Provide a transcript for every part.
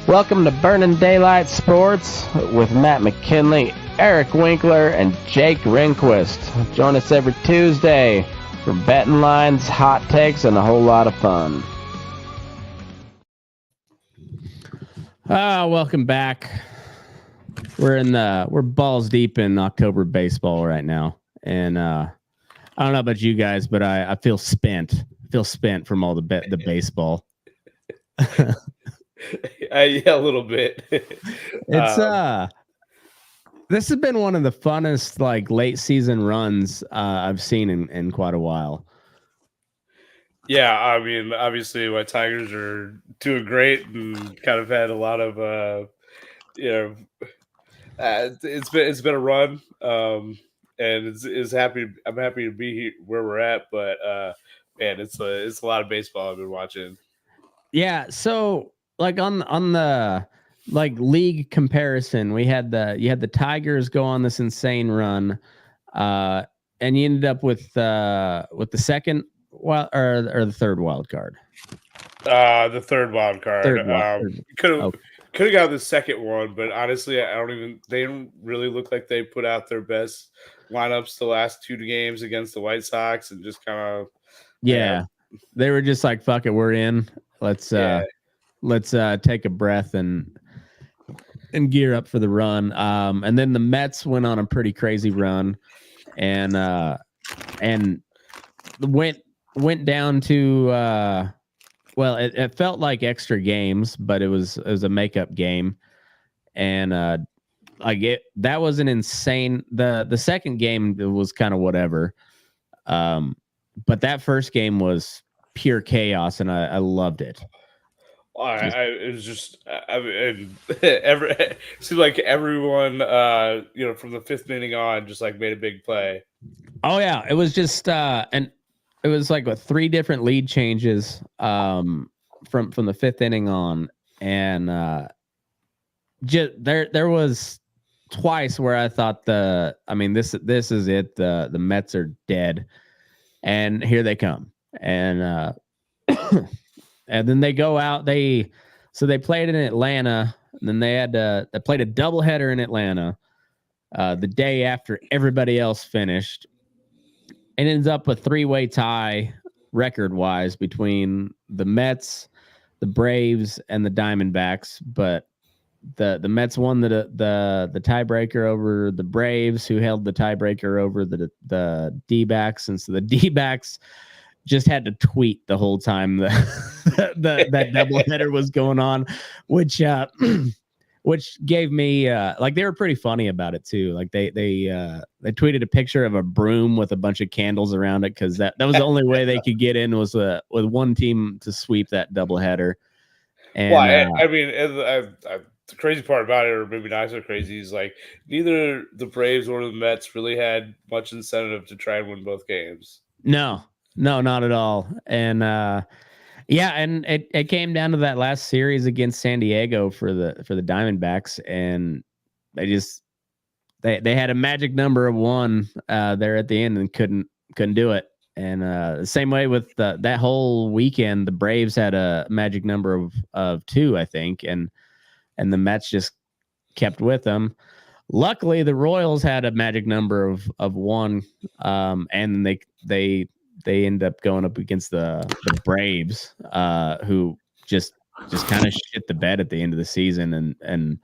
Welcome to Burnin Daylight Sports with Matt McKinley, Eric Winkler, and Jake Renquist. Join us every Tuesday for betting lines, hot takes, and a whole lot of fun. Welcome back. We're balls deep in October baseball right now, and I don't know about you guys, but I feel spent. From all the baseball. Yeah, a little bit. It's this has been one of the funnest late season runs I've seen in quite a while. Yeah, I mean, obviously, my Tigers are doing great and kind of had a lot of it's been a run, and it's happy. I'm happy to be here where we're at, but man, it's a lot of baseball I've been watching. Yeah, so on the league comparison, you had the Tigers go on this insane run, and you ended up with the second or the third wild card. The third wild card. Could have got the second one, but honestly, they don't really look like they put out their best lineups the last two games against the White Sox, and just kind of they were just like, fuck it, we're in. Let's take a breath and gear up for the run. And then the Mets went on a pretty crazy run, and went down to it felt like extra games, but it was a makeup game, and that was an insane. The second game was kind of whatever, but that first game was pure chaos, and I loved it. It was just it seemed like everyone from the fifth inning on just made a big play. Oh yeah, it was just and it was with 3 different lead changes from the fifth inning on, and there was twice where I thought this is it, the Mets are dead, and here they come, and and then they go out. They played in Atlanta, and then they played a doubleheader in Atlanta the day after everybody else finished. It ends up a 3-way tie record-wise between the Mets, the Braves, and the Diamondbacks. But the Mets won the tiebreaker over the Braves, who held the tiebreaker over the D-backs, and so the D-backs just had to tweet the whole time that doubleheader was going on, which gave me they were pretty funny about it too. They tweeted a picture of a broom with a bunch of candles around it, because that was the only way they could get in, was with one team to sweep that doubleheader. And the crazy part about it, or maybe not so crazy, is neither the Braves or the Mets really had much incentive to try and win both games. No, not at all. And and it came down to that last series against San Diego for the Diamondbacks, and they had a magic number of 1 there at the end and couldn't do it. And the same way with that whole weekend, the Braves had a magic number of 2, I think, and the Mets just kept with them. Luckily, the Royals had a magic number of 1, and they end up going up against the Braves, who just kind of shit the bed at the end of the season, and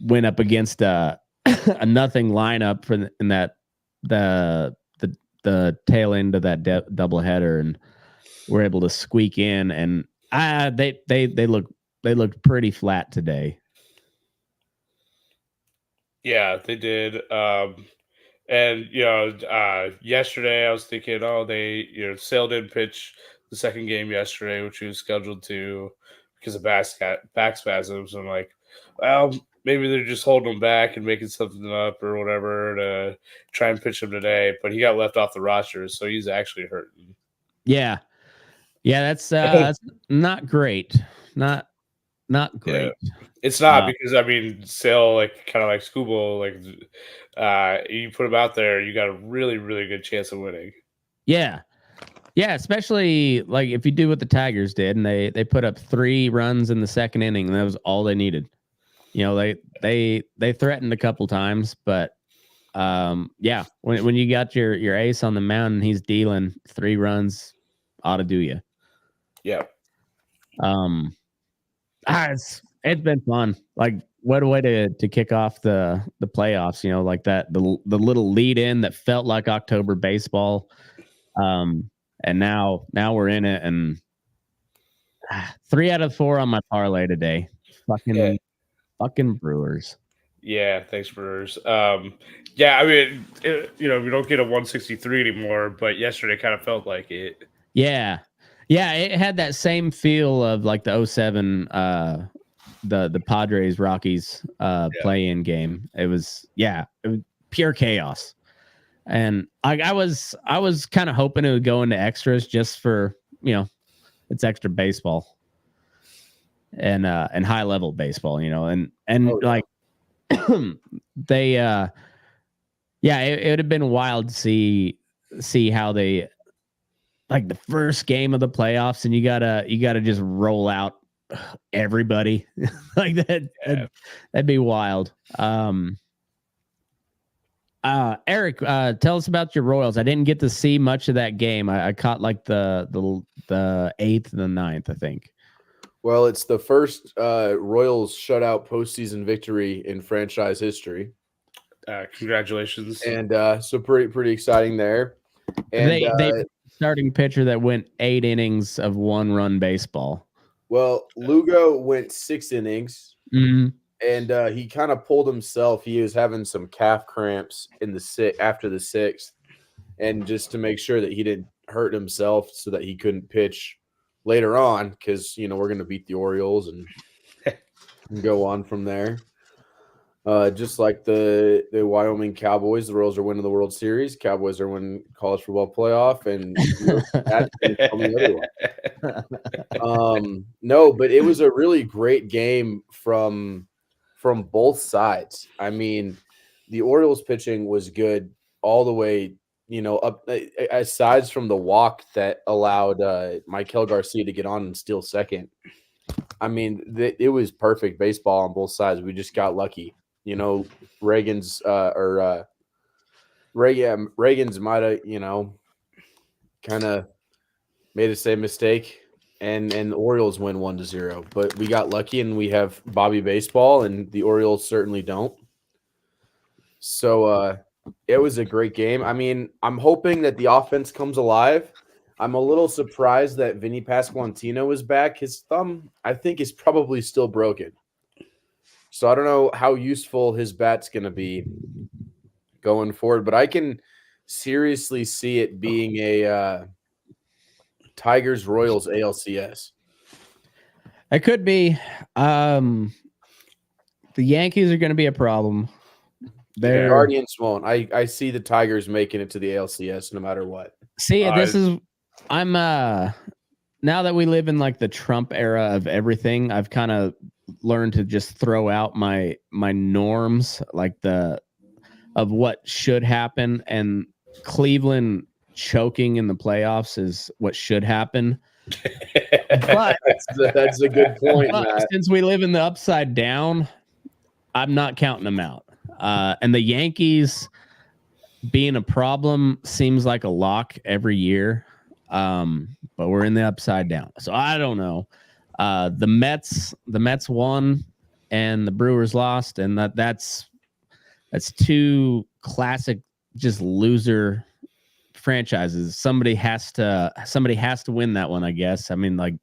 went up against a nothing lineup the tail end of that doubleheader, and were able to squeak in, and they looked pretty flat today. Yeah, they did. And yesterday I was thinking, Sale didn't pitch the second game yesterday, which he was scheduled to because of back spasms. I'm like, well, maybe they're just holding him back and making something up or whatever to try and pitch him today. But he got left off the roster, so he's actually hurting. Yeah, that's not great. Not great. Yeah. It's not because Sale kind of like Scooble, you put him out there, you got a really, really good chance of winning. Yeah, Yeah, especially like if you do what the Tigers did, and they put up 3 runs in the second inning, and that was all they needed. You know, they threatened a couple times, but yeah, when you got your ace on the mound and he's dealing 3 runs, ought to do you. Yeah. It's been fun. Like, what a way to kick off the playoffs. You know, like that the little lead in that felt like October baseball. And now we're in it, and 3 out of 4 on my parlay today. Fucking Brewers. Yeah, thanks, Brewers. Yeah, I mean, we don't get a 163 anymore, but yesterday kind of felt like it. Yeah, it had that same feel of like the 07 the Padres Rockies play-in game. It was pure chaos. And I was kind of hoping it would go into extras just for, it's extra baseball and high level baseball, and like they it would have been wild to see how they, like, the first game of the playoffs, and you gotta just roll out everybody like that. Yeah. That'd be wild. Eric, tell us about your Royals. I didn't get to see much of that game. I caught like the 8th and the 9th, I think. Well, it's the first Royals shutout postseason victory in franchise history. Congratulations! And so pretty exciting there. And they starting pitcher that went 8 innings of 1-run baseball. Well, Lugo went 6 innings. Mm-hmm. And he kind of pulled himself. He was having some calf cramps after the 6th, and just to make sure that he didn't hurt himself, so that he couldn't pitch later on, because we're going to beat the Orioles and go on from there. Just like the Wyoming Cowboys, the Royals are winning the World Series. Cowboys are winning college football playoff, and that's the other one. No, but it was a really great game from both sides. I mean, the Orioles pitching was good all the way, up, aside from the walk that allowed Michael Garcia to get on and steal second. I mean, it was perfect baseball on both sides. We just got lucky. Reagan's Reagan's might have, kind of made the same mistake. And the Orioles win 1-0, but we got lucky, and we have Bobby baseball, and the Orioles certainly don't. So it was a great game. I mean, I'm hoping that the offense comes alive. I'm a little surprised that Vinny Pasquantino is back. His thumb, I think, is probably still broken. So I don't know how useful his bat's going to be going forward, but I can seriously see it being a Tigers Royals ALCS. It could be. The Yankees are going to be a problem. The Guardians won't. I see the Tigers making it to the ALCS no matter what. See, I'm now that we live in like the Trump era of everything, I've kind of learned to just throw out my norms, like of what should happen, and Cleveland choking in the playoffs is what should happen. But that's a good point, Matt. Since we live in the upside down, I'm not counting them out. And the Yankees being a problem seems like a lock every year. But we're in the upside down. So I don't know. The Mets won and the Brewers lost, and that's 2 classic just loser franchises. Somebody has to win that one, I guess. I mean, like,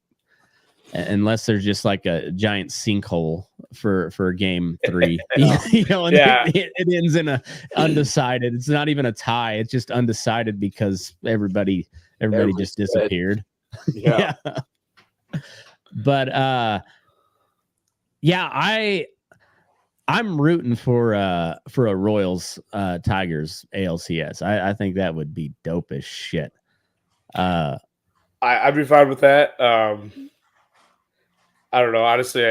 unless there's just like a giant sinkhole for game 3, and it ends in a undecided. It's not even a tie. It's just undecided because everybody just disappeared. Yeah. But I'm rooting for a Royals Tigers ALCS. I think that would be dope as shit. I'd be fine with that. I don't know. Honestly,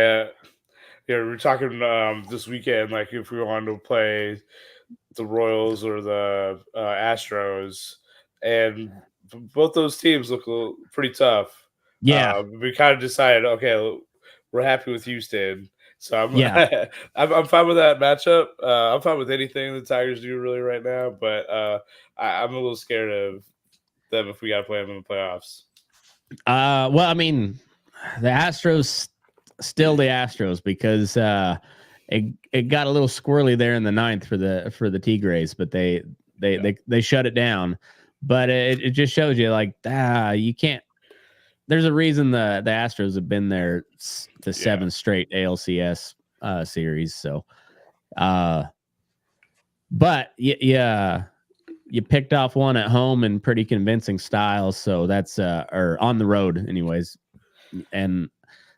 we're talking this weekend, like if we wanted to play the Royals or the Astros, and both those teams look pretty tough. Yeah. We kind of decided, okay, we're happy with Houston. So I'm I'm fine with that matchup. I'm fine with anything the Tigers do really right now, but I'm a little scared of them if we got to play them in the playoffs. Well, I mean, the Astros still the Astros because it got a little squirrely there in the ninth for the Tigres, but they shut it down. But it just shows you like you can't. There's a reason the Astros have been there to 7 straight ALCS series. So, but you picked off one at home in pretty convincing style. So that's or on the road, anyways, and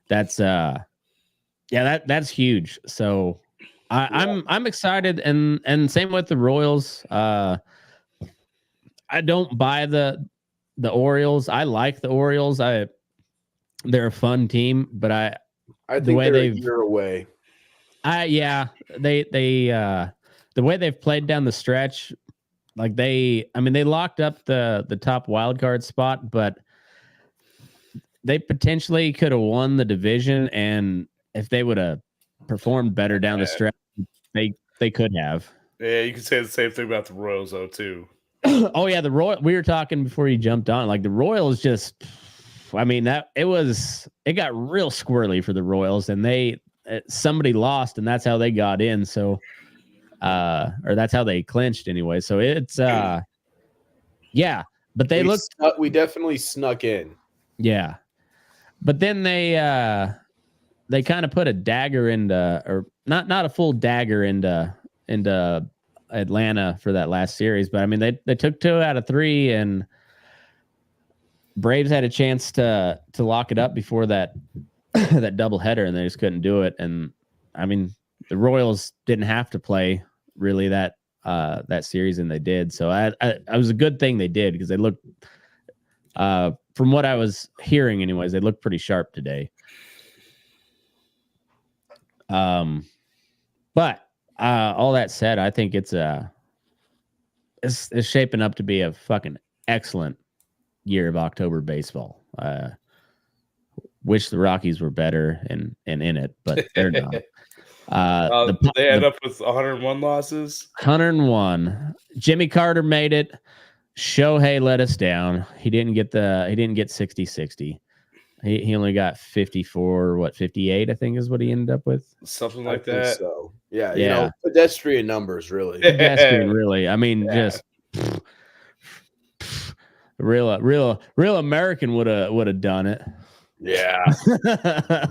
that's that's huge. So I'm excited, and same with the Royals. I don't buy the Orioles. I like the Orioles. They're a fun team, but I think they're a year away. The way they've played down the stretch, like they locked up the top wild card spot, but they potentially could have won the division, and if they would have performed better down the stretch, they could have. Yeah, you can say the same thing about the Royals though too. Oh yeah, the Royal. We were talking before you jumped on. Like the Royals, it got real squirrely for the Royals, and somebody lost, and that's how they got in. So, or that's how they clinched anyway. So it's but we definitely snuck in. Yeah, but then they kind of put a dagger into, or not a full dagger into Atlanta for that last series, but I mean they took 2 out of 3, and Braves had a chance to lock it up before that that doubleheader, and they just couldn't do it. And I mean the Royals didn't have to play really that series, and they did. So it was a good thing they did, because they looked from what I was hearing anyways, they looked pretty sharp today. But all that said, I think it's shaping up to be a fucking excellent year of October baseball. Wish the Rockies were better and in it, but they're not. They end up with 101 losses. 101. Jimmy Carter made it. Shohei let us down. He didn't get 60-60. He only got 54, 58, I think is what he ended up with. Something like that. So yeah, pedestrian numbers, really. Pedestrian, really. I mean, just real American would have done it. Yeah.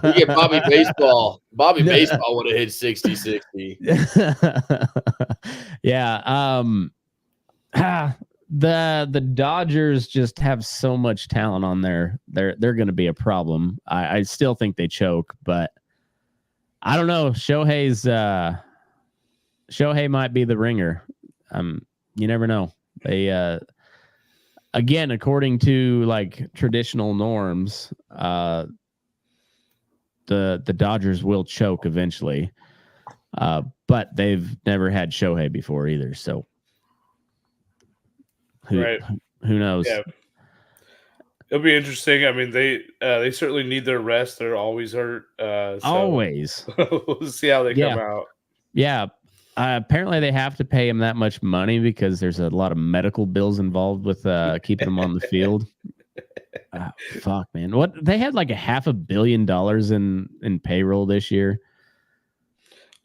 We get Bobby Baseball. Bobby Baseball would have hit 60-60. Yeah. The Dodgers just have so much talent on there. They're going to be a problem. I still think they choke, but I don't know. Shohei might be the ringer. You never know. They again, according to like traditional norms, the Dodgers will choke eventually. But they've never had Shohei before either, so who knows? Yeah. It'll be interesting. I mean, they certainly need their rest. They're always hurt. Always. We'll see how they come out. Yeah. Apparently, they have to pay him that much money because there's a lot of medical bills involved with keeping him on the field. Fuck, man. What they had like $500 million in payroll this year.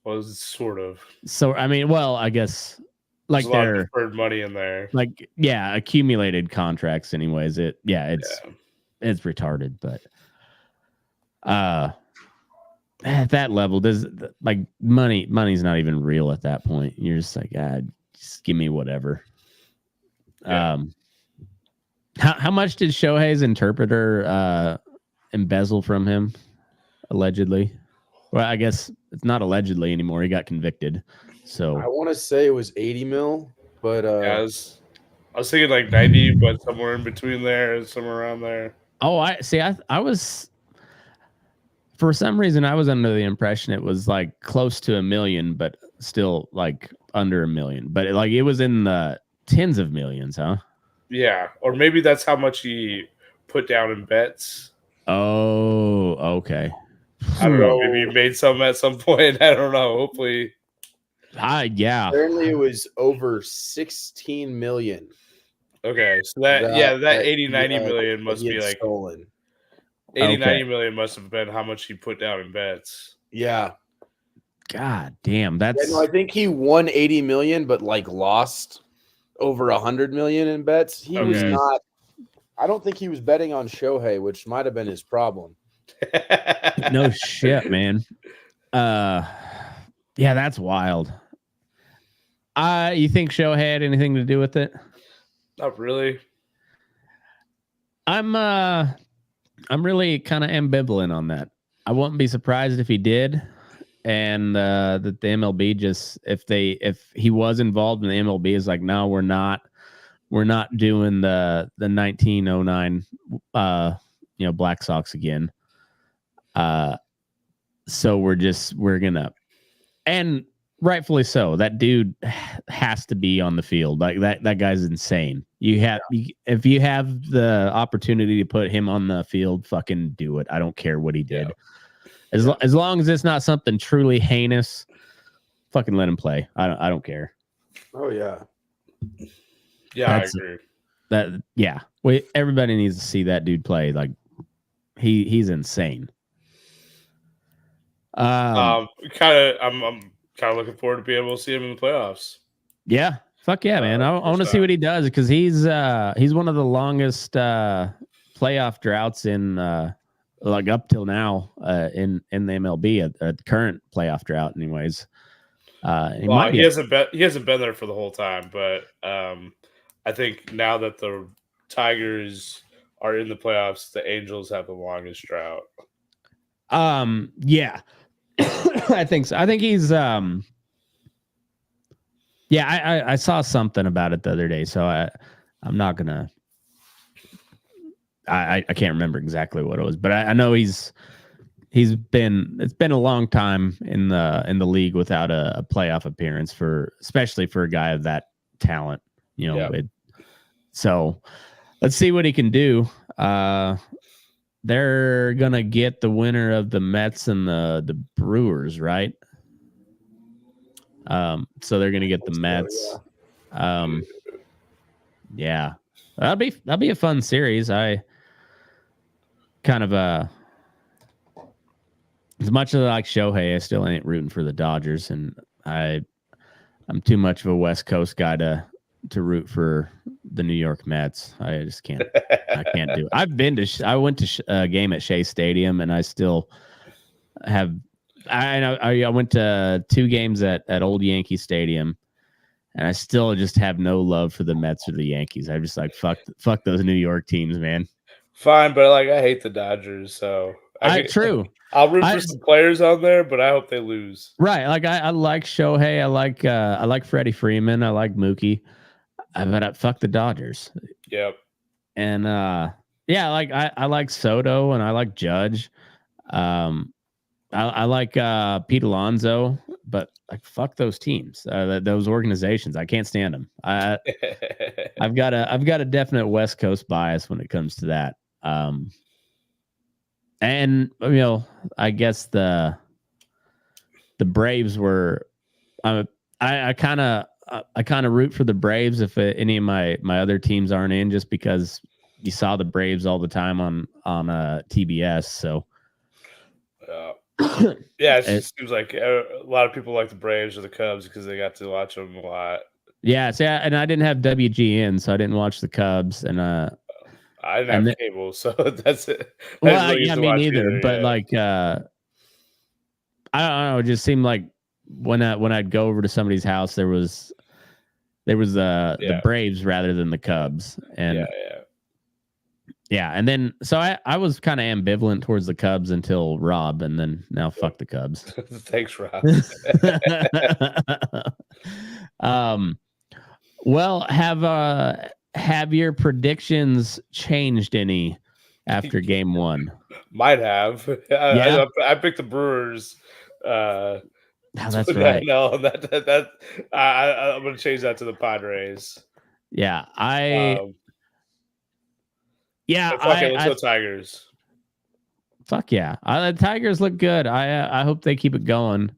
Well, sort of. So I mean, well, I guess. Like there's a lot of deferred money in there. Like, accumulated contracts anyways. It's retarded, but at that level, does like money's not even real at that point. You're just like, just give me whatever. Yeah. How much did Shohei's interpreter embezzle from him? Allegedly. Well, I guess it's not allegedly anymore. He got convicted. So I want to say it was 80 mil, but I was thinking like 90, but somewhere in between there, somewhere around there. Oh, I see. I was, for some reason, I was under the impression it was like close to $1 million, but still like under $1 million. But it was in the tens of millions, huh? Yeah, or maybe that's how much he put down in bets. Oh, okay. I don't know. Maybe he made some at some point. I don't know. Hopefully. Yeah. Apparently, it was over 16 million. Okay, so that 80, 90 million must be like stolen. 80, Okay. 90 million must have been how much he put down in bets. Yeah. God damn, that's. Yeah, no, I think he won 80 million, but like lost over 100 million in bets. He was not. I don't think he was betting on Shohei, which might have been his problem. No shit, man. Yeah, that's wild. You think Shohei had anything to do with it? Not really. I'm really kind of ambivalent on that. I wouldn't be surprised if he did, and that the MLB just if he was involved in the MLB is like, no, we're not doing the 1909 Black Sox again. So we're gonna, and rightfully so. That dude has to be on the field. Like that guy's insane. If you have the opportunity to put him on the field, fucking do it. I don't care what he did. Yeah. As long as it's not something truly heinous, fucking let him play. I don't care. Oh yeah. Yeah, I agree. Everybody needs to see that dude play. Like he's insane. I'm kind of looking forward to being able to see him in the playoffs. Yeah, fuck yeah, man! I want to see what he does because he's one of the longest playoff droughts in like up till now in the MLB at the current playoff drought, anyways. He hasn't been there for the whole time, but I think now that the Tigers are in the playoffs, the Angels have the longest drought. Yeah. I think so. I think he's I saw something about it the other day, so I'm not gonna I can't remember exactly what it was, but I know it's been a long time in the league without a playoff appearance especially for a guy of that talent, so let's see what he can do. They're gonna get the winner of the Mets and the Brewers, right? So they're gonna get the Mets. Yeah, that'll be a fun series. I kind of as much as I like Shohei, I still ain't rooting for the Dodgers, and I'm too much of a West Coast guy to root for the New York Mets. I just can't. I can't do it. I went to a game at Shea Stadium, and I still have. I went to 2 games at Old Yankee Stadium, and I still just have no love for the Mets or the Yankees. I'm just like fuck those New York teams, man. Fine, but I hate the Dodgers, so true. I'll root for some players on there, but I hope they lose. Right, like I like Shohei, I like Freddie Freeman, I like Mookie, but fuck the Dodgers. Yep. And I like Soto and I like Judge. I like Pete Alonso, but like fuck those teams, those organizations. I can't stand them. I've got a definite West Coast bias when it comes to that. And I guess the Braves were. I kind of root for the Braves if any of my other teams aren't in, just because you saw the Braves all the time on TBS. So yeah, it seems like a lot of people like the Braves or the Cubs because they got to watch them a lot. Yeah, and I didn't have WGN, so I didn't watch the Cubs, and I didn't have cable, so that's it. Well, yeah, me neither. But like, I don't know. It just seemed like when I'd go over to somebody's house, there was the Braves rather than the Cubs, and and then so I was kind of ambivalent towards the Cubs until Rob, and then now fuck the Cubs. Thanks, Rob. Well, have your predictions changed any after game 1? Might have. I picked the Brewers. That's right. No, that I'm going to change that to the Padres. Yeah, Yeah, Let's go Tigers. Fuck yeah. The Tigers look good. I hope they keep it going.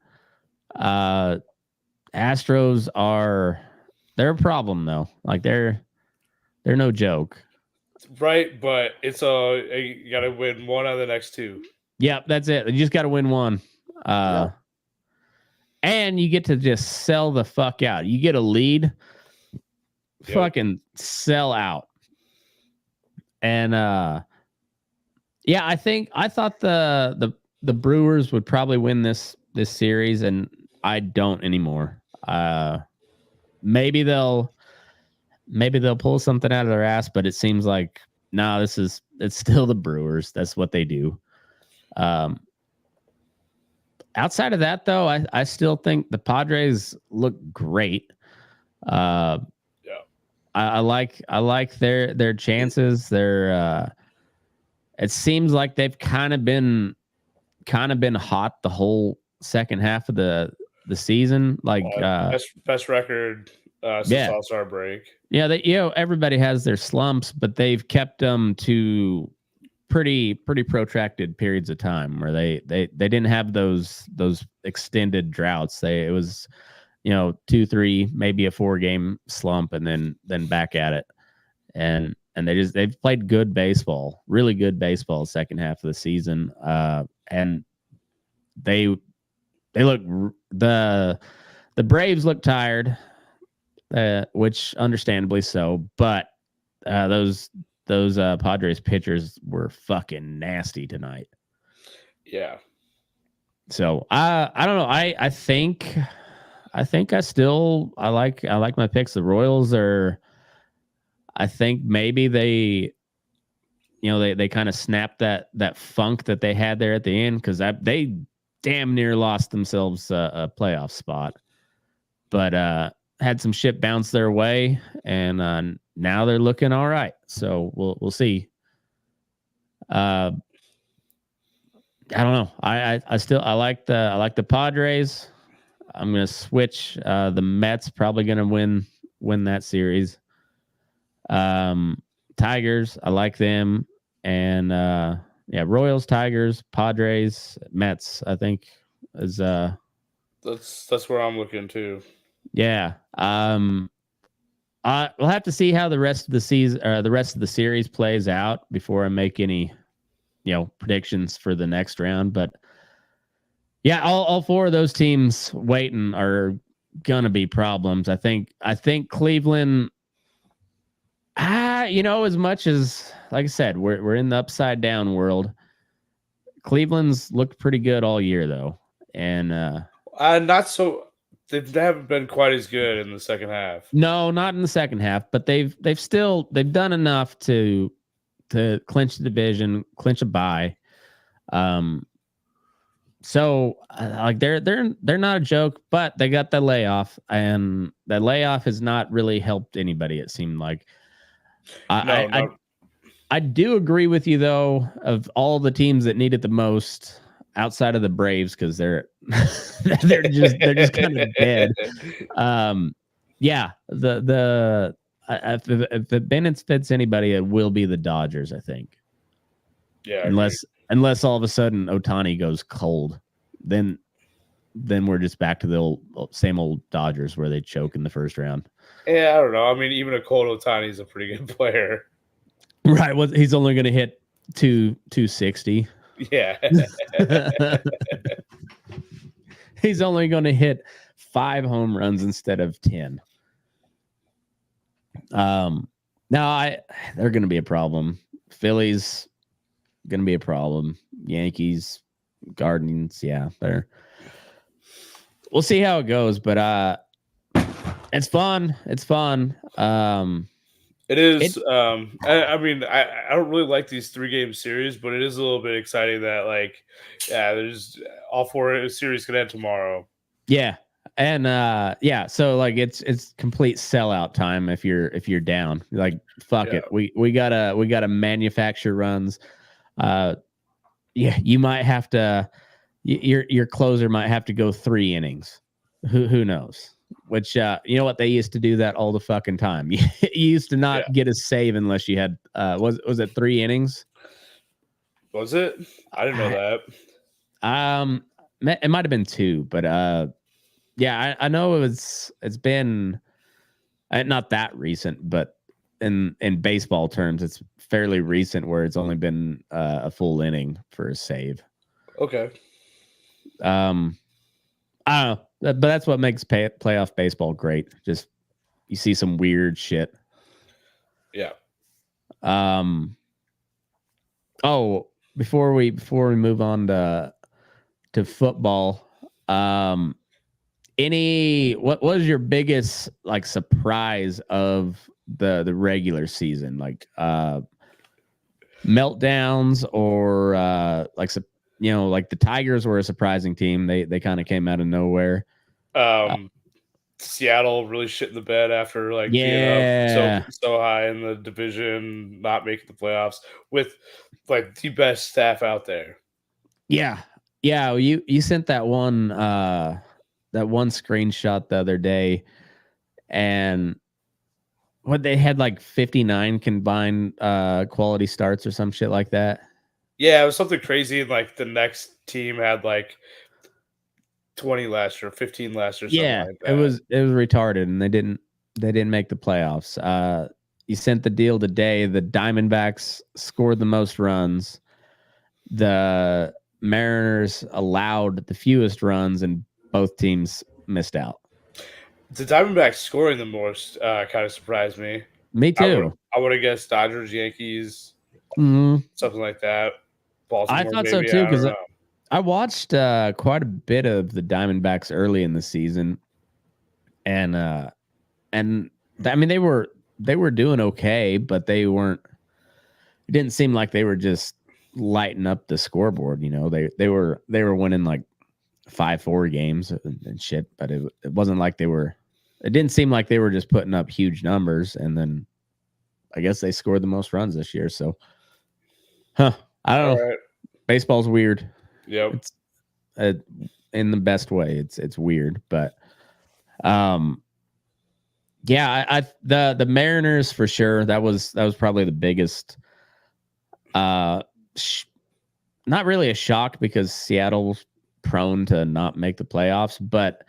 Astros they're a problem though. Like they're no joke. Right, but you got to win one out of the next two. Yep, that's it. You just got to win one. And you get to just sell the fuck out. You get a lead, fucking sell out. And I thought the Brewers would probably win this series, and I don't anymore. Maybe they'll pull something out of their ass, but it seems like it's still the Brewers. That's what they do. Outside of that, though, I still think the Padres look great. I like their chances. It seems like they've kind of been hot the whole second half of the season. Like best record since All-Star break. Yeah, everybody has their slumps, but they've kept them to pretty protracted periods of time where they didn't have those extended droughts. It was 2-3, maybe a 4-game slump, and then back at it. And they've played good baseball, really good baseball second half of the season. And they look, the Braves look tired, which understandably so, but those Padres pitchers were fucking nasty tonight. Yeah. So I don't know. I think I like my picks. The Royals are, I think maybe they kind of snapped that funk that they had there at the end, because they damn near lost themselves a playoff spot, but had some shit bounce their way, and now they're looking all right. So we'll see. I don't know. I like the Padres. I'm gonna switch. The Mets probably gonna win that series. Tigers, I like them, and Royals, Tigers, Padres, Mets, I think is that's where I'm looking too. Yeah. We'll have to see how the rest of the season, the rest of the series plays out before I make any predictions for the next round. But yeah, all four of those teams waiting are gonna be problems. I think Cleveland, as much as, like I said, we're in the upside down world. Cleveland's looked pretty good all year though. And not so, they haven't been quite as good in the second half. No, not in the second half, but they've done enough to clinch the division, clinch a bye. So like they're not a joke, but they got the layoff, and that layoff has not really helped anybody, it seemed like. I do agree with you though, of all the teams that need it the most outside of the Braves, because they're just kind of dead. If the Bennett fits anybody, it will be the Dodgers, I think. Yeah. Unless all of a sudden Ohtani goes cold, then we're just back to the same old Dodgers where they choke in the first round. Yeah, I don't know. I mean, even a cold Ohtani is a pretty good player. Right. Well, he's only going to hit 260. Yeah. He's only going to hit 5 home runs instead of 10. Now they're going to be a problem. Phillies going to be a problem. Yankees, Guardians, yeah, we'll see how it goes, but it's fun. It's fun. It is. I mean, I don't really like these 3-game series, but it is a little bit exciting that there's all 4 series can end tomorrow. Yeah. And so like it's complete sellout time if you're down. Like fuck it. We gotta manufacture runs. You might have to, your closer might have to go 3 innings. Who knows? which you know what, they used to do that all the fucking time. You used to not get a save unless you had was it 3 innings? Was it? I didn't know that. It might have been 2, but yeah, I know it's been not that recent, but in baseball terms, it's fairly recent where it's only been a full inning for a save. Okay. I don't know, but that's what makes playoff baseball great. Just you see some weird shit. Yeah. Oh, before we move on to football, what was your biggest like surprise of the regular season? Like meltdowns or like the Tigers were a surprising team. They kind of came out of nowhere. Seattle really shit in the bed after being up so high in the division, not making the playoffs with like the best staff out there. Yeah. You sent that one screenshot the other day, and what they had like 59 combined quality starts or some shit like that. Yeah, it was something crazy. And like the next team had like 20 last year, 15 last year, something like that. It was retarded, and they didn't make the playoffs. You sent the deal today. The Diamondbacks scored the most runs. The Mariners allowed the fewest runs, and both teams missed out. The Diamondbacks scoring the most kind of surprised me. Me too. I would have guessed Dodgers, Yankees, something like that. Baltimore, I thought maybe. so too, because I watched quite a bit of the Diamondbacks early in the season, and I mean they were doing okay, but they weren't. It didn't seem like they were just lighting up the scoreboard. You know, they were winning like 5-4 games and shit, but it wasn't like they were. It didn't seem like they were just putting up huge numbers, and then I guess they scored the most runs this year. So, I don't know. Right. Baseball's weird. Yep. It's in the best way. It's weird, but yeah, the Mariners for sure. That was probably the biggest. Not really a shock because Seattle's prone to not make the playoffs, but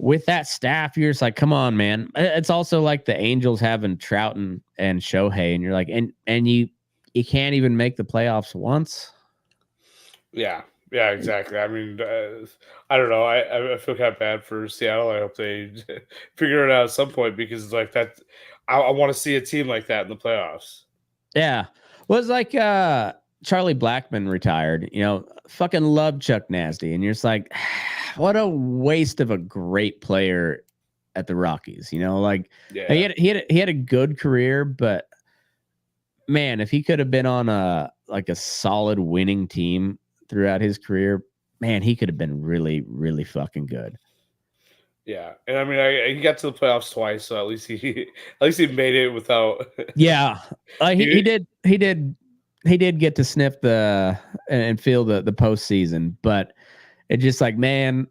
with that staff, you're just like, come on, man. It's also like the Angels having Trout and Shohei, and you're like, and you can't even make the playoffs once. Yeah, exactly. I mean, I don't know. I feel kind of bad for Seattle. I hope they figure it out at some point, because like that, I want to see a team like that in the playoffs. Yeah, well, it's like Charlie Blackmon retired. You know, fucking love Chuck Nasty, and you're just like, what a waste of a great player at the Rockies. You know, like he had a good career, but man, if he could have been on a solid winning team throughout his career, man, he could have been really, really fucking good. Yeah, and I mean, he got to the playoffs twice, so at least he made it without. Yeah, he did get to sniff and feel the postseason, but it's just like, man,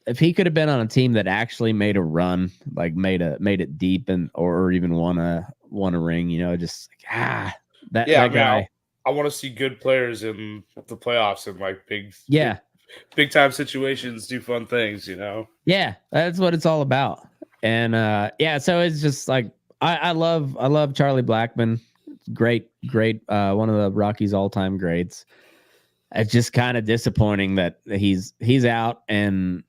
if he could have been on a team that actually made a run, like made it deep or even won a ring, you know, just that guy. I want to see good players in the playoffs and like big time situations do fun things, you know? Yeah, that's what it's all about. And so it's just like I love Charlie Blackmon. Great, one of the Rockies' all-time greats. It's just kind of disappointing that he's out, and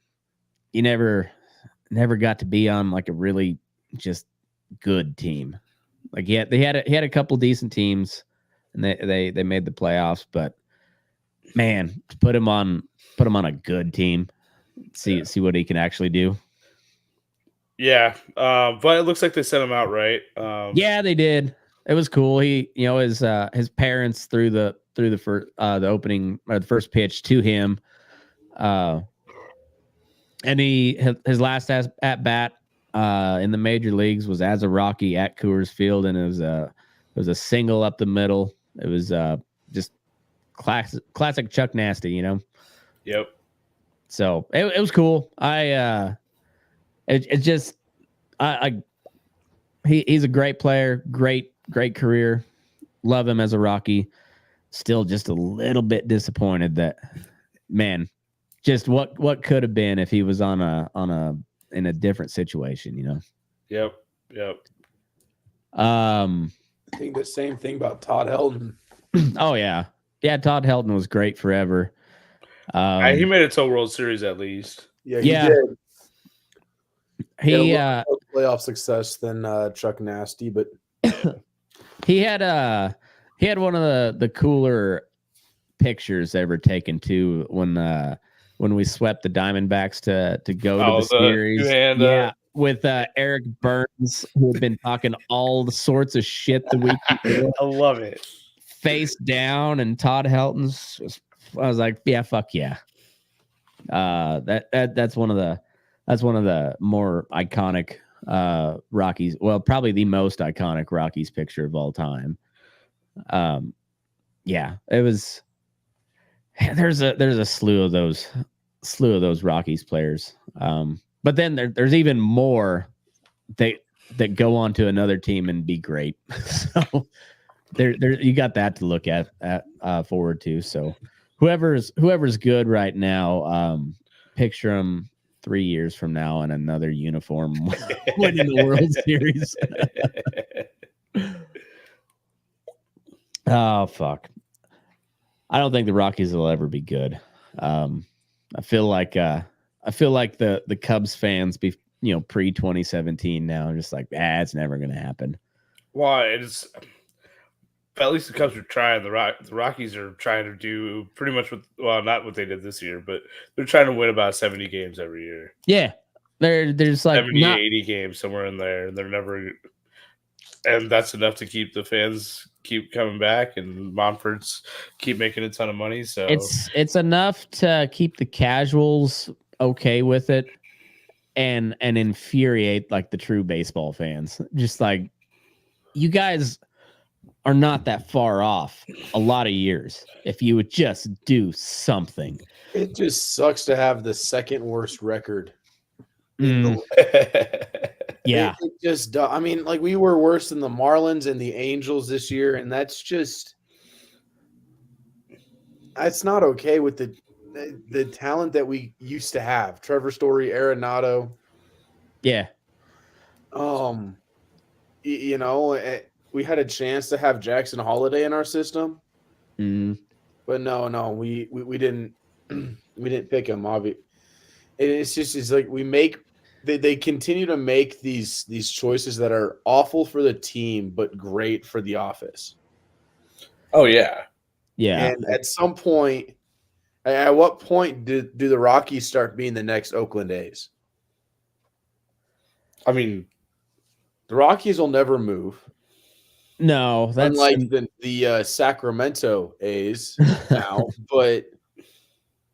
he never got to be on like a really just good team. Like he had a couple decent teams, and they made the playoffs, but man, to put him on a good team, see what he can actually do. Yeah, but it looks like they sent him out right. Yeah, they did. It was cool. He, you know, his parents threw the the opening or the first pitch to him, and his last at bat in the major leagues was as a Rocky at Coors Field, and it was a single up the middle. It was just classic Chuck Nasty, you know. Yep. So it was cool. I It's just he's a great player, great career. Love him as a Rocky. Still just a little bit disappointed that, man, just what could have been if he was in a different situation, you know. Yep. I think the same thing about Todd Helton. Oh yeah. Todd Helton was great forever. He made it to a World Series at least. Yeah, he did. He had a little playoff success than Chuck Nasty, but he had one of the cooler pictures ever taken too when we swept the Diamondbacks to go to the series. With Eric Burns, who had been talking all the sorts of shit the week before. I love it. Face down, and Todd Helton's. I was like, yeah, fuck yeah. That's one of the more iconic Rockies. Well, probably the most iconic Rockies picture of all time. Yeah, it was. There's a slew of those Rockies players. But then there's even more that go on to another team and be great. So there you got that to look at forward to. So whoever's good right now, picture them 3 years from now in another uniform winning the World Series. Oh fuck. I don't think the Rockies will ever be good. I feel like the Cubs fans pre 2017 now are just like, it's never going to happen. Well, at least the Cubs are trying. The Rockies are trying to do pretty much not what they did this year, but they're trying to win about 70 games every year. Yeah. There's like 70, 80 games somewhere in there. They're never, and that's enough to keep the fans keep coming back, and Monfort's keep making a ton of money. So it's enough to keep the casuals okay with it, and infuriate like the true baseball fans. Just like, you guys are not that far off a lot of years if you would just do something. It just sucks to have the second worst record. Yeah. It just, I mean, like, we were worse than the Marlins and the Angels this year, and that's not okay with the talent that we used to have. Trevor Story, Arenado. Yeah. We had a chance to have Jackson Holiday in our system. But no, we didn't pick him, obviously. It's like they continue to make these choices that are awful for the team but great for the office. Oh yeah. And at some point, at what point do the Rockies start being the next Oakland A's? I mean, the Rockies will never move. No, that's unlike the Sacramento A's now, but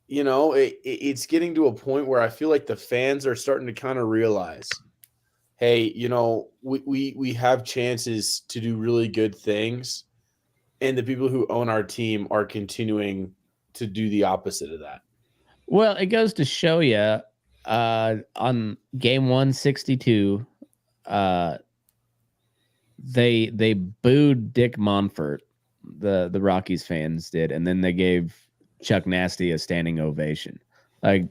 it's getting to a point where I feel like the fans are starting to kind of realize, hey, we have chances to do really good things, and the people who own our team are continuing to do the opposite of that. Well, it goes to show you on game 162, they booed Dick Monfort, the Rockies fans did, and then they gave Chuck Nasty a standing ovation. Like,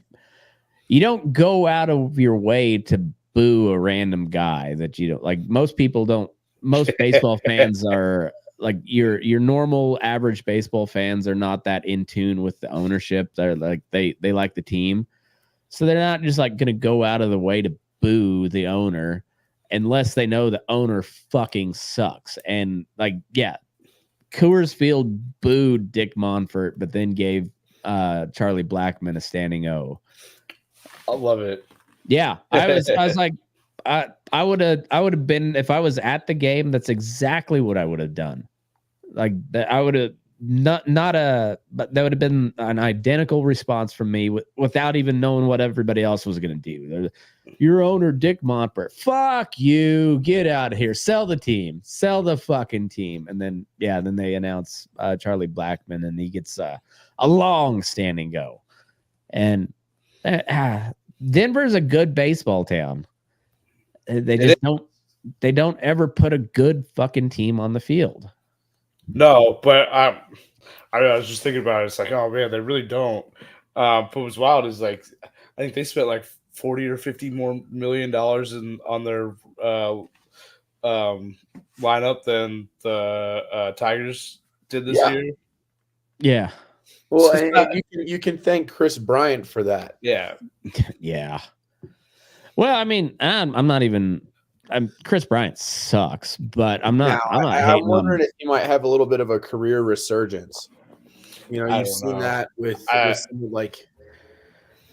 you don't go out of your way to boo a random guy that you don't like. Most people don't. Most baseball fans are like your normal average baseball fans are not that in tune with the ownership. They're like they like the team, so they're not just like going to go out of the way to boo the owner unless they know the owner fucking sucks. And like, yeah, Coors Field booed Dick Monfort, but then gave Charlie Blackmon a standing O. I love it. Yeah, I was like, I would have been, if I was at the game. That's exactly what I would have done. Like, that, I would have but that would have been an identical response from me without even knowing what everybody else was going to do. Your owner, Dick Monfort, fuck you, get out of here, sell the fucking team. And then, then they announce Charlie Blackmon, and he gets a long standing go. And Denver's a good baseball town. They just don't. They don't ever put a good fucking team on the field. No, but I was just thinking about it. It's like, oh man, they really don't. But what's wild is like, I think they spent like $40 or $50 more million on their lineup than the Tigers did this year. Yeah. Well, and you can thank Chris Bryant for that. Yeah. Yeah. Well, I mean, I'm not even. Chris Bryant sucks, but I'm not. Now, I'm wondering if he might have a little bit of a career resurgence. You know, you've seen that with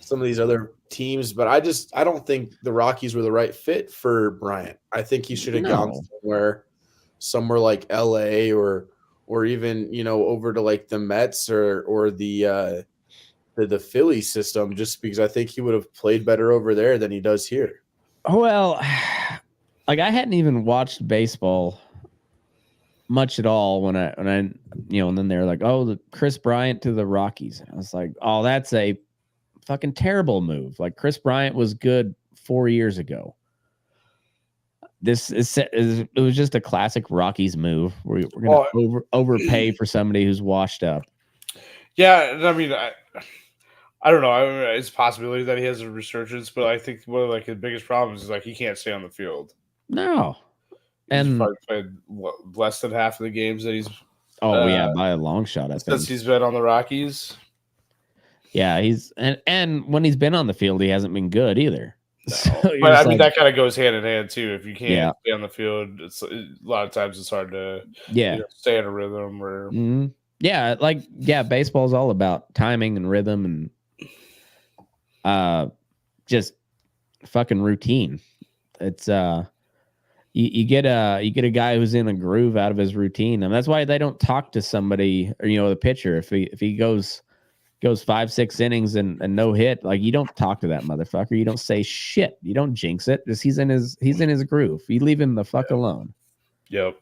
some of these other teams, but I don't think the Rockies were the right fit for Bryant. I think he should have gone somewhere like LA or even, you know, over to like the Mets or the Philly system, just because I think he would have played better over there than he does here. Well, like I hadn't even watched baseball much at all when I you know, and then they're like, oh, the Chris Bryant to the Rockies. I was like, oh, that's a fucking terrible move. Like Chris Bryant was good 4 years ago. It was just a classic Rockies move. We're gonna overpay for somebody who's washed up. Yeah, I mean, I don't know. It's a possibility that he has a resurgence, but I think one of like his biggest problems is like he can't stay on the field. No, he's probably played less than half of the games that he's. Oh yeah, by a long shot. I think since he's been on the Rockies. Yeah, he's and when he's been on the field, he hasn't been good either. No. So but I mean, that kind of goes hand in hand too. If you can't stay on the field, a lot of times it's hard to stay in a rhythm or. Mm-hmm. Baseball is all about timing and rhythm and just fucking routine. It's you get a guy who's in a groove out of his routine, and that's why they don't talk to somebody or the pitcher if he goes 5-6 innings and no hit. Like, you don't talk to that motherfucker. You don't say shit. You don't jinx it. Just he's in his groove. You leave him the fuck alone. Yep.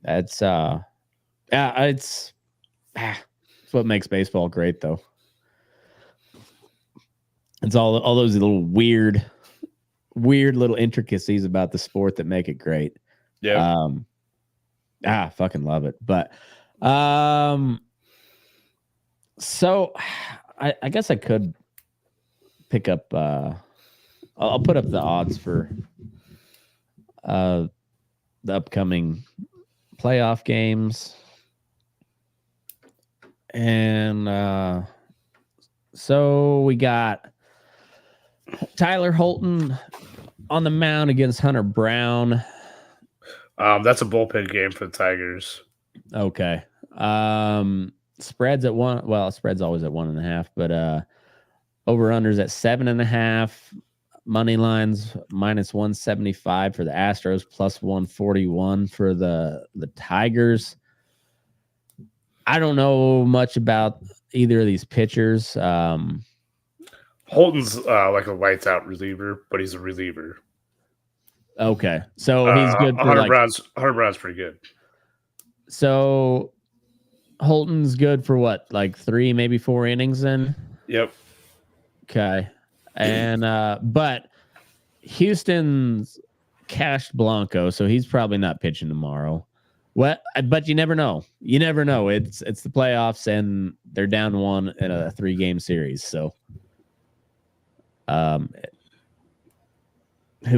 That's it's what makes baseball great, though. It's all those little weird little intricacies about the sport that make it great. Yeah. Fucking love it. But so I guess I could pick up I'll put up the odds for the upcoming playoff games. And so we got Tyler Holton on the mound against Hunter Brown. That's a bullpen game for the Tigers. Okay. Spreads at 1. Well, spread's always at 1.5, but over-unders at 7.5. Money lines -175 for the Astros, +141 for the Tigers. I don't know much about either of these pitchers. Holton's like a lights out reliever, but he's a reliever. Okay, so he's good for Hunter Brown's pretty good. So Holton's good for what, like 3, maybe 4 innings then? Yep. Okay. And but Houston's cashed Blanco, so he's probably not pitching tomorrow. What? But you never know. You never know. It's the playoffs, and they're down 1 in a 3-game series. So, who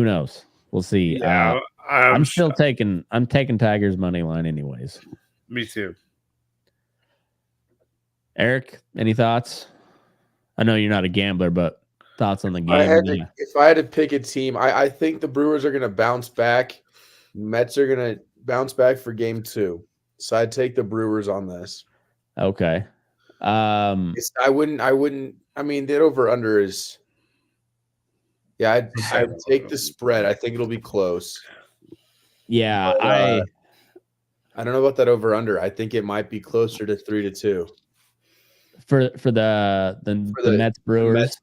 knows? We'll see. Yeah, I'm taking Tigers money line anyways. Me too. Eric, any thoughts? I know you're not a gambler, but thoughts on the game? If I had to pick a team, I think the Brewers are going to bounce back. Mets are going to bounce back for game 2. So I'd take the Brewers on this. Okay. I wouldn't. I mean, that over under is. Yeah, I'd take the spread. I think it'll be close. Yeah, but, I don't know about that over under. I think it might be closer to 3-2 for the Mets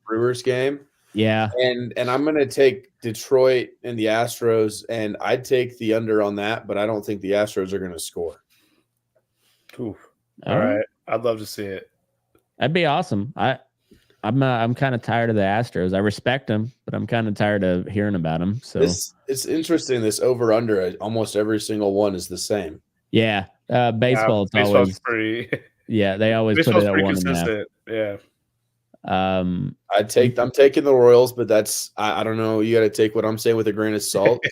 Brewers game. Yeah, and I'm gonna take Detroit and the Astros, and I'd take the under on that, but I don't think the Astros are gonna score. Ooh. All right, I'd love to see it. That'd be awesome. I'm kind of tired of the Astros. I respect them, but I'm kind of tired of hearing about them. So it's interesting. This over under, almost every single one is the same. yeah, baseball. It's baseball's always pretty. yeah. They always put it at Pretty 1.5. consistent. Yeah. I'm taking the Royals, but that's I don't know. You got to take what I'm saying with a grain of salt.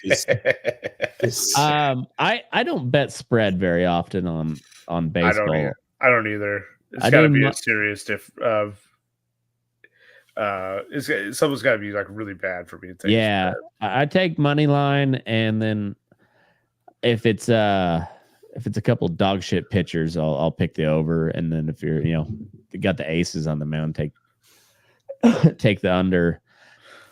I don't bet spread very often on baseball. I don't either. It's got to be a serious someone's got to be like really bad for me to take. Yeah, I take money line, and then if it's a couple dog shit pitchers, I'll pick the over, and then if you're you got the aces on the mound, take the under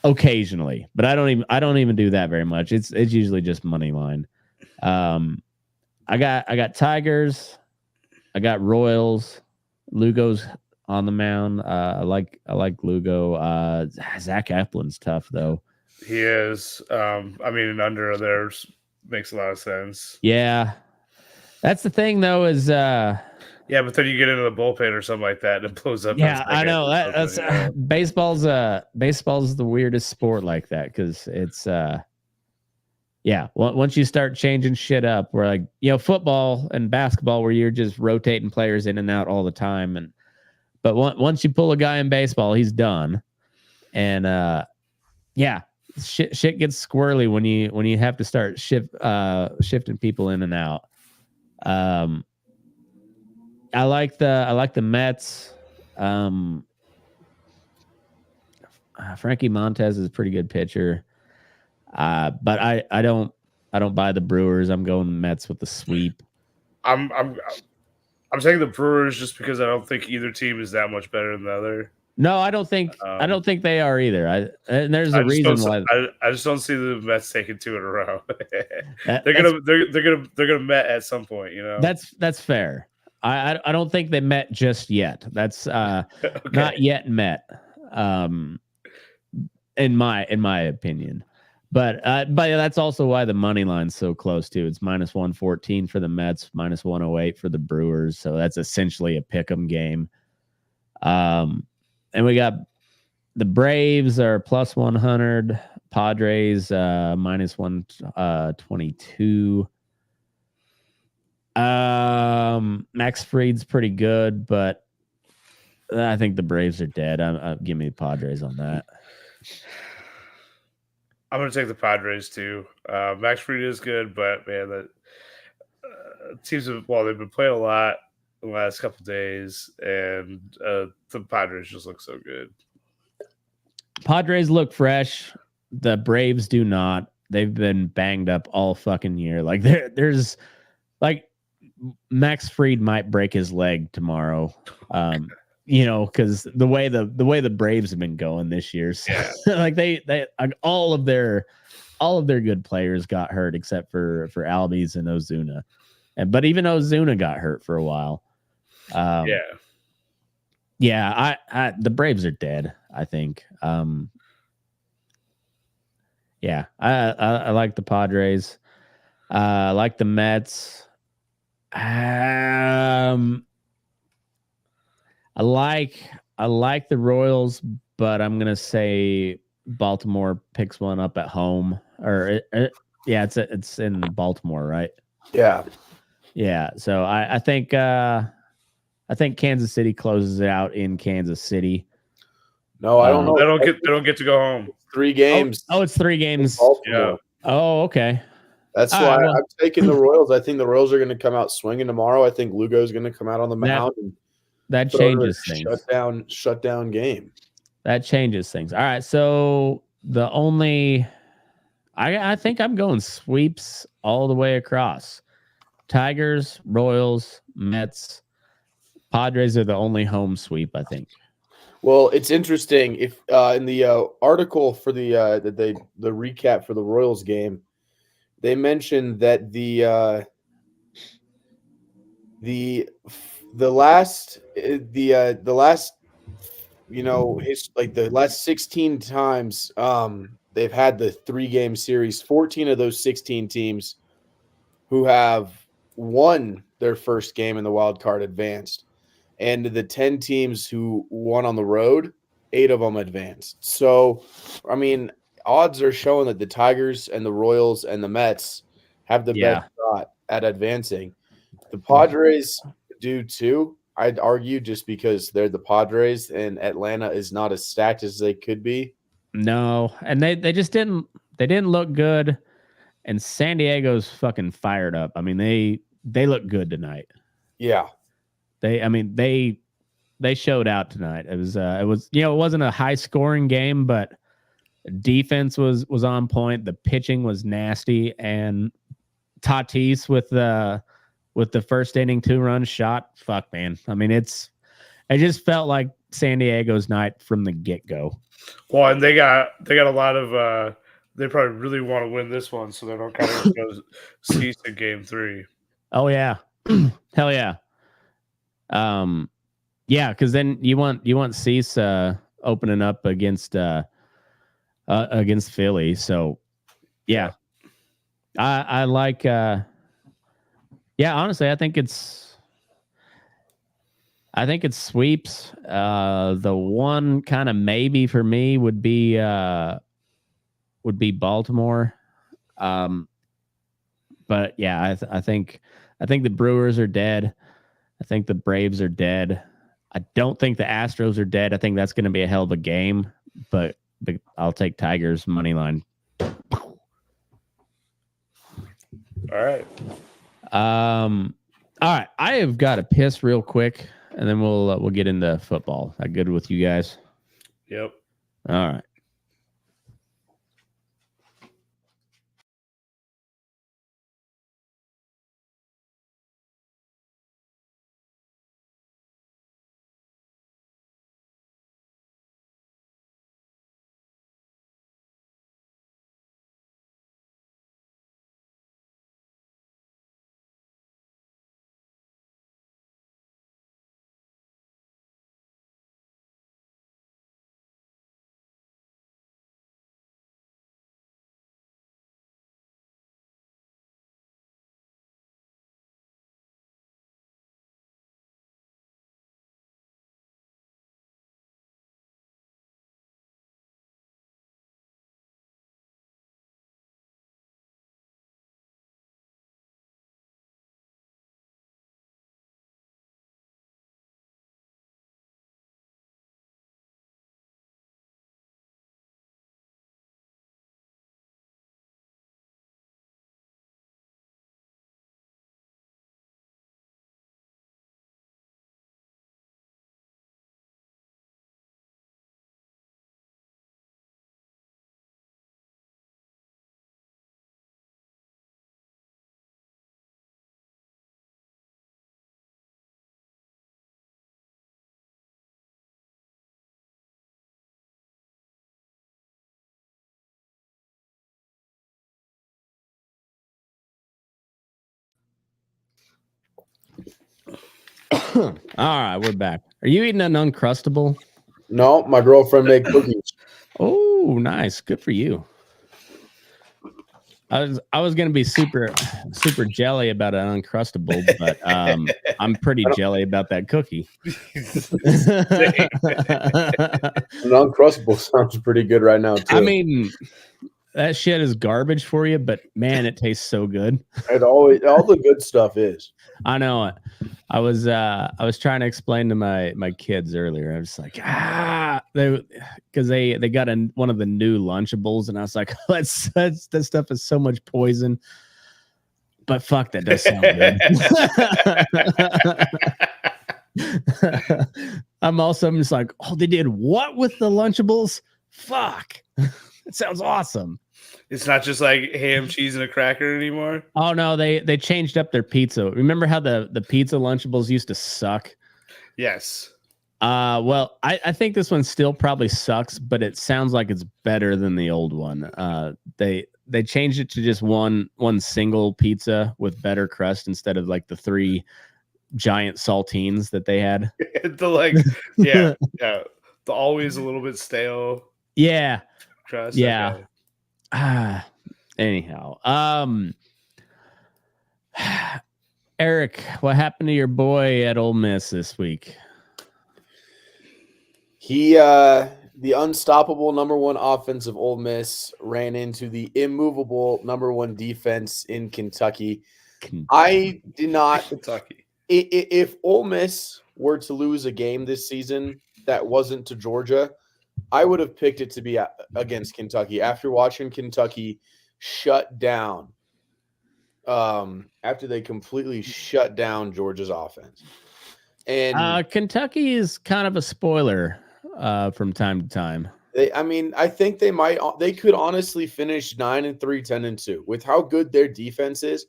occasionally, but I don't even do that very much. It's usually just money line. I got Tigers, I got Royals, Lugo's on the mound. I like Lugo. Zach Eflin's tough though. He is. I mean, an under there makes a lot of sense. Yeah, that's the thing though. Is yeah, but then you get into the bullpen or something like that, and it blows up. Yeah, I know that's baseball's the weirdest sport like that because it's yeah. Once you start changing shit up, we're like football and basketball where you're just rotating players in and out all the time, but once you pull a guy in baseball, he's done, and yeah, shit gets squirrely when you have to start shifting people in and out. I like the Mets. Frankie Montez is a pretty good pitcher. But I don't buy the Brewers. I'm going Mets with the sweep. I'm saying the Brewers just because I don't think either team is that much better than the other. No, I don't think they are either. And there's a reason why. I just don't see the Mets taking 2 in a row. They're gonna Met at some point. That's fair. I don't think they met just yet. That's okay. Not yet met. In my opinion. But that's also why the money line's so close too. It's -114 for the Mets, -108 for the Brewers. So that's essentially a pick'em game. And we got the Braves are +100, Padres -122. Max Fried's pretty good, but I think the Braves are dead. Give me the Padres on that. I'm going to take the Padres too. Max Fried is good, but man, that teams they've been playing a lot the last couple of days, and the Padres just look so good. Padres look fresh. The Braves do not. They've been banged up all fucking year. Like there's like Max Fried might break his leg tomorrow. Because the way the Braves have been going this year, so, yeah. like they all of their good players got hurt except for Albies and Ozuna, but even Ozuna got hurt for a while. The Braves are dead. I think. I like the Padres. I like the Mets. I like the Royals, but I'm gonna say Baltimore picks one up at home. It's in Baltimore, right? Yeah. So I think Kansas City closes it out in Kansas City. No, I don't know. They don't get to go home. 3 games. Oh, it's 3 games. Yeah. Oh, okay. That's why I'm taking the Royals. I think the Royals are going to come out swinging tomorrow. I think Lugo's going to come out on the mound. That changes things. Shut down game. That changes things. All right. So the only, I think I'm going sweeps all the way across. Tigers, Royals, Mets, Padres are the only home sweep, I think. Well, it's interesting. If in the article for the recap for the Royals game, they mentioned that the last the last 16 times they've had the 3-game series, 14 of those 16 teams who have won their first game in the wild card advanced, and the 10 teams who won on the road, 8 of them advanced. So, I mean, odds are showing that the Tigers and the Royals and the Mets have the best shot at advancing. The Padres do too, I'd argue, just because they're the Padres and Atlanta is not as stacked as they could be. No, and they just didn't look good. And San Diego's fucking fired up. I mean, they look good tonight. Yeah. They showed out tonight. It was it wasn't a high scoring game, but defense was on point. The pitching was nasty, and Tatis with the first inning 2-run shot. Fuck, man. I mean, it just felt like San Diego's night from the get-go. Well, and they got a lot of they probably really want to win this one, so they don't kind of go cease in game 3. Oh yeah. Hell yeah. Yeah, because then you want Cease opening up against Philly. So yeah. I like honestly, I think it's sweeps. The one kind of maybe for me would be Baltimore. But yeah, I think the Brewers are dead. I think the Braves are dead. I don't think the Astros are dead. I think that's going to be a hell of a game, but I'll take Tigers money line. All right. All right. I have got to piss real quick, and then we'll get into football. That good with you guys? Yep. All right. All right, we're back. Are you eating an Uncrustable? No, my girlfriend made cookies. Oh, nice. Good for you. I was gonna be super jelly about an Uncrustable, but I'm pretty jelly about that cookie. An Uncrustable sounds pretty good right now too. I mean, that shit is garbage for you, but man, it tastes so good. All the good stuff is. I know it. I was trying to explain to my kids earlier. I was like, because they got one of the new Lunchables, and I was like, that stuff is so much poison. But fuck, that does sound good. I'm just like, oh, they did what with the Lunchables? Fuck, it sounds awesome. It's not just like ham, cheese, and a cracker anymore. Oh no, they changed up their pizza. Remember how the pizza Lunchables used to suck? Yes. Well, I think this one still probably sucks, but it sounds like it's better than the old one. They changed it to just one single pizza with better crust instead of like the 3 giant saltines that they had. The always a little bit stale. Yeah. Crust. Yeah. Okay. Anyhow, Eric, what happened to your boy at Ole Miss this week? He The unstoppable number one offense of Ole Miss ran into the immovable number one defense in Kentucky. I did not. Kentucky. If Ole Miss were to lose a game this season that wasn't to Georgia, I would have picked it to be against Kentucky. After watching Kentucky shut down, after they completely shut down Georgia's offense, and Kentucky is kind of a spoiler from time to time. I think they could honestly finish 9-3, 10-2 with how good their defense is.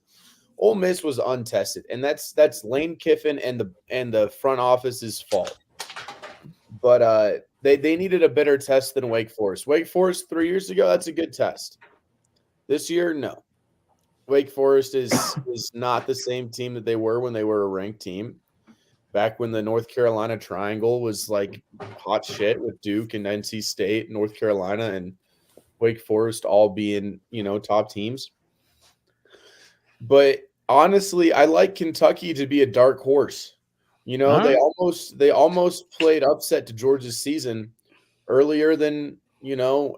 Ole Miss was untested, and that's Lane Kiffin and the front office's fault. But they needed a better test than Wake Forest. Wake Forest 3 years ago, that's a good test. This year, no. Wake Forest is not the same team that they were when they were a ranked team. Back when the North Carolina Triangle was like hot shit with Duke and NC State, North Carolina, and Wake Forest all being, top teams. But honestly, I like Kentucky to be a dark horse. They almost played upset to Georgia's season earlier than,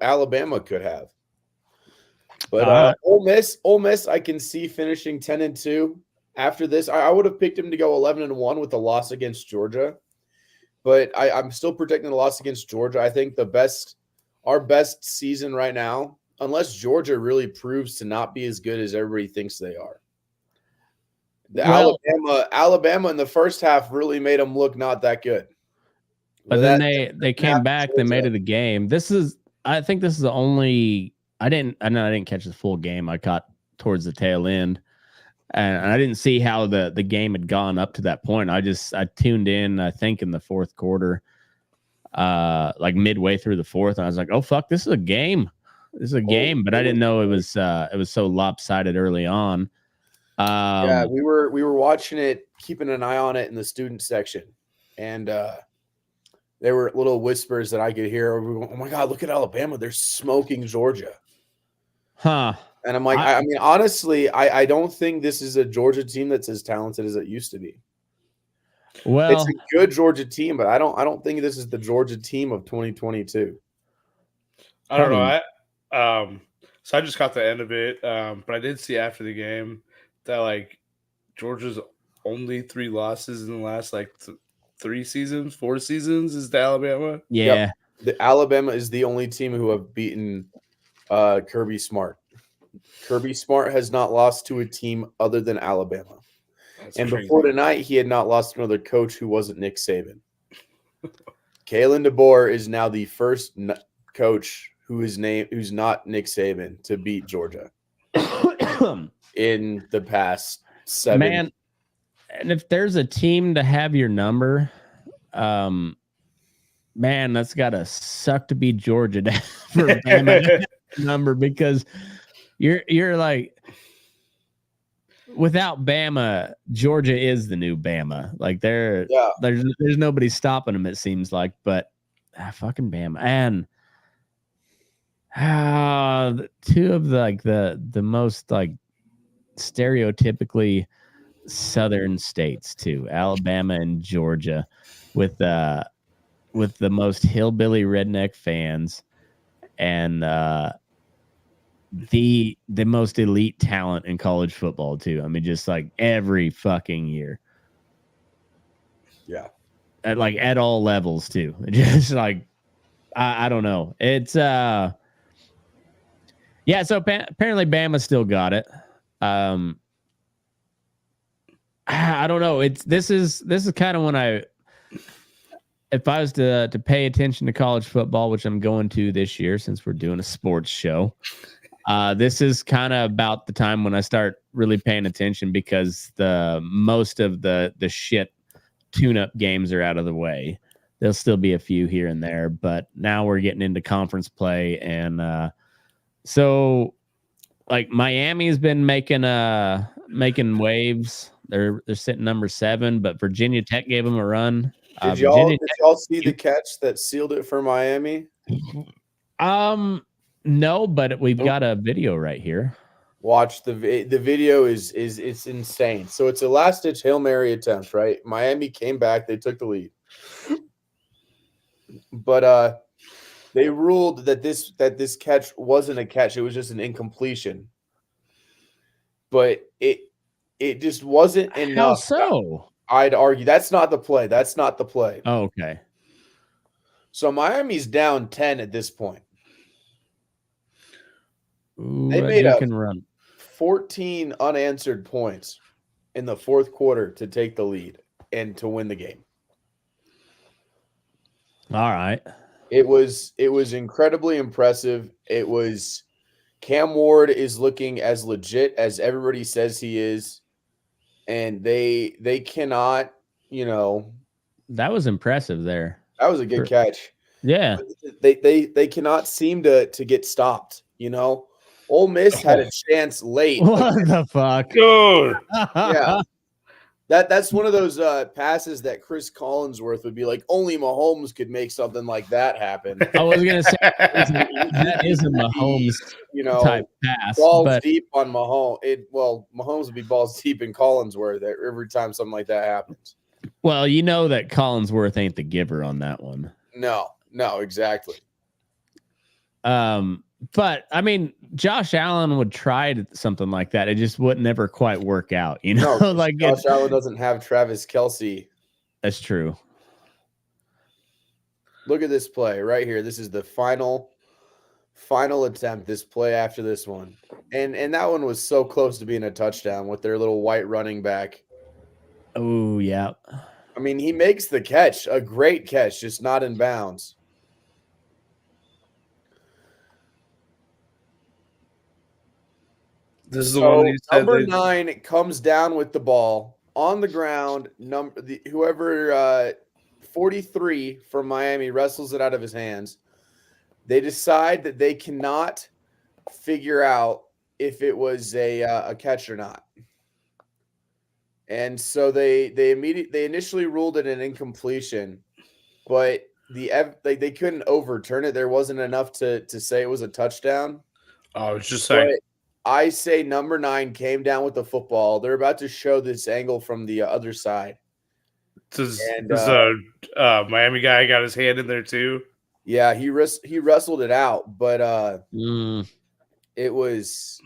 Alabama could have. But Ole Miss, I can see finishing 10-2. After this, I would have picked him to go 11-1 with the loss against Georgia. But I'm still predicting the loss against Georgia. I think our best season right now, unless Georgia really proves to not be as good as everybody thinks they are. Alabama in the first half really made them look not that good. But then they came back. They made it a game. I think this is the only. I didn't catch the full game. I caught towards the tail end, and I didn't see how the game had gone up to that point. I tuned in. I think in the fourth quarter, like midway through the fourth, and I was like, "Oh fuck, this is a game. This is a game." But I didn't know it was so lopsided early on. Yeah, we were watching it, keeping an eye on it in the student section, and there were little whispers that I could hear. Oh my God, look at Alabama! They're smoking Georgia. Huh? And I'm like, I mean, honestly, I don't think this is a Georgia team that's as talented as it used to be. Well, it's a good Georgia team, but I don't think this is the Georgia team of 2022. I don't know. So I just caught the end of it, but I did see after the game that like Georgia's only 3 losses in the last like 4 seasons is to Alabama. Yeah, yep. The Alabama is the only team who have beaten Kirby Smart. Kirby Smart has not lost to a team other than Alabama. That's and crazy. Before tonight, he had not lost to another coach who wasn't Nick Saban. Kalen DeBoer is now the first coach who's not Nick Saban to beat Georgia in the past 7. Man, and if there's a team to have your number, man, that's gotta suck to be Georgia for Bama number, because you're like, without Bama, Georgia is the new Bama. Like there's nobody stopping them, it seems like. But fucking Bama, and 2 of the most like stereotypically Southern states too, Alabama and Georgia, with the most hillbilly redneck fans, and the most elite talent in college football too. I mean, just like every fucking year. Yeah. At all levels too. Just like, I don't know. It's yeah. So apparently Bama still got it. I don't know. This is kind of when if I was to pay attention to college football, which I'm going to this year since we're doing a sports show, this is kind of about the time when I start really paying attention, because most of the shit tune-up games are out of the way. There'll still be a few here and there, but now we're getting into conference play, and so like Miami's been making waves. They're sitting number 7, but Virginia Tech gave them a run. Did y'all see the catch that sealed it for Miami? No, but we've got a video right here. Watch the video is it's insane. So it's a last-ditch Hail Mary attempt, right? Miami came back, they took the lead. But They ruled that this catch wasn't a catch; it was just an incompletion. But it just wasn't enough. How so? I'd argue that's not the play. That's not the play. Oh, okay. So Miami's down 10 at this point. Ooh, They made can run 14 unanswered points in the fourth quarter to take the lead and to win the game. All right. It was incredibly impressive. It was Cam Ward is looking as legit as everybody says he is, and they cannot, that was impressive there. That was a good catch. Yeah. They cannot seem to get stopped, Ole Miss had a chance late. What the fuck? Dude. Yeah. That's one of those passes that Chris Collinsworth would be like, only Mahomes could make something like that happen. I was gonna say that is a Mahomes type pass. Balls deep on Mahomes. Mahomes would be balls deep in Collinsworth every time something like that happens. Well, you know that Collinsworth ain't the giver on that one. No, exactly. But I mean, Josh Allen would try something like that. It just would never quite work out, No, like Josh Allen doesn't have Travis Kelce. That's true. Look at this play right here. This is the final attempt. This play after this one, and that one was so close to being a touchdown with their little white running back. Oh yeah. I mean, he makes the catch, a great catch, just not in bounds. This is the one that you said number 9 comes down with the ball on the ground. Whoever 43 from Miami wrestles it out of his hands. They decide that they cannot figure out if it was a catch or not, and so they initially ruled it an incompletion, but they couldn't overturn it. There wasn't enough to say it was a touchdown. Oh, it's just like. I say number 9 came down with the football. They're about to show this angle from the other side. Does Miami guy got his hand in there too? Yeah, he wrestled it out, but it was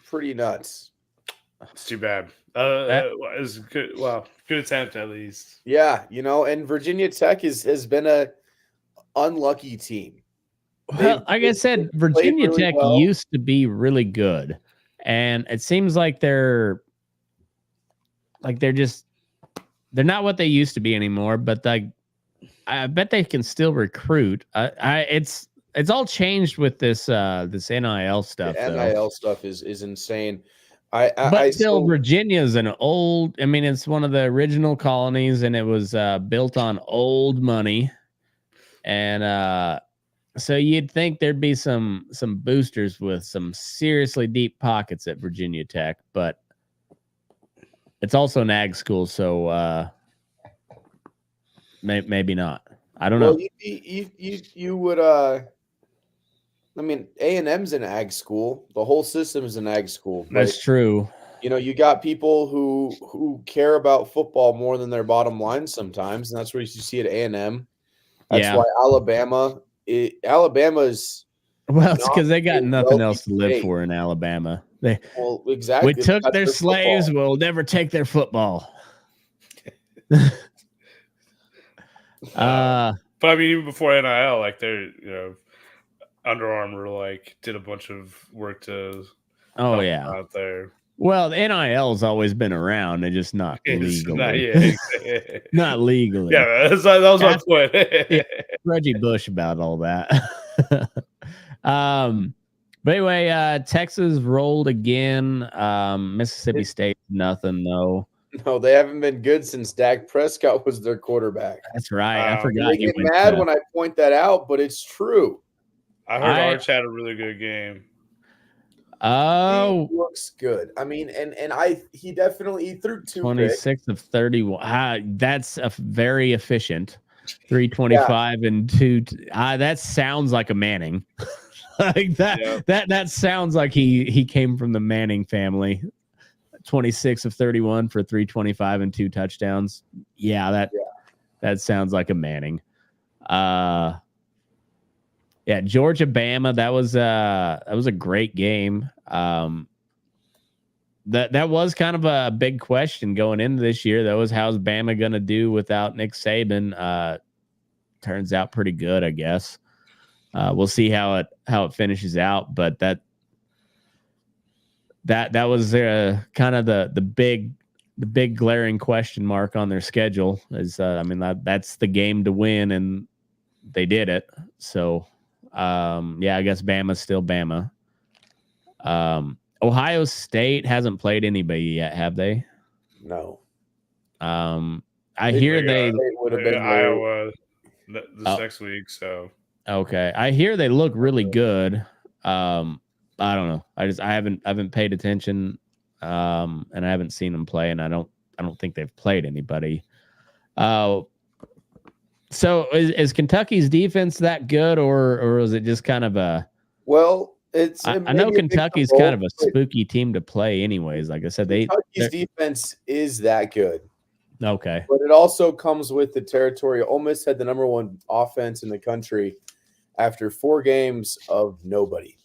pretty nuts. It's too bad. It was good. Well, good attempt at least. Yeah, and Virginia Tech has been a unlucky team. Well, like I said, Virginia Tech used to be really good, and it seems like they're not what they used to be anymore. But I bet they can still recruit. It's all changed with this NIL stuff. The NIL stuff is insane. But still, Virginia's an old. I mean, it's one of the original colonies, and it was built on old money, and so you'd think there'd be some boosters with some seriously deep pockets at Virginia Tech, but it's also an ag school, so maybe not. I don't know. You would. I mean, A&M's an ag school. The whole system is an ag school. That's true. You got people who care about football more than their bottom line sometimes, and that's what you see at A&M. That's why Alabama's it's because they got nothing else to live for in Alabama. Exactly. We took their slaves. Football. We'll never take their football. But I mean, even before NIL, like they're Under Armour did a bunch of work to out there. Well, the NIL has always been around, and just not legally. Not legally. Yeah, that was my point. Reggie Bush about all that. But anyway, Texas rolled again. Mississippi State, nothing though. No, they haven't been good since Dak Prescott was their quarterback. That's right. I forgot. They get mad when I point that out, but it's true. I heard Arch had a really good game. Oh, he looks good. I mean, he definitely threw 26 of 31. That's a very efficient 325 and 2. That sounds like a Manning. Like that. Yeah. That sounds like he came from the Manning family. 26 of 31 for 325 and 2 touchdowns. That sounds like a Manning. Yeah, Georgia Bama. That was a great game. That was kind of a big question going into this year. That was, how's Bama going to do without Nick Saban? Turns out pretty good, I guess. We'll see how it finishes out, but that was kind of the big glaring question mark on their schedule. Is that's the game to win, and they did it. So I guess Bama's still Bama. Ohio State hasn't played anybody yet, have they? No. I hear they would have been Iowa this next week. So okay, I hear they look really good. I don't know. I haven't paid attention, and I haven't seen them play, and I don't think they've played anybody. So is Kentucky's defense that good, or is it just kind of a? Well, I know Kentucky's kind of a spooky team to play, anyways. Like I said, Kentucky's defense is that good. Okay, but it also comes with the territory. Ole Miss had the number one offense in the country after 4 games of nobody.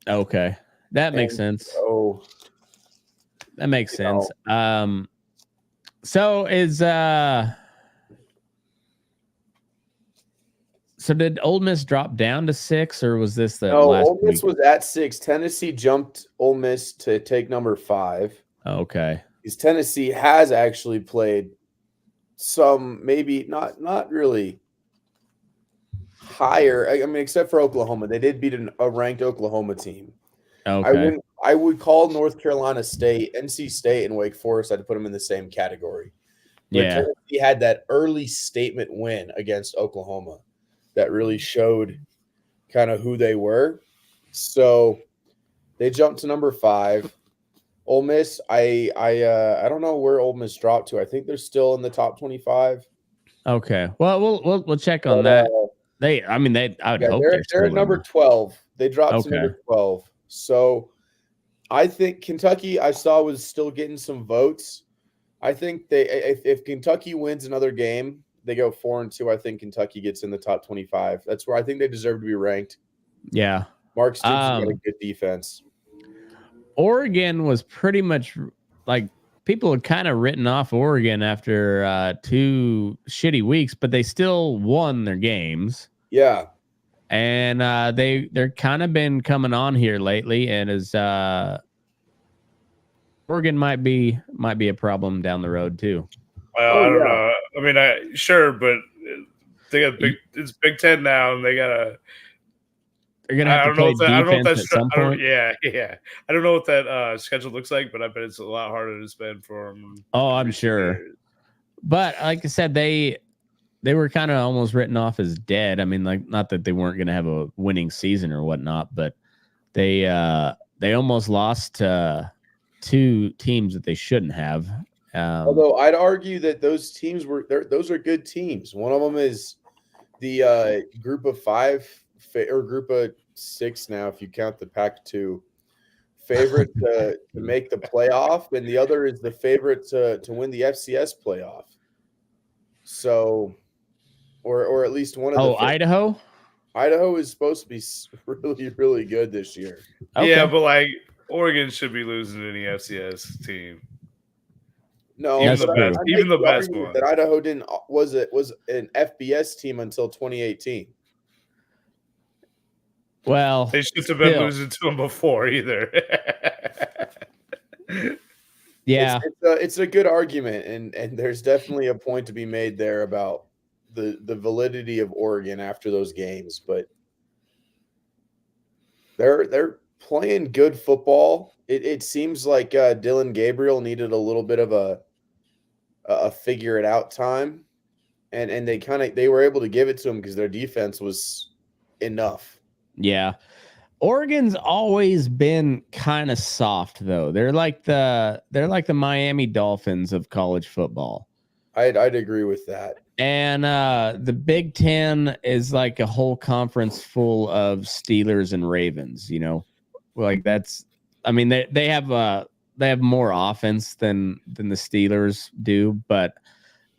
Okay, that makes sense. So, that makes sense. So is So did Ole Miss drop down to 6, or was this the last Ole Miss week? was at 6. Tennessee jumped Ole Miss to take number 5. Okay. Because Tennessee has actually played some, maybe not really higher. I mean, except for Oklahoma. They did beat a ranked Oklahoma team. Okay. I would call North Carolina State, NC State, and Wake Forest, I'd put them in the same category. But Yeah. Tennessee had that early statement win against Oklahoma that really showed kind of who they were. So they jumped to number 5. Ole Miss, I don't know where Ole Miss dropped to. I think they're still in the top 25. Okay. Well, we'll check on that. I would hope they're at number 12. They dropped to number 12. So I think Kentucky, I saw, was still getting some votes. I think if Kentucky wins another game, they go 4-2. I think Kentucky gets in the top 25. That's where I think they deserve to be ranked. Yeah. Mark Stoops has got a good defense. Oregon was pretty much like, people had kind of written off Oregon after 2 shitty weeks, but they still won their games. Yeah. And they're kind of been coming on here lately, and is Oregon might be a problem down the road too. Well, I don't know. I mean, sure, but they got it's Big Ten now, and they're gonna have to play defense at some point. Yeah. I don't know what that schedule looks like, but I bet it's a lot harder to spend for them. Oh, I'm sure. But like I said, they were kind of almost written off as dead. I mean, like, not that they weren't going to have a winning season or whatnot, but they almost lost to 2 teams that they shouldn't have. Although I'd argue that those teams those are good teams. One of them is the group of 5 or group of 6 now, if you count the Pac-2 favorite to make the playoff, and the other is the favorite to win the FCS playoff. So, or at least one of the. Idaho. Idaho is supposed to be really, really good this year. Okay. Yeah, but like Oregon should be losing to any FCS team. No, even the best one. That Idaho was an FBS team until 2018. Well, they should have been losing to them before either. Yeah, it's a good argument, and there's definitely a point to be made there about the validity of Oregon after those games, but they're playing good football. It seems like Dylan Gabriel needed a little bit of a figure it out time, and they were able to give it to him because their defense was enough. Yeah. Oregon's always been kind of soft, though. They're like the Miami Dolphins of college football. I'd agree with that. And the Big Ten is like a whole conference full of Steelers and Ravens, you know? Like that's, I mean, they have more offense than the Steelers do, but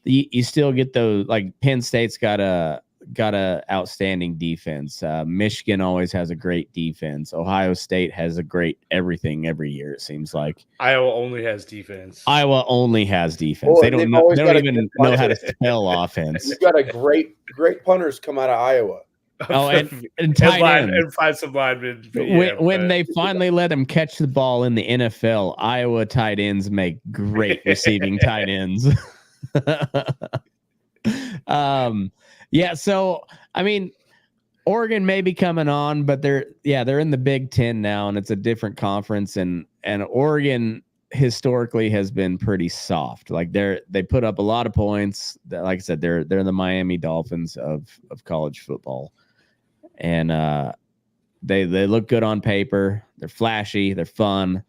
you still get those, like Penn State's got a got a outstanding defense. Michigan always has a great defense. Ohio State has a great everything every year. It seems like Iowa only has defense. Iowa only has defense. Well, they don't even know how to spell offense. You've got a great punters come out of Iowa. Oh, and tight ends. And find some linemen. When they finally let them catch the ball in the NFL, Iowa tight ends make great receiving tight ends. Yeah, so I mean, Oregon may be coming on, but they're in the Big Ten now, and it's a different conference. And Oregon historically has been pretty soft. Like they put up a lot of points. Like I said, they're the Miami Dolphins of college football, and they look good on paper. They're flashy. They're fun,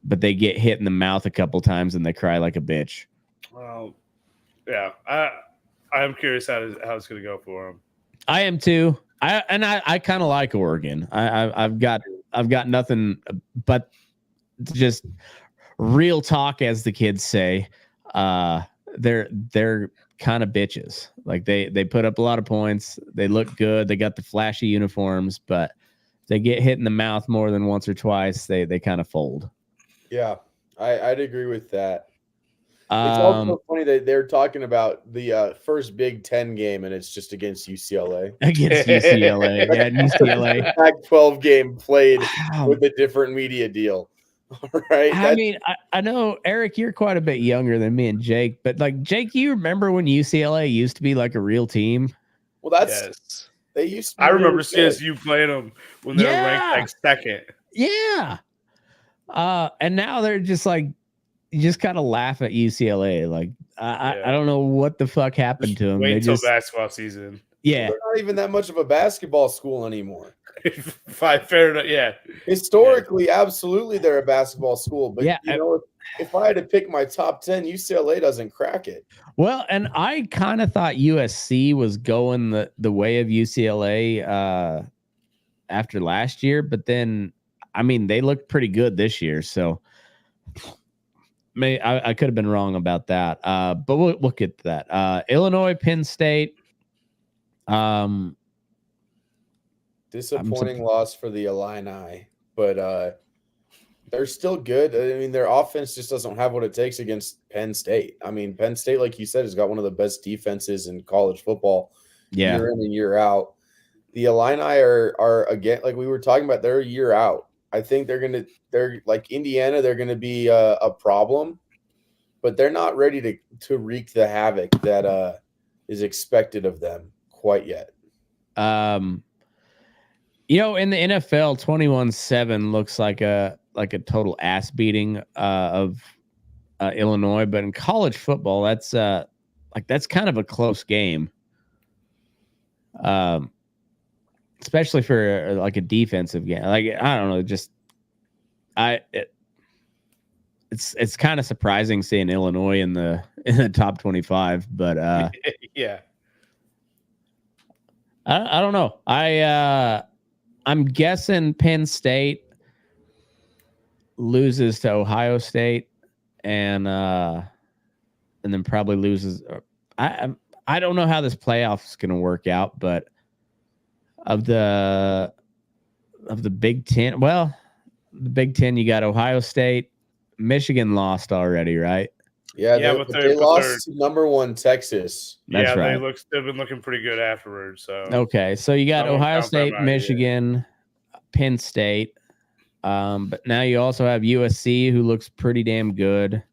but they get hit in the mouth a couple times and they cry like a bitch. Well, yeah, I'm curious how it's going to go for them. I am too. I kind of like Oregon. I've got nothing but just real talk, as the kids say. They're kind of bitches. Like they put up a lot of points. They look good. They got the flashy uniforms, but they get hit in the mouth more than once or twice. They kind of fold. Yeah, I'd agree with that. It's also funny that they're talking about the first Big Ten game, and it's just against UCLA. Against UCLA, yeah, UCLA. Pac-12 game played with a different media deal. Right? I mean, I know, Eric, you're quite a bit younger than me and Jake, but like, Jake, you remember when UCLA used to be like a real team? Well, they used to. I remember CSU playing them when they were ranked like second. Yeah. And now they're just like, you just kind of laugh at UCLA. Like, I don't know what the fuck happened to them. Wait until basketball season. Yeah. They're not even that much of a basketball school anymore. Fair enough. Yeah. Historically, absolutely, they're a basketball school. But, yeah, if I had to pick my top 10, UCLA doesn't crack it. Well, and I kind of thought USC was going the way of UCLA after last year. But then, I mean, they looked pretty good this year. So, I could have been wrong about that, but we'll get to that. Illinois, Penn State. Disappointing loss for the Illini, but they're still good. I mean, their offense just doesn't have what it takes against Penn State. I mean, Penn State, like you said, has got one of the best defenses in college football year in and year out. The Illini are again, like we were talking about, they're a year out. I think they're like Indiana. They're going to be a problem, but they're not ready to wreak the havoc that is expected of them quite yet. In the NFL, 21-7 looks like a total ass beating of Illinois, but in college football, that's kind of a close game. Especially for like a defensive game. Like, I don't know, it's kind of surprising seeing Illinois in the top 25, but yeah. I don't know. I'm guessing Penn State loses to Ohio State and then probably loses. I don't know how this playoff is going to work out, but of the Big Ten, the Big Ten, you got Ohio State, Michigan lost already, right? Yeah, but they lost to number 1 Texas. That's right. They've been looking pretty good afterwards. So okay, so you got Ohio State, Michigan, Penn State, but now you also have USC, who looks pretty damn good.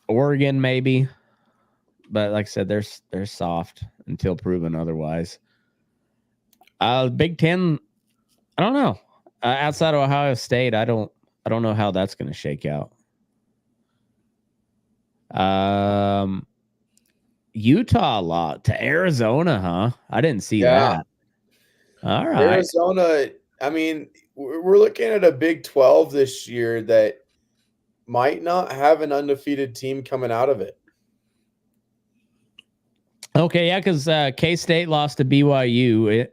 Oregon maybe, but like I said, they're soft until proven otherwise. Big Ten, I don't know. Outside of Ohio State, I don't know how that's going to shake out. Utah a lot to Arizona, huh? I didn't see that. All right. Arizona, I mean, we're looking at a Big 12 this year that might not have an undefeated team coming out of it. Okay, yeah, because K-State lost to BYU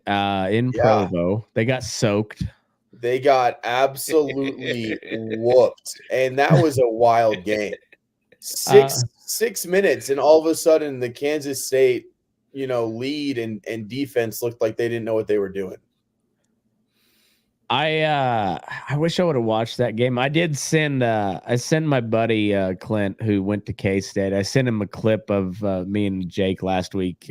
in Provo. They got soaked. They got absolutely whooped, and that was a wild game. 6 minutes, and all of a sudden the Kansas State, lead and defense looked like they didn't know what they were doing. I wish I would have watched that game. I did send my buddy Clint, who went to K-State. I sent him a clip of me and Jake last week.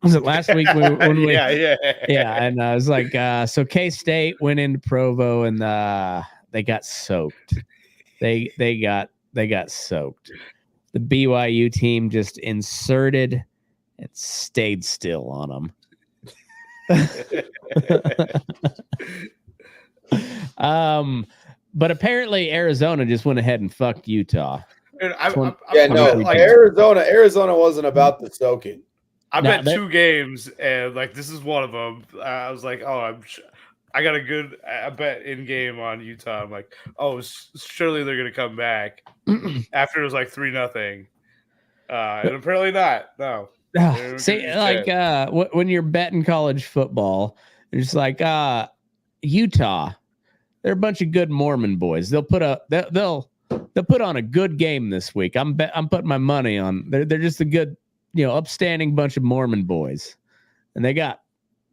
Was it last week when we yeah. And I was like, so K-State went into Provo and they got soaked. They got soaked. The BYU team just inserted and stayed still on them. But apparently Arizona just went ahead and fucked Utah. Dude, Arizona wasn't about the soaking. I bet 2 games, and like this is one of them. I was like, oh, I got a good bet in game on Utah. I'm like, oh, surely they're gonna come back after it was like 3-0, and apparently not. No. See, like when you're betting college football, it's like Utah. They're a bunch of good Mormon boys. They'll put on a good game this week. I'm putting my money on. They're just a good, upstanding bunch of Mormon boys, and they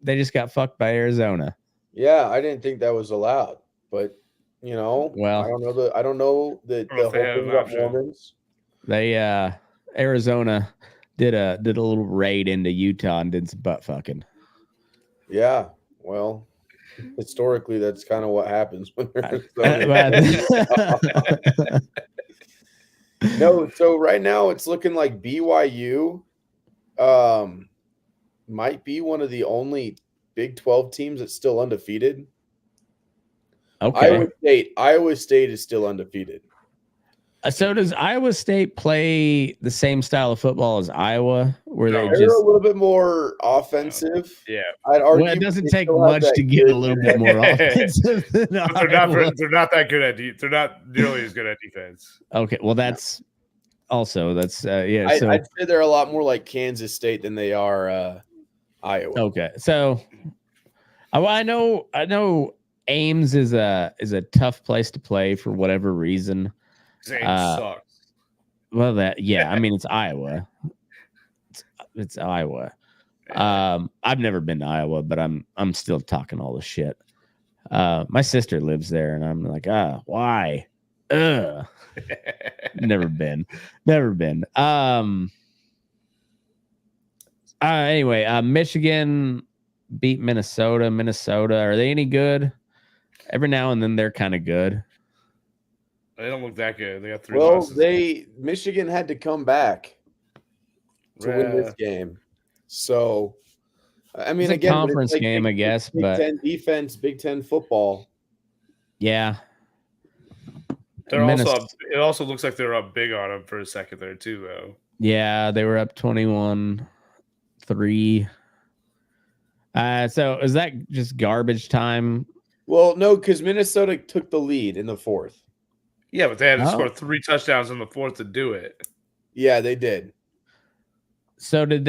just got fucked by Arizona. Yeah, I didn't think that was allowed, but well, I don't know the whole thing about Mormons. They Arizona did a little raid into Utah and did some butt fucking. Yeah, well, historically, that's kind of what happens when they're No, so right now it's looking like BYU might be one of the only Big 12 teams that's still undefeated. Okay. Iowa State is still undefeated. So does Iowa State play the same style of football as Iowa, where they're a little bit more offensive? Yeah, I'd argue it doesn't take much to get a little bit more offensive. They're not that good at they're not nearly as good at defense. Okay, well that's also I'd say they're a lot more like Kansas State than they are Iowa. Okay, so I know Ames is a tough place to play for whatever reason. Ames sucks. Well, I mean it's Iowa. It's Iowa. I've never been to Iowa, but I'm still talking all the shit. My sister lives there, and I'm like, why? Never been. Anyway, Michigan beat Minnesota. Are they any good? Every now and then they're kind of good. They don't look that good. They got 3 losses. Michigan had to come back to win this game. So, I mean, it's a conference game, I guess. Big Ten defense, Big Ten football. Yeah. It also looks like they were up big on them for a second there too, though. Yeah, they were up 21-3. So is that just garbage time? Well, no, because Minnesota took the lead in the 4th. Yeah, but they had to score 3 touchdowns in the 4th to do it. Yeah, they did. So did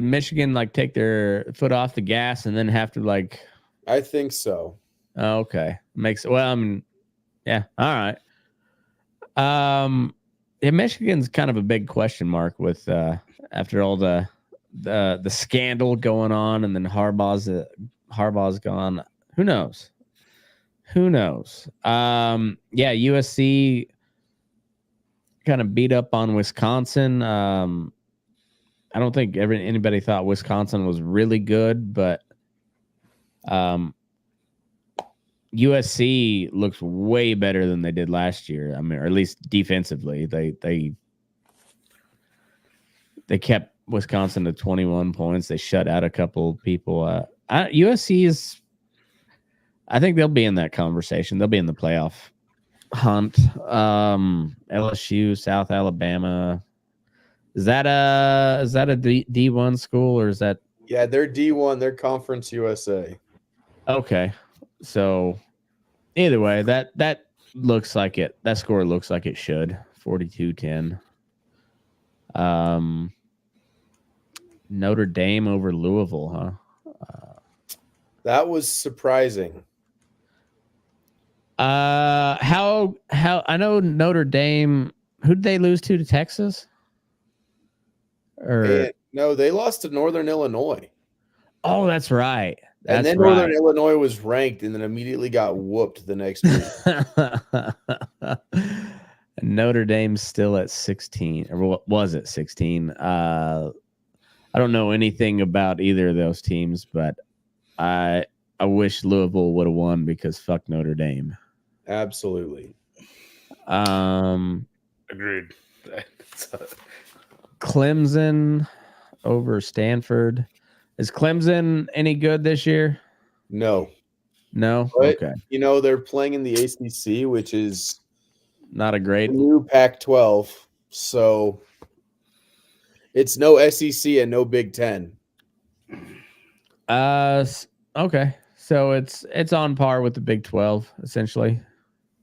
Michigan take their foot off the gas and then have to I think so. Oh, okay. Yeah, all right. Michigan's kind of a big question mark with after all the scandal going on, and then Harbaugh's gone. Who knows? USC kind of beat up on Wisconsin. I don't think anybody thought Wisconsin was really good, but USC looks way better than they did last year. I mean, or at least defensively, they kept Wisconsin to 21 points. They shut out a couple people. USC is, I think they'll be in that conversation. They'll be in the playoff hunt. LSU, South Alabama. Is that a D1 school, or is that? Yeah, they're D1. They're Conference USA. Okay. So either way, that looks like it. That score looks like it should. 42-10. Notre Dame over Louisville, huh? That was surprising. How I know Notre Dame. Who did they lose to Texas? Or No, they lost to Northern Illinois. oh, that's right. And That's then right. Northern Illinois was ranked and then immediately got whooped the next week. Notre Dame's still at 16, or what was it 16? I don't know anything about either of those teams, but I wish Louisville would have won because fuck Notre Dame. Absolutely. Agreed. Clemson over Stanford. Is Clemson any good this year? No. No? But, Okay. they're playing in the ACC, which is Not a great. the new Pac-12. So it's no SEC and no Big Ten. Okay. So it's on par with the Big 12, essentially.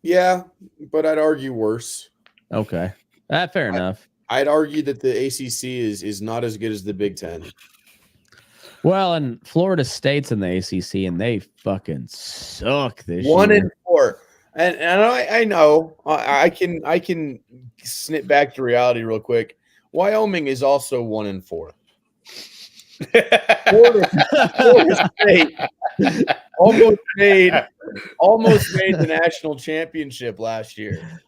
Yeah, but I'd argue worse. Okay. Fair enough. I'd argue that the ACC is not as good as the Big Ten. Well, and Florida State's in the ACC, and they fucking suck this 1 year. and 4, and I know I can snip back to reality real quick. Wyoming is also 1 and 4. Florida State almost made the national championship last year.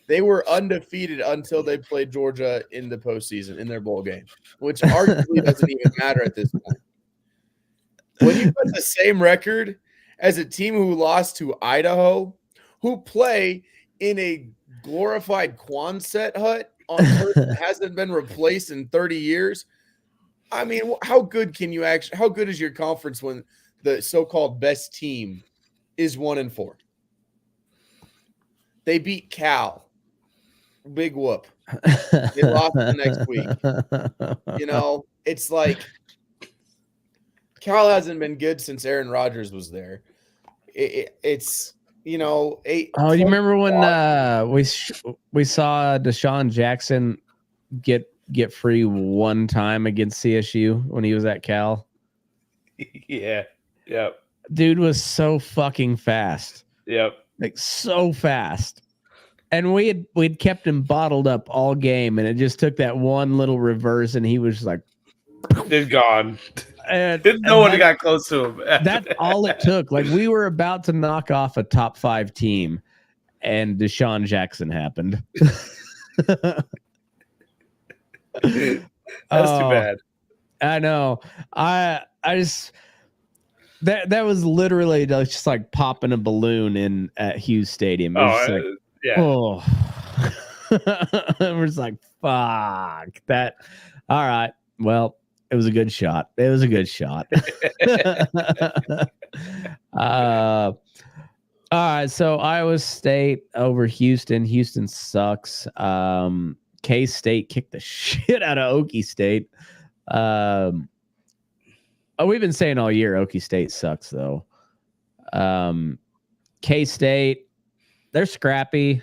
They were undefeated until they played Georgia in the postseason in their bowl game, which arguably doesn't even matter at this point. When you put the same record as a team who lost to Idaho, who play in a glorified Quonset hut on turf that hasn't been replaced in 30 years, I mean, how good is your conference when the so-called best team is 1 and 4? They beat Cal. Big whoop. They lost the next week. It's like Cal hasn't been good since Aaron Rodgers was there. It's you remember when we saw Deshaun Jackson get free one time against CSU when he was at Cal? Yeah. Yep. Dude was so fucking fast. Yep. Like so fast. And we'd kept him bottled up all game, and it just took that one little reverse, and he was like, "It's gone." And no one got close to him. That's all it took. Like we were about to knock off a top 5 team, and Deshaun Jackson happened. That's too bad. I know. I just that was literally just like popping a balloon at Hughes Stadium. It was yeah. Oh, it was like, fuck that. All right. Well, it was a good shot. All right. So Iowa State over Houston. Houston sucks. K-State kicked the shit out of Okie State. We've been saying all year Okie State sucks though. K-State, they're scrappy.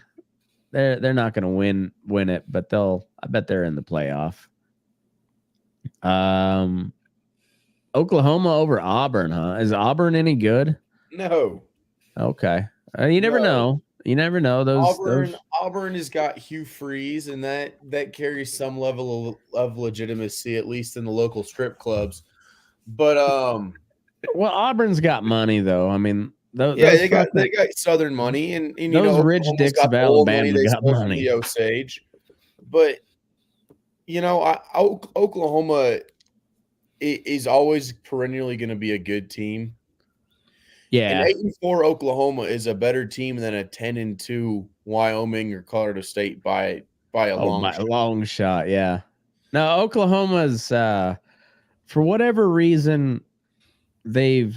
They're not going to win it, but I bet they're in the playoff. Oklahoma over Auburn, huh? Is Auburn any good? No. Okay. You never know. You never know. Auburn has got Hugh Freeze, and that carries some level of legitimacy, at least in the local strip clubs. But well, Auburn's got money though. I mean, they got Southern money, and those rich dicks of Alabama got money. Osage, but Oklahoma is always perennially going to be a good team. Yeah, and 8-4 Oklahoma is a better team than a 10-2 Wyoming or Colorado State by a long shot. Yeah, no, Oklahoma's for whatever reason they've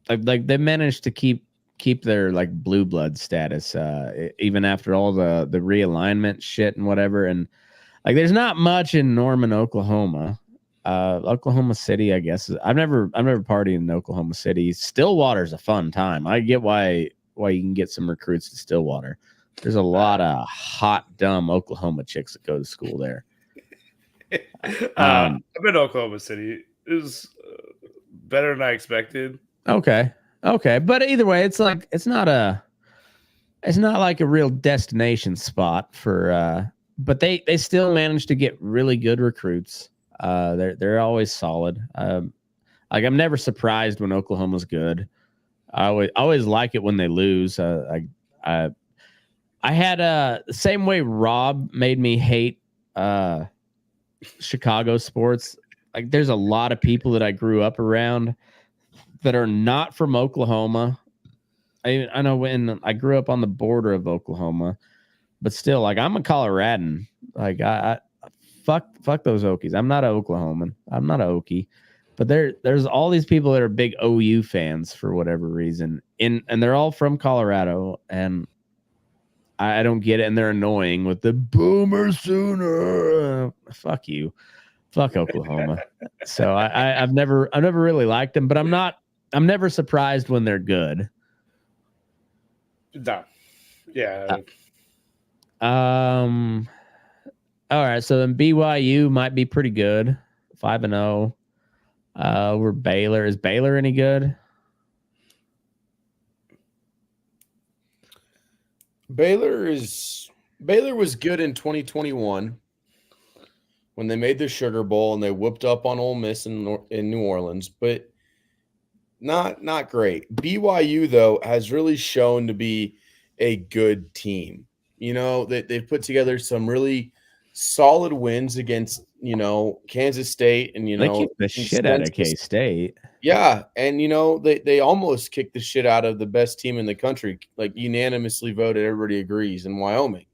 they managed to keep their like blue blood status even after all the realignment shit and whatever. And like there's not much in Norman, Oklahoma. Oklahoma City, I guess. I've never partied in Oklahoma City. Stillwater's a fun time. I get why you can get some recruits to Stillwater. There's a lot of hot, dumb Oklahoma chicks that go to school there. I've been to Oklahoma City. It was better than I expected. Okay. But either way, it's not like a real destination spot for but they still manage to get really good recruits. They're always solid. Like I'm never surprised when Oklahoma's good. I always like it when they lose. I had the same way Rob made me hate Chicago sports. Like there's a lot of people that I grew up around that are not from Oklahoma. I know when I grew up on the border of Oklahoma, but still, like I'm a Coloradan. Like I fuck those Okies. I'm not an Oklahoman. I'm not an Okie. But there's all these people that are big OU fans for whatever reason, and they're all from Colorado, and I don't get it, and they're annoying with the Boomer Sooner. Fuck you, fuck Oklahoma. So I've never really liked them, but I'm never surprised when they're good. No. Yeah. All right, so then BYU might be pretty good, 5-0. We're Baylor. Is Baylor any good? Baylor was good in 2021 when they made the Sugar Bowl and they whooped up on Ole Miss in New Orleans, but not great. BYU though has really shown to be a good team. You know, they've put together some really solid wins against, Kansas State and, They kicked the shit out of K-State. Yeah, and, they almost kicked the shit out of the best team in the country, like unanimously voted, everybody agrees, in Wyoming.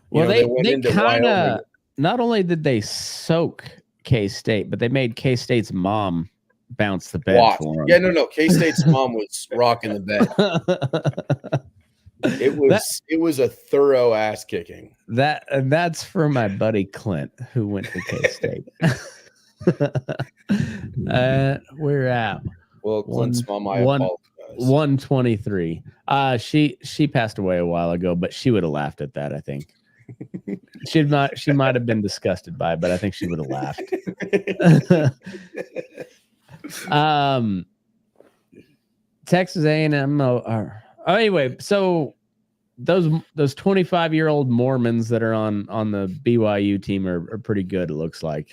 Well, they kind of – not only did they soak K-State, but they made K-State's mom bounce the bed for them. Yeah, no. K-State's mom was rocking the bed. It was a thorough ass kicking. That's for my buddy Clint, who went to K-State. We're at Clint's mom, I apologize. 123. She passed away a while ago, but she would have laughed at that, I think. She might have been disgusted by it, but I think she would have laughed. Texas A&M. Anyway, so those 25-year-old Mormons that are on the BYU team are pretty good. It looks like.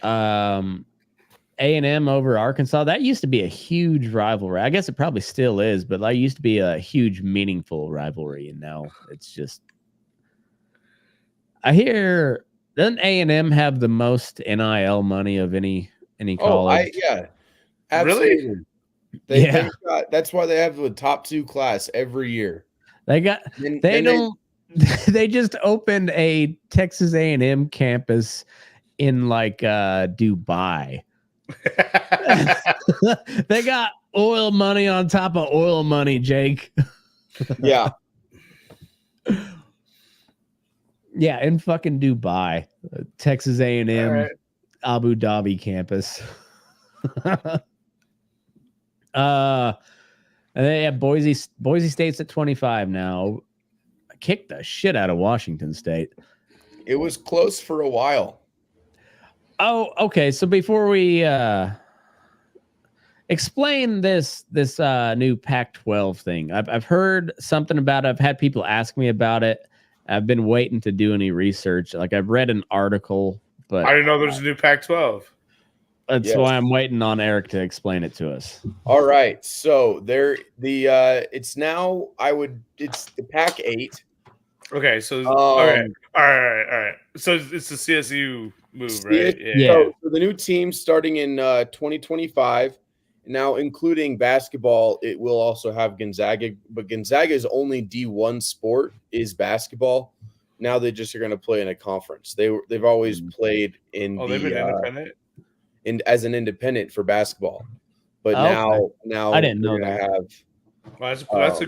A&M over Arkansas. That used to be a huge rivalry. I guess it probably still is, but that used to be a huge, meaningful rivalry, and now it's just. I hear doesn't A&M have the most NIL money of any college? Yeah, absolutely. Really? That's why they have the top 2 class every year. They just opened a Texas A&M campus in like Dubai. They got oil money on top of oil money, Jake. Yeah. Yeah, in fucking Dubai. Texas A&M right. Abu Dhabi campus. And they have Boise State's at 25 now. Kicked the shit out of Washington State. It was close for a while. Oh, okay. So before we explain this new Pac-12 thing, I've heard something about it. I've had people ask me about it. I've been waiting to do any research. Like I've read an article, but I didn't know there's a new Pac-12. That's why I'm waiting on Eric to explain it to us. All right. So it's the Pac-8. Okay, so all right. So it's the CSU move, right? Yeah. So the new team starting in 2025, now including basketball, it will also have Gonzaga, but Gonzaga's only D1 sport is basketball. Now they just are going to play in a conference. They've always played in they've been independent. As an independent for basketball, but now I didn't know that. Well, that's a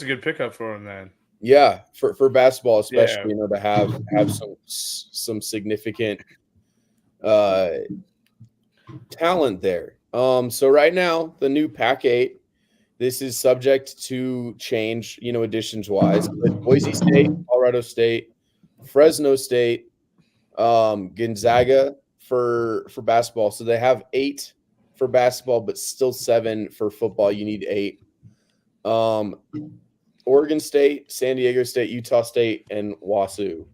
good pickup for them then. Yeah, for basketball especially, to have some significant talent there. So right now the new Pac-8, this is subject to change, additions wise. But Boise State, Colorado State, Fresno State, Gonzaga for basketball. So they have 8 for basketball, but still 7 for football. You need 8. Oregon State, San Diego State, Utah State, and Washington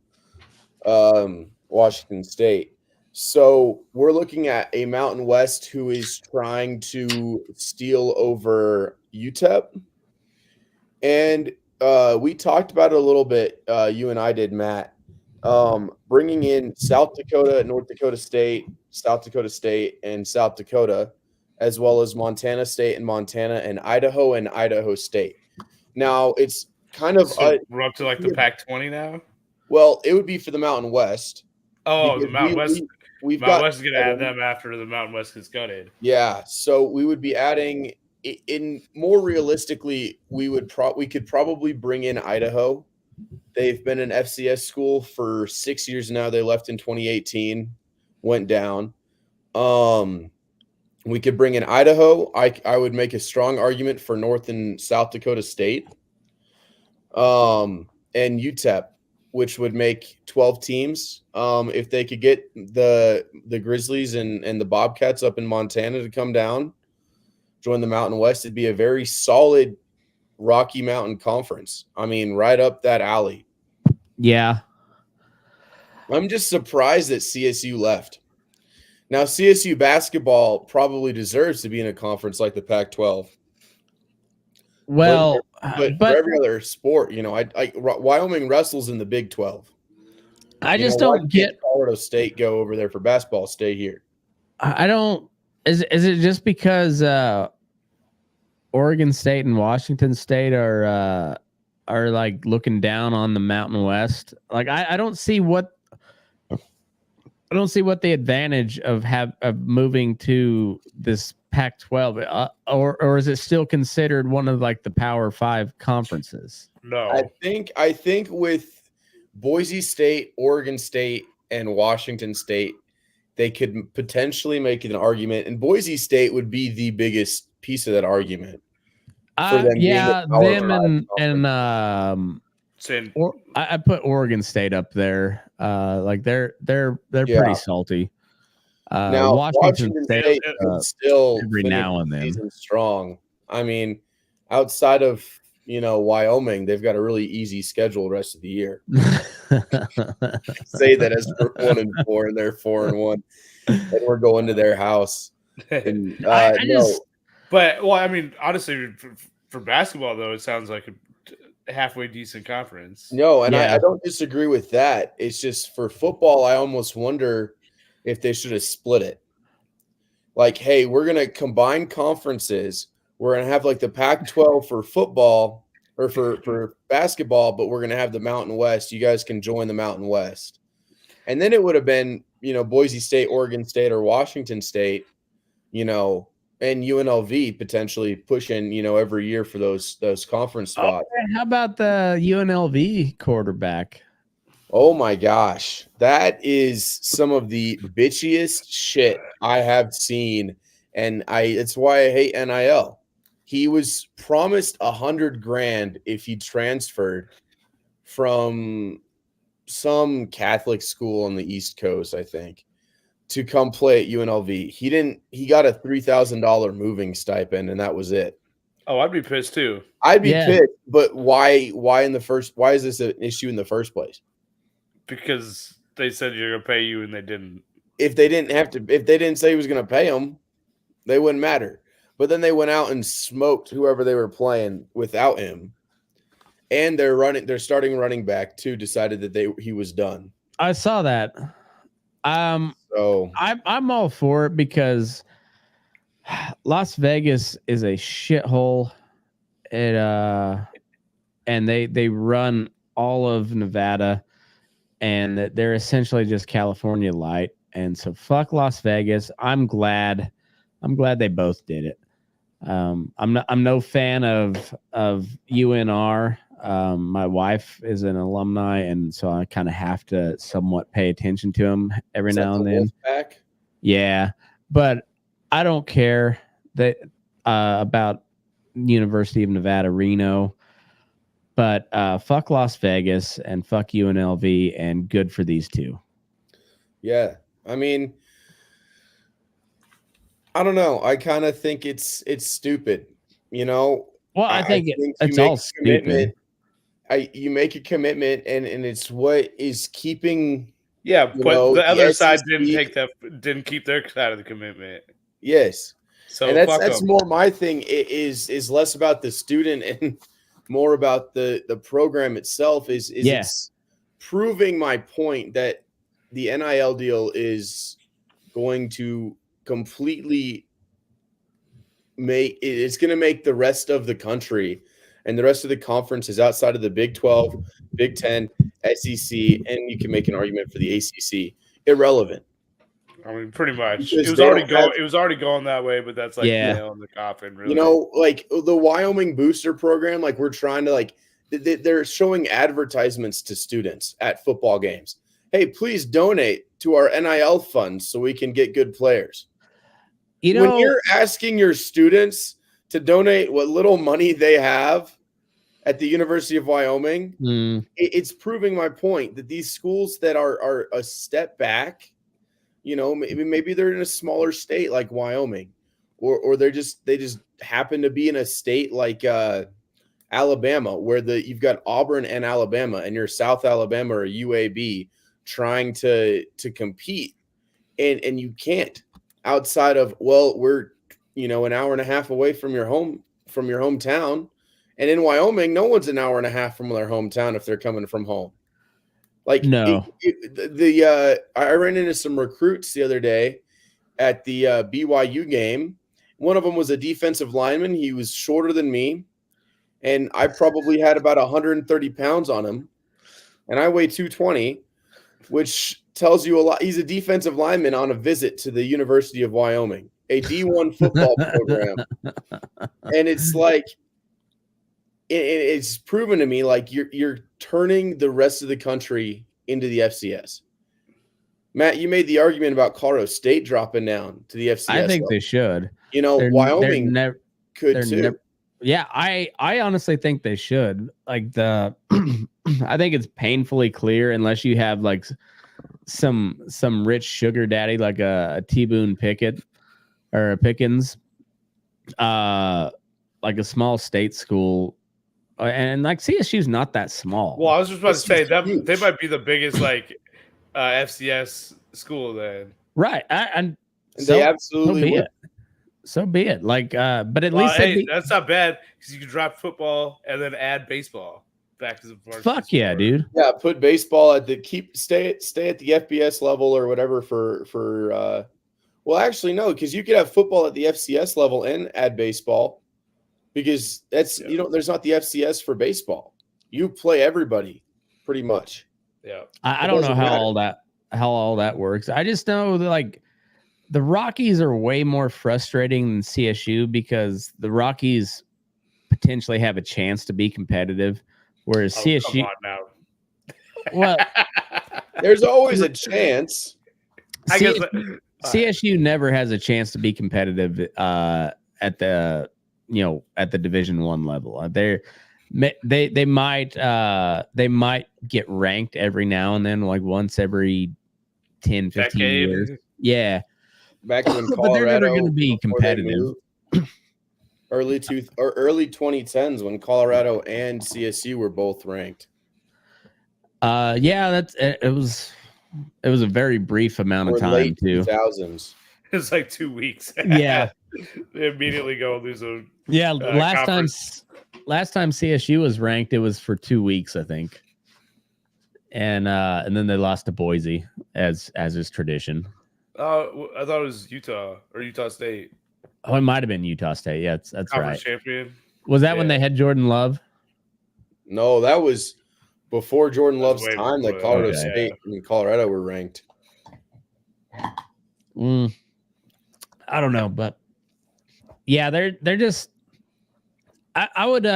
State. So we're looking at a Mountain West who is trying to steal over UTEP. And we talked about it a little bit. You and I did, Matt. Bringing in South Dakota, North Dakota State, South Dakota State, and South Dakota, as well as Montana State and Idaho State. Now it's kind of we're up to like the Pac-20 now. Well, it would be for the Mountain West. Oh, the Mountain West. Mountain West is going to add them after the Mountain West gets gutted. Yeah, so we would be adding in more realistically. We could probably bring in Idaho. They've been an FCS school for 6 years now. They left in 2018, went down. We could bring in Idaho. I would make a strong argument for North and South Dakota State. And UTEP, which would make 12 teams. If they could get the Grizzlies and the Bobcats up in Montana to come down, join the Mountain West, it'd be a very solid Rocky Mountain Conference. I mean, right up that alley. Yeah. I'm just surprised that CSU left. Now, CSU basketball probably deserves to be in a conference like the Pac-12. Well, but for every other sport, Wyoming wrestles in the Big 12. I just don't get Colorado State go over there for basketball. Stay here. I don't. Is it just because Oregon State and Washington State are like looking down on the Mountain West? Like I don't see what the advantage of moving to this Pac-12 or is it still considered one of like the Power 5 conferences? No. I think with Boise State, Oregon State, and Washington State, they could potentially make an argument, and Boise State would be the biggest piece of that argument. I put Oregon State up there. Like they're pretty salty. Now Washington State is still every now and then strong. I mean, outside of Wyoming, they've got a really easy schedule the rest of the year. Say that as we're 1-4 and they're 4-1, and we're going to their house. And, But I mean, honestly, for basketball though, it sounds like a halfway decent conference. No, and I don't disagree with that. It's just for football, I almost wonder if they should have split it. Like, hey, we're going to combine conferences. We're going to have like the Pac-12 for football or for basketball, but we're going to have the Mountain West. You guys can join the Mountain West. And then it would have been, Boise State, Oregon State, or Washington State, and UNLV potentially pushing, every year for those conference spots. How about the UNLV quarterback? Oh my gosh. That is some of the bitchiest shit I have seen. And it's why I hate NIL. He was promised $100,000 if he transferred from some Catholic school on the East Coast, I think, to come play at UNLV. He got a $3,000 moving stipend, and that was it. Oh, I'd be pissed too. I'd be pissed, but why is this an issue in the first place? Because they said you're gonna pay you and they didn't. If they didn't say he was gonna pay them, they wouldn't matter. But then they went out and smoked whoever they were playing without him. And their starting running back too decided that he was done. I saw that. So I'm all for it because Las Vegas is a shithole. And they run all of Nevada, and they're essentially just California light. And so fuck Las Vegas. I'm glad they both did it. I'm no fan of UNR. My wife is an alumni, and so I kind of have to somewhat pay attention to them every now and then. Back? Yeah, but I don't care about University of Nevada, Reno. But fuck Las Vegas and fuck UNLV, and good for these two. Yeah, I mean, I don't know. I kind of think it's stupid, Well, I think it's all stupid. you make a commitment, and it's what is keeping. Yeah, but the other side SEC didn't keep their side of the commitment. Yes. So and that's more my thing. It is less about the student and more about the program itself. It's proving my point that the NIL deal is going to completely it's going to make the rest of the country and the rest of the conferences outside of the Big 12, Big 10, SEC, and you can make an argument for the ACC irrelevant. I mean, pretty much. Because It was already going that way, but that's like the nail in the coffin, really. You know, like the Wyoming booster program, like we're trying to they're showing advertisements to students at football games. Hey, please donate to our NIL funds so we can get good players. You know, when you're asking your students to donate what little money they have at the University of Wyoming, it's proving my point that these schools that are a step back, you know, maybe they're in a smaller state like Wyoming, or they just happen to be in a state like Alabama, where you've got Auburn and Alabama, and you're South Alabama or UAB trying to compete, and you can't outside of, well, we're, you know, an hour and a half away from your hometown, and in Wyoming, no one's an hour and a half from their hometown if they're coming from home. Like, no, I ran into some recruits the other day at the BYU game. One of them was a defensive lineman. He was shorter than me, and I probably had about 130 pounds on him, and I weigh 220, which tells you a lot. He's a defensive lineman on a visit to the University of Wyoming, a D1 football program, and it's like, it's proven to me like you're turning the rest of the country into the FCS. Matt, you made the argument about Colorado State dropping down to the FCS. I think they should. You know, Wyoming could too. Yeah, I honestly think they should. Like I think it's painfully clear unless you have like some rich sugar daddy like a T-Boone Pickett or a Pickens, like a small state school. And like CSU's not that small. Well, I was just about to say that they might be the biggest like FCS school then. Right. And they absolutely would. So be it. Like, but at least that's not bad because you can drop football and then add baseball back to the varsity. Fuck yeah, dude. Yeah, put baseball at stay at the FBS level or whatever for well, actually no, because you could have football at the FCS level and add baseball. Because there's not the FCS for baseball. You play everybody pretty much. Yeah. I don't know how all that works. I just know that like the Rockies are way more frustrating than CSU because the Rockies potentially have a chance to be competitive, whereas CSU. Come on now. Well, there's always a chance. CSU never has a chance to be competitive at the Division I level. They might get ranked every now and then, like once every 10, 15 years. Yeah. Back when Colorado, but they're never going to be competitive. Early 2010s when Colorado and CSU were both ranked. Yeah, it was a very brief amount of time late too. 2000s. It's like 2 weeks. Yeah. They immediately go lose a last conference. time CSU was ranked, it was for 2 weeks, I think. And then they lost to Boise as is tradition. I thought it was Utah or Utah State. Oh, it might have been Utah State. Yeah, that's Conference right. Champion. Was that when they had Jordan Love? No, that was before Jordan Love's time that Colorado State and Colorado were ranked. I don't know, but yeah, they're just. I would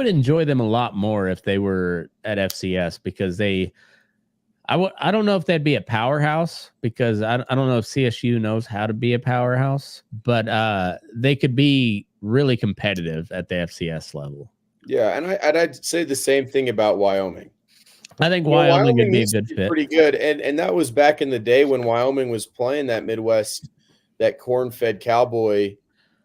enjoy them a lot more if they were at FCS because I don't know if they'd be a powerhouse because I don't know if CSU knows how to be a powerhouse, but they could be really competitive at the FCS level. Yeah, and I'd say the same thing about Wyoming. I think Wyoming would be a good fit. Pretty good, and that was back in the day when Wyoming was playing that Midwest, that corn-fed cowboy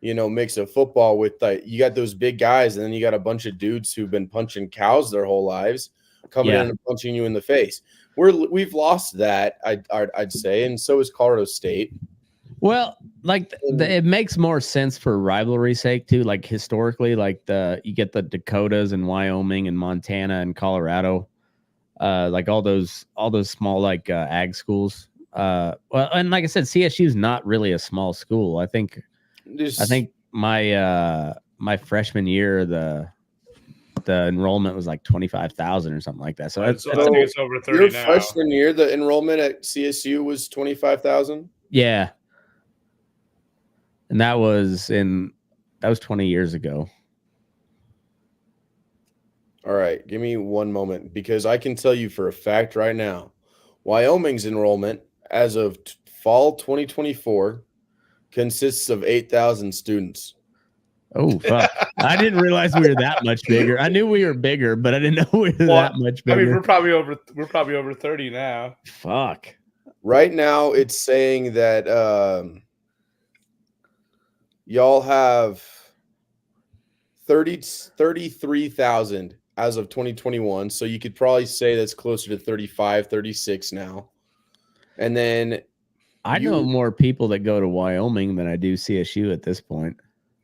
mix of football with you got those big guys, and then you got a bunch of dudes who've been punching cows their whole lives coming in and punching you in the face. We've lost that, I'd say, and so is Colorado State. Well, like it makes more sense for rivalry's sake too. Like historically, like you get the Dakotas and Wyoming and Montana and Colorado, like all those small like ag schools. Well, and like I said, CSU is not really a small school. I think my freshman year the enrollment was like 25,000 or something like that. So I think it's over 30 your now. Freshman year, the enrollment at CSU was 25,000. Yeah. And that was 20 years ago. All right, give me one moment, because I can tell you for a fact right now, Wyoming's enrollment as of fall 2024 consists of 8,000 students. Oh, fuck. I didn't realize we were that much bigger. I knew we were bigger, but I didn't know we were that much bigger. I mean, we're probably over 30 now. Fuck. Right now, it's saying that y'all have 33,000 as of 2021. So you could probably say that's closer to 35, 36 now. And then I know more people that go to Wyoming than I do CSU at this point.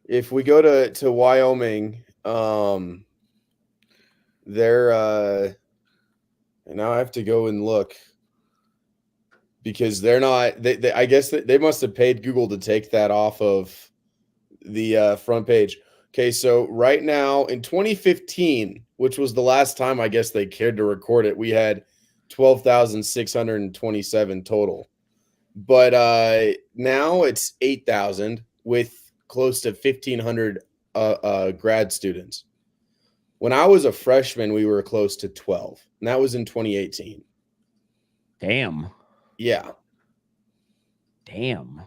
If we go to Wyoming, they're and now I have to go and look, because they're not. They I guess they must have paid Google to take that off of the front page. Okay, so right now in 2015, which was the last time I guess they cared to record it, we had 12,627 total. But now it's 8,000 with close to 1,500 grad students. When I was a freshman, we were close to 12, and that was in 2018. Damn. Yeah. Damn.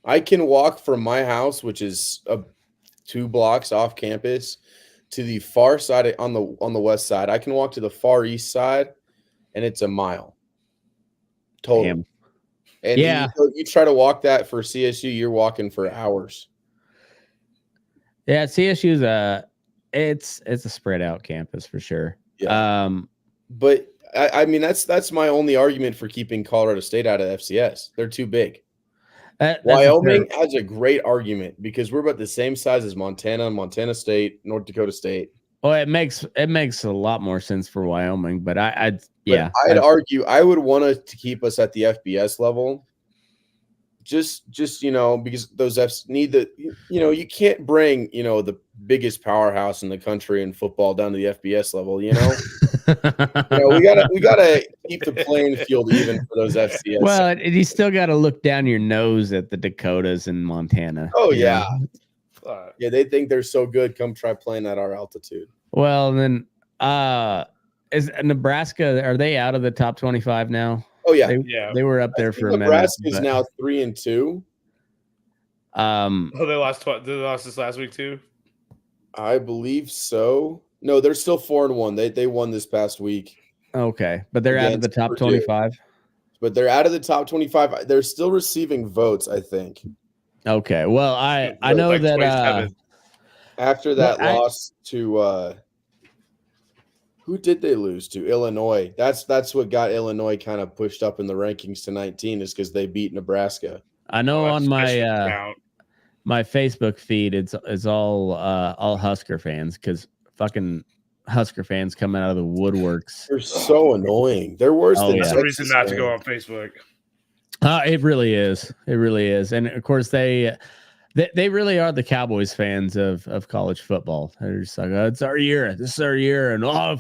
I can walk from my house, which is 2 blocks off campus, to the far side on the west side. I can walk to the far east side, and it's a mile total. Damn. And yeah, you try to walk that for CSU, you're walking for hours. Yeah, CSU's it's a spread out campus for sure. Yeah. But I mean that's my only argument for keeping Colorado State out of FCS. They're too big. Wyoming has a great argument because we're about the same size as Montana State, North Dakota State. Well, it makes a lot more sense for Wyoming, but I'd argue I would want to keep us at the FBS level. Just because those Fs need you can't bring the biggest powerhouse in the country in football down to the FBS level. We gotta keep the playing field even for those FCS. Well, and you still got to look down your nose at the Dakotas and Montana. Oh yeah, yeah. They think they're so good. Come try playing at our altitude. Well, then is Nebraska? Are they out of the top 25 now? Oh yeah, they were up there for a minute. Nebraska is now 3-2. They lost this last week too. I believe so. No, they're still 4-1. They won this past week. Okay, but they're out of the top 25. But they're out of the top 25. They're still receiving votes, I think. Okay, well, I know that after that loss to who did they lose to? Illinois. That's what got Illinois kind of pushed up in the rankings to 19, is because they beat Nebraska. I know on my my Facebook feed, it's all Husker fans, because fucking Husker fans coming out of the woodworks. They're so annoying. They're worse than That's a reason not to go on Facebook. It really is. It really is. And of course they really are the Cowboys fans of college football. They're just like, it's our year. This is our year. And I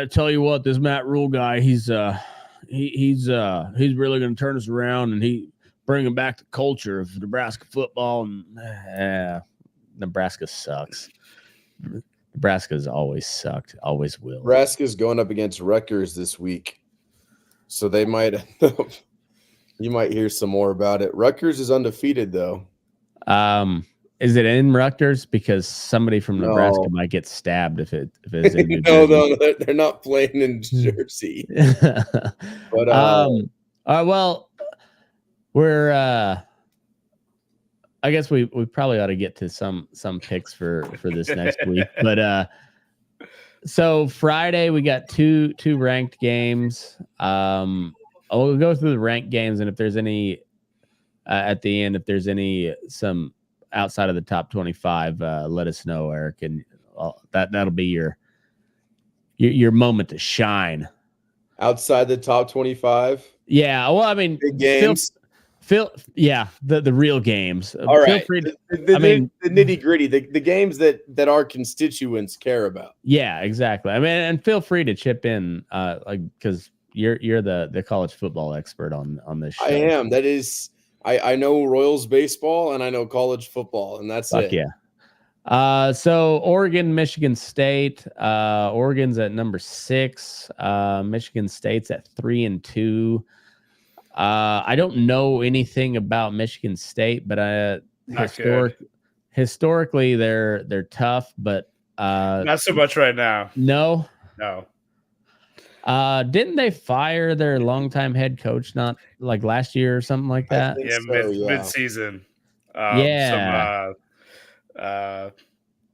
tell you what, this Matt Rule guy, he's really going to turn us around, and he bringing back the culture of Nebraska football. And Nebraska sucks. Nebraska's always sucked. Always will. Nebraska's going up against Rutgers this week, so they might. You might hear some more about it. Rutgers is undefeated, though. Is it in Rutgers? Because somebody from Nebraska might get stabbed if it's in New No, they're not playing in Jersey. But well, we're I guess we probably ought to get to some picks for this next week. But so Friday we got two ranked games. We'll go through the ranked games, and if there's any at the end, if there's some outside of the top 25, let us know, Eric, and that'll be your moment to shine. Outside the top 25. Yeah, well, I mean, big games. The real games. All right. Feel free to, the nitty gritty, the games that our constituents care about. Yeah, exactly. I mean, and feel free to chip in, because you're the college football expert on this show. I am. That is, I know Royals baseball and I know college football, and that's it. Yeah. So Oregon, Michigan State. Oregon's at number 6. Michigan State's at Not 3-2. I don't know anything about Michigan State, but historically they're tough, but not so much right now. No. Didn't they fire their longtime head coach not like last year or something like that? Yeah, mid-season.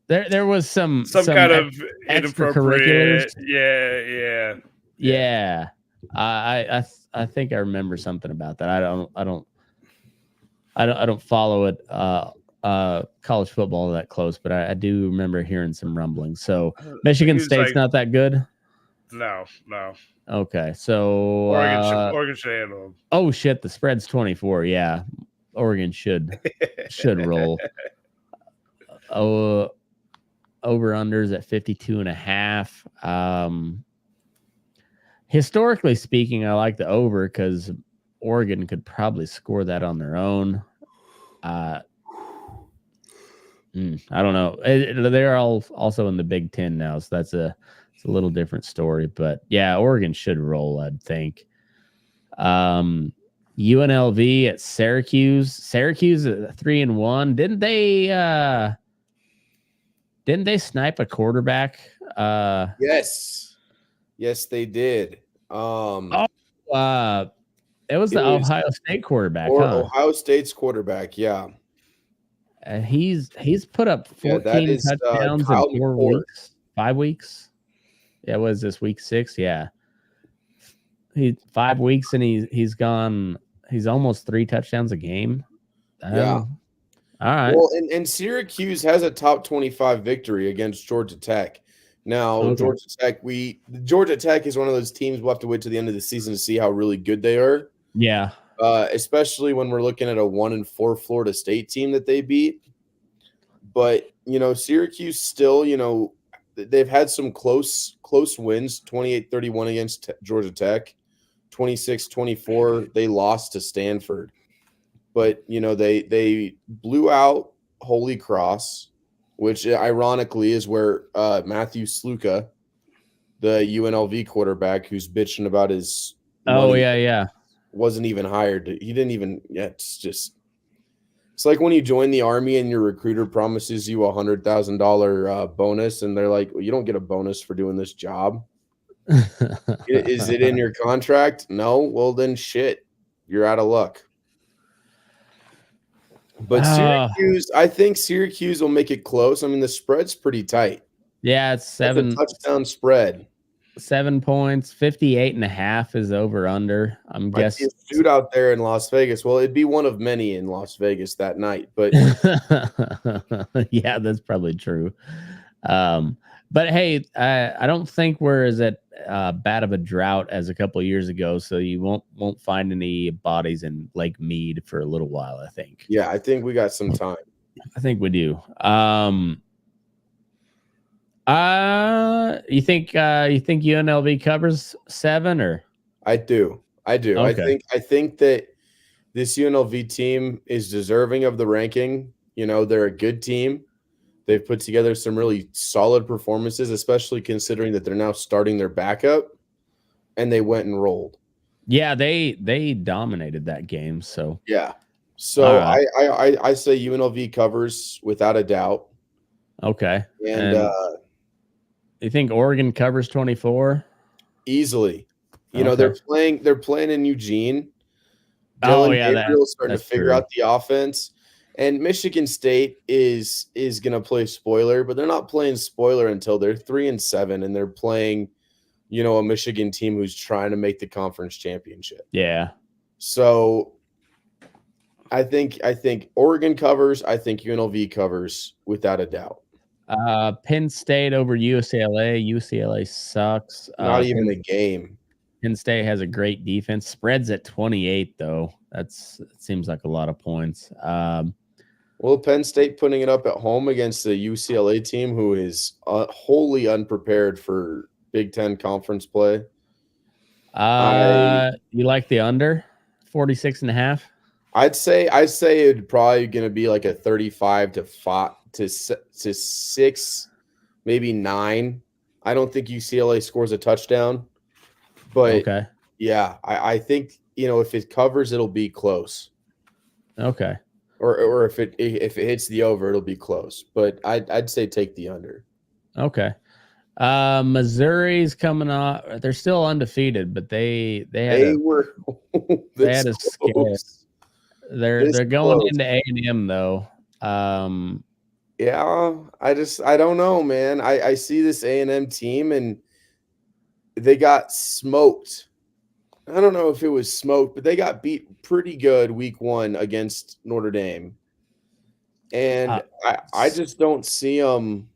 There was some kind of inappropriate. Yeah. I think I remember something about that. I don't follow it college football that close, but I do remember hearing some rumblings. So Michigan State's not that good. No. Okay, so Oregon should handle them. Oh shit, the spread's 24. Yeah, Oregon should roll. Over unders at 52.5. Historically speaking, I like the over because Oregon could probably score that on their own. I don't know. They're all also in the Big Ten now, so it's a little different story. But yeah, Oregon should roll, I'd think. UNLV at Syracuse. Syracuse at 3-1. Didn't they snipe a quarterback? Yes, they did. It was the Ohio State quarterback. Ohio State's quarterback, yeah. He's put up 14 touchdowns in 4 weeks, 5 weeks. Yeah, what is this, week 6? Yeah. 5 weeks and he's almost 3 touchdowns a game. Yeah. All right. Well, and Syracuse has a top 25 victory against Georgia Tech. Now, okay. Georgia Tech is one of those teams we'll have to wait to the end of the season to see how really good they are. Yeah. Especially when we're looking at a 1-4 Florida State team that they beat. But, Syracuse still, they've had some close wins, 28-31 against Georgia Tech, 26-24 they lost to Stanford. But, they blew out Holy Cross, which ironically is where Matthew Sluka, the UNLV quarterback who's bitching about his money, wasn't even hired. He didn't even – it's like when you join the Army and your recruiter promises you $100,000 bonus, and they're like, well, you don't get a bonus for doing this job. Is it in your contract? No? Well, then shit. You're out of luck. But Syracuse, I think Syracuse will make it close. I mean, the spread's pretty tight. Yeah, it's 7 touchdown spread. 7 points, 58.5 is over under. I'm guessing a shootout there in Las Vegas. Well, it'd be one of many in Las Vegas that night, but yeah, that's probably true. But hey, I don't think we're as bad of a drought as a couple of years ago, so you won't find any bodies in Lake Mead for a little while, I think. Yeah, I think we got some time. I think we do. You think UNLV covers 7 or? I do. Okay. I think that this UNLV team is deserving of the ranking. They're a good team. They've put together some really solid performances, especially considering that they're now starting their backup, and they went and rolled. Yeah, they dominated that game. So yeah. So right. I say UNLV covers without a doubt. Okay. And you think Oregon covers 24? Easily. They're playing in Eugene. Gabriel's starting to figure out the offense. And Michigan State is going to play spoiler, but they're not playing spoiler until they're 3-7, and they're playing, a Michigan team who's trying to make the conference championship. Yeah. So I think Oregon covers. I think UNLV covers without a doubt. Penn State over UCLA. UCLA sucks. Not even a game. Penn State has a great defense. Spreads at 28 though. It seems like a lot of points. Well, Penn State putting it up at home against the UCLA team who is wholly unprepared for Big Ten conference play. You like the under 46.5? I'd say it'd probably going to be like a 35 to 6, maybe 9. I don't think UCLA scores a touchdown, but okay. Yeah, I think if it covers, it'll be close. Okay. Or if it hits the over, it'll be close. But I'd say take the under. Okay. Missouri's coming off. They're still undefeated, but they had a scare. They're going into A&M though. Yeah, I don't know, man. I see this A&M team and they got smoked. I don't know if it was smoked, but they got beat pretty good week 1 against Notre Dame. And I just don't see them.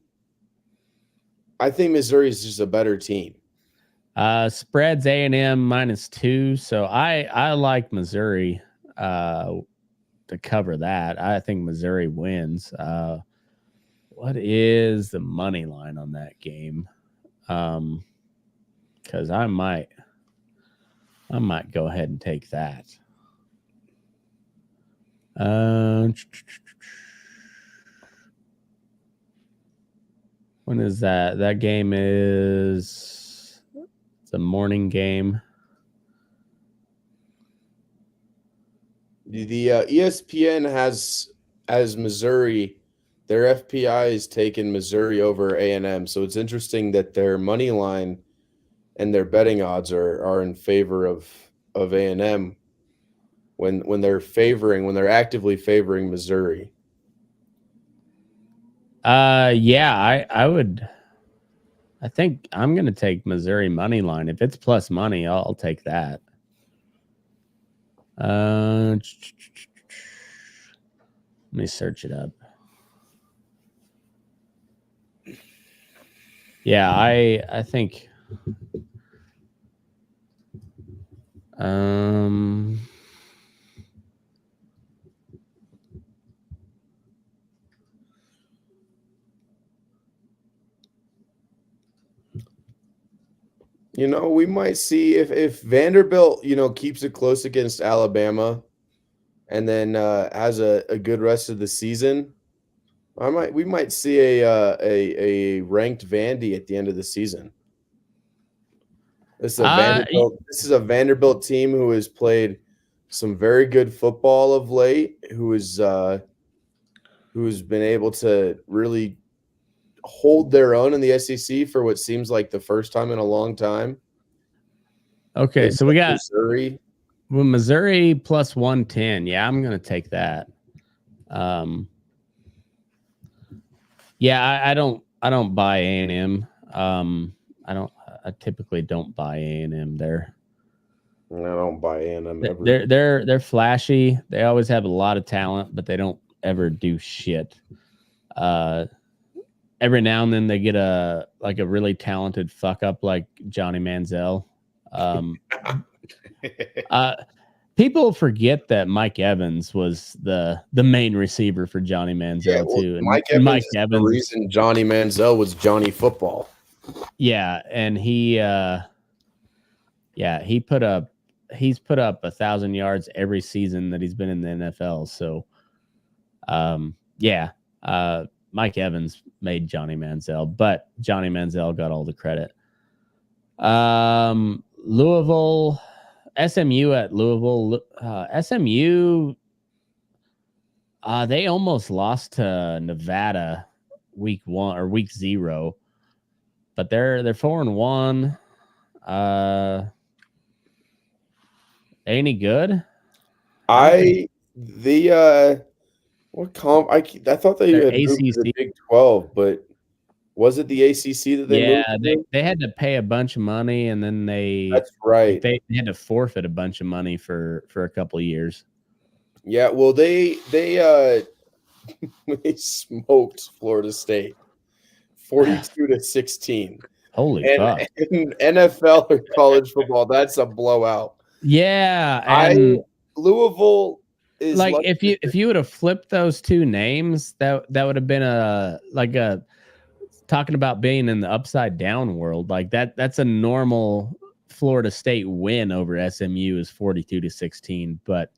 I think Missouri is just a better team. Spreads A&M -2. So I like Missouri to cover that. I think Missouri wins. What is the money line on that game? Because I might go ahead and take that. When is that? That game is it's a morning game. The ESPN has as Missouri. Their FPI is taking Missouri over A&M. So it's interesting that their money line and their betting odds are in favor of A&M when they're actively favoring Missouri. Yeah, I think I'm going to take Missouri money line. If it's plus money, I'll take that. Let me search it up. Yeah, I think we might see if Vanderbilt, keeps it close against Alabama and then has a good rest of the season. We might see a ranked Vandy at the end of the season. This is a Vanderbilt team who has played some very good football of late, who's been able to really hold their own in the SEC for what seems like the first time in a long time. Okay, so we got Missouri. Well, Missouri plus 110. Yeah, I'm going to take that. Yeah, I don't buy A&M. I typically don't buy A&M there. I don't buy A&M ever. They're flashy. They always have a lot of talent, but they don't ever do shit. Every now and then they get a really talented fuck up like Johnny Manziel. People forget that Mike Evans was the main receiver for Johnny Manziel too. And Mike Evans is the reason Johnny Manziel was Johnny Football. Yeah, and he's put up 1,000 yards every season that he's been in the NFL. So, Mike Evans made Johnny Manziel, but Johnny Manziel got all the credit. Louisville, SMU at Louisville. SMU, they almost lost to Nevada week 1 or week 0, but they're 4-1. Any good? What comp? I thought they Their had moved to the ACC. Big 12, but was it the ACC that they moved to? They had to pay a bunch of money, and then That's right. they had to forfeit a bunch of money for a couple of years. Yeah, well, they they smoked Florida State 42-16. Holy And fuck! in NFL or college football, that's a blowout. Yeah, and Louisville is like lucky if you would have flipped those two names, that would have been talking about being in the upside down world. Like that's a normal Florida State win over SMU is 42-16, but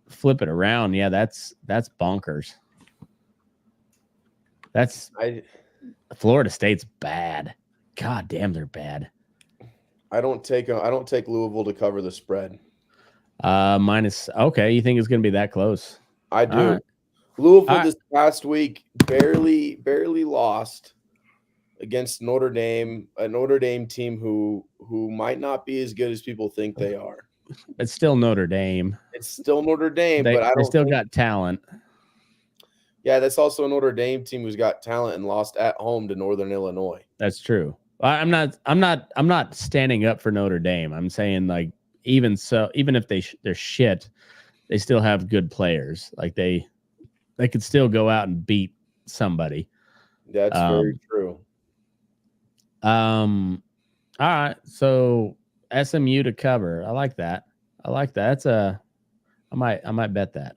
flip it around, yeah, that's bonkers. Florida State's bad. God damn, they're bad. I don't take Louisville to cover the spread. Minus. Okay, you think it's going to be that close? I do. All right. Louisville this past week barely lost against Notre Dame, a Notre Dame team who might not be as good as people think they are. It's still Notre Dame. It's still Notre Dame, but I don't still got talent. Yeah, that's also a Notre Dame team who's got talent and lost at home to Northern Illinois. That's true. I'm not standing up for Notre Dame. I'm saying like even if they're shit, they still have good players. Like they could still go out and beat somebody. That's very true. All right. So SMU to cover. I like that. That's I might bet that.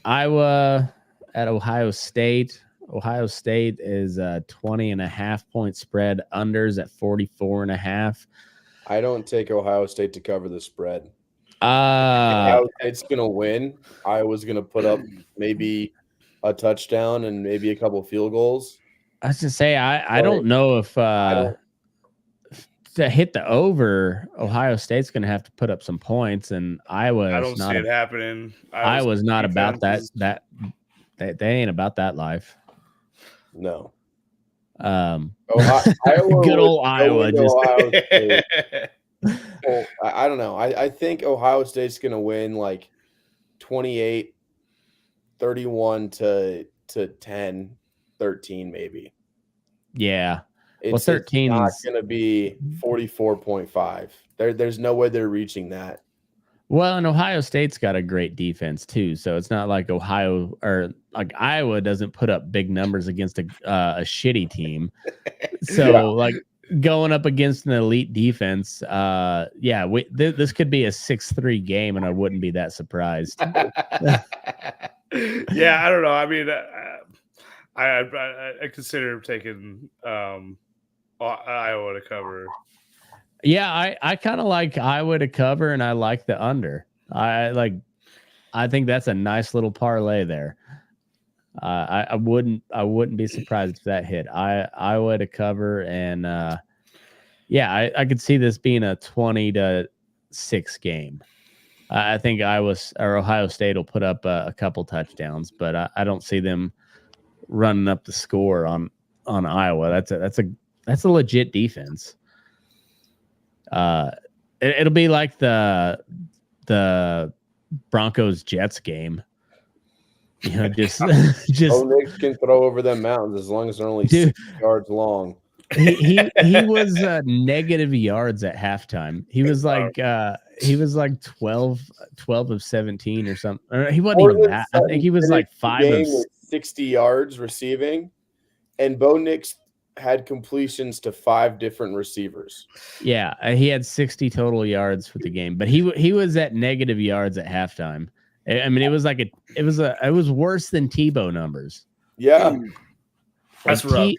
Iowa at Ohio State. Ohio State is a 20.5 point spread. Unders at 44.5. I don't take Ohio State to cover the spread. Ohio State's gonna win. Iowa's gonna put up maybe a touchdown and maybe a couple field goals. I was to say I don't know if to hit the over, Ohio State's going to have to put up some points, and Iowa. I don't see it happening. Iowa's not about that. They ain't about that life. No. Iowa good old Iowa. Just Ohio State. Well, I don't know. I think Ohio State's going to win like 28, 31 to 10, 13 maybe. Yeah. It's 13 not going to be 44.5. There's no way they're reaching that. Well, and Ohio State's got a great defense too, so it's not like Iowa doesn't put up big numbers against a shitty team. So like going up against an elite defense, this could be a 6-3 game, and I wouldn't be that surprised. Yeah, I don't know. I mean, I consider taking Iowa to cover. Yeah, I kind of like Iowa to cover, and I like the under. I think that's a nice little parlay there. I wouldn't be surprised if that hit. Iowa to cover, and I could see this being a 20-6 game. I think Ohio State will put up a couple touchdowns, but I don't see them running up the score on Iowa. That's a legit defense. It'll be like the Broncos Jets game. You know, just Nick can throw over them mountains as long as they're only 6 yards long. He was negative yards at halftime. He was like 12 of 17 or something. He wasn't even that. I think he was like 5 of 60 yards receiving, and Bo Nix had completions to 5 different receivers. Yeah, he had 60 total yards for the game, but he was at negative yards at halftime. I mean, it was worse than Tebow numbers. Yeah, that's rough.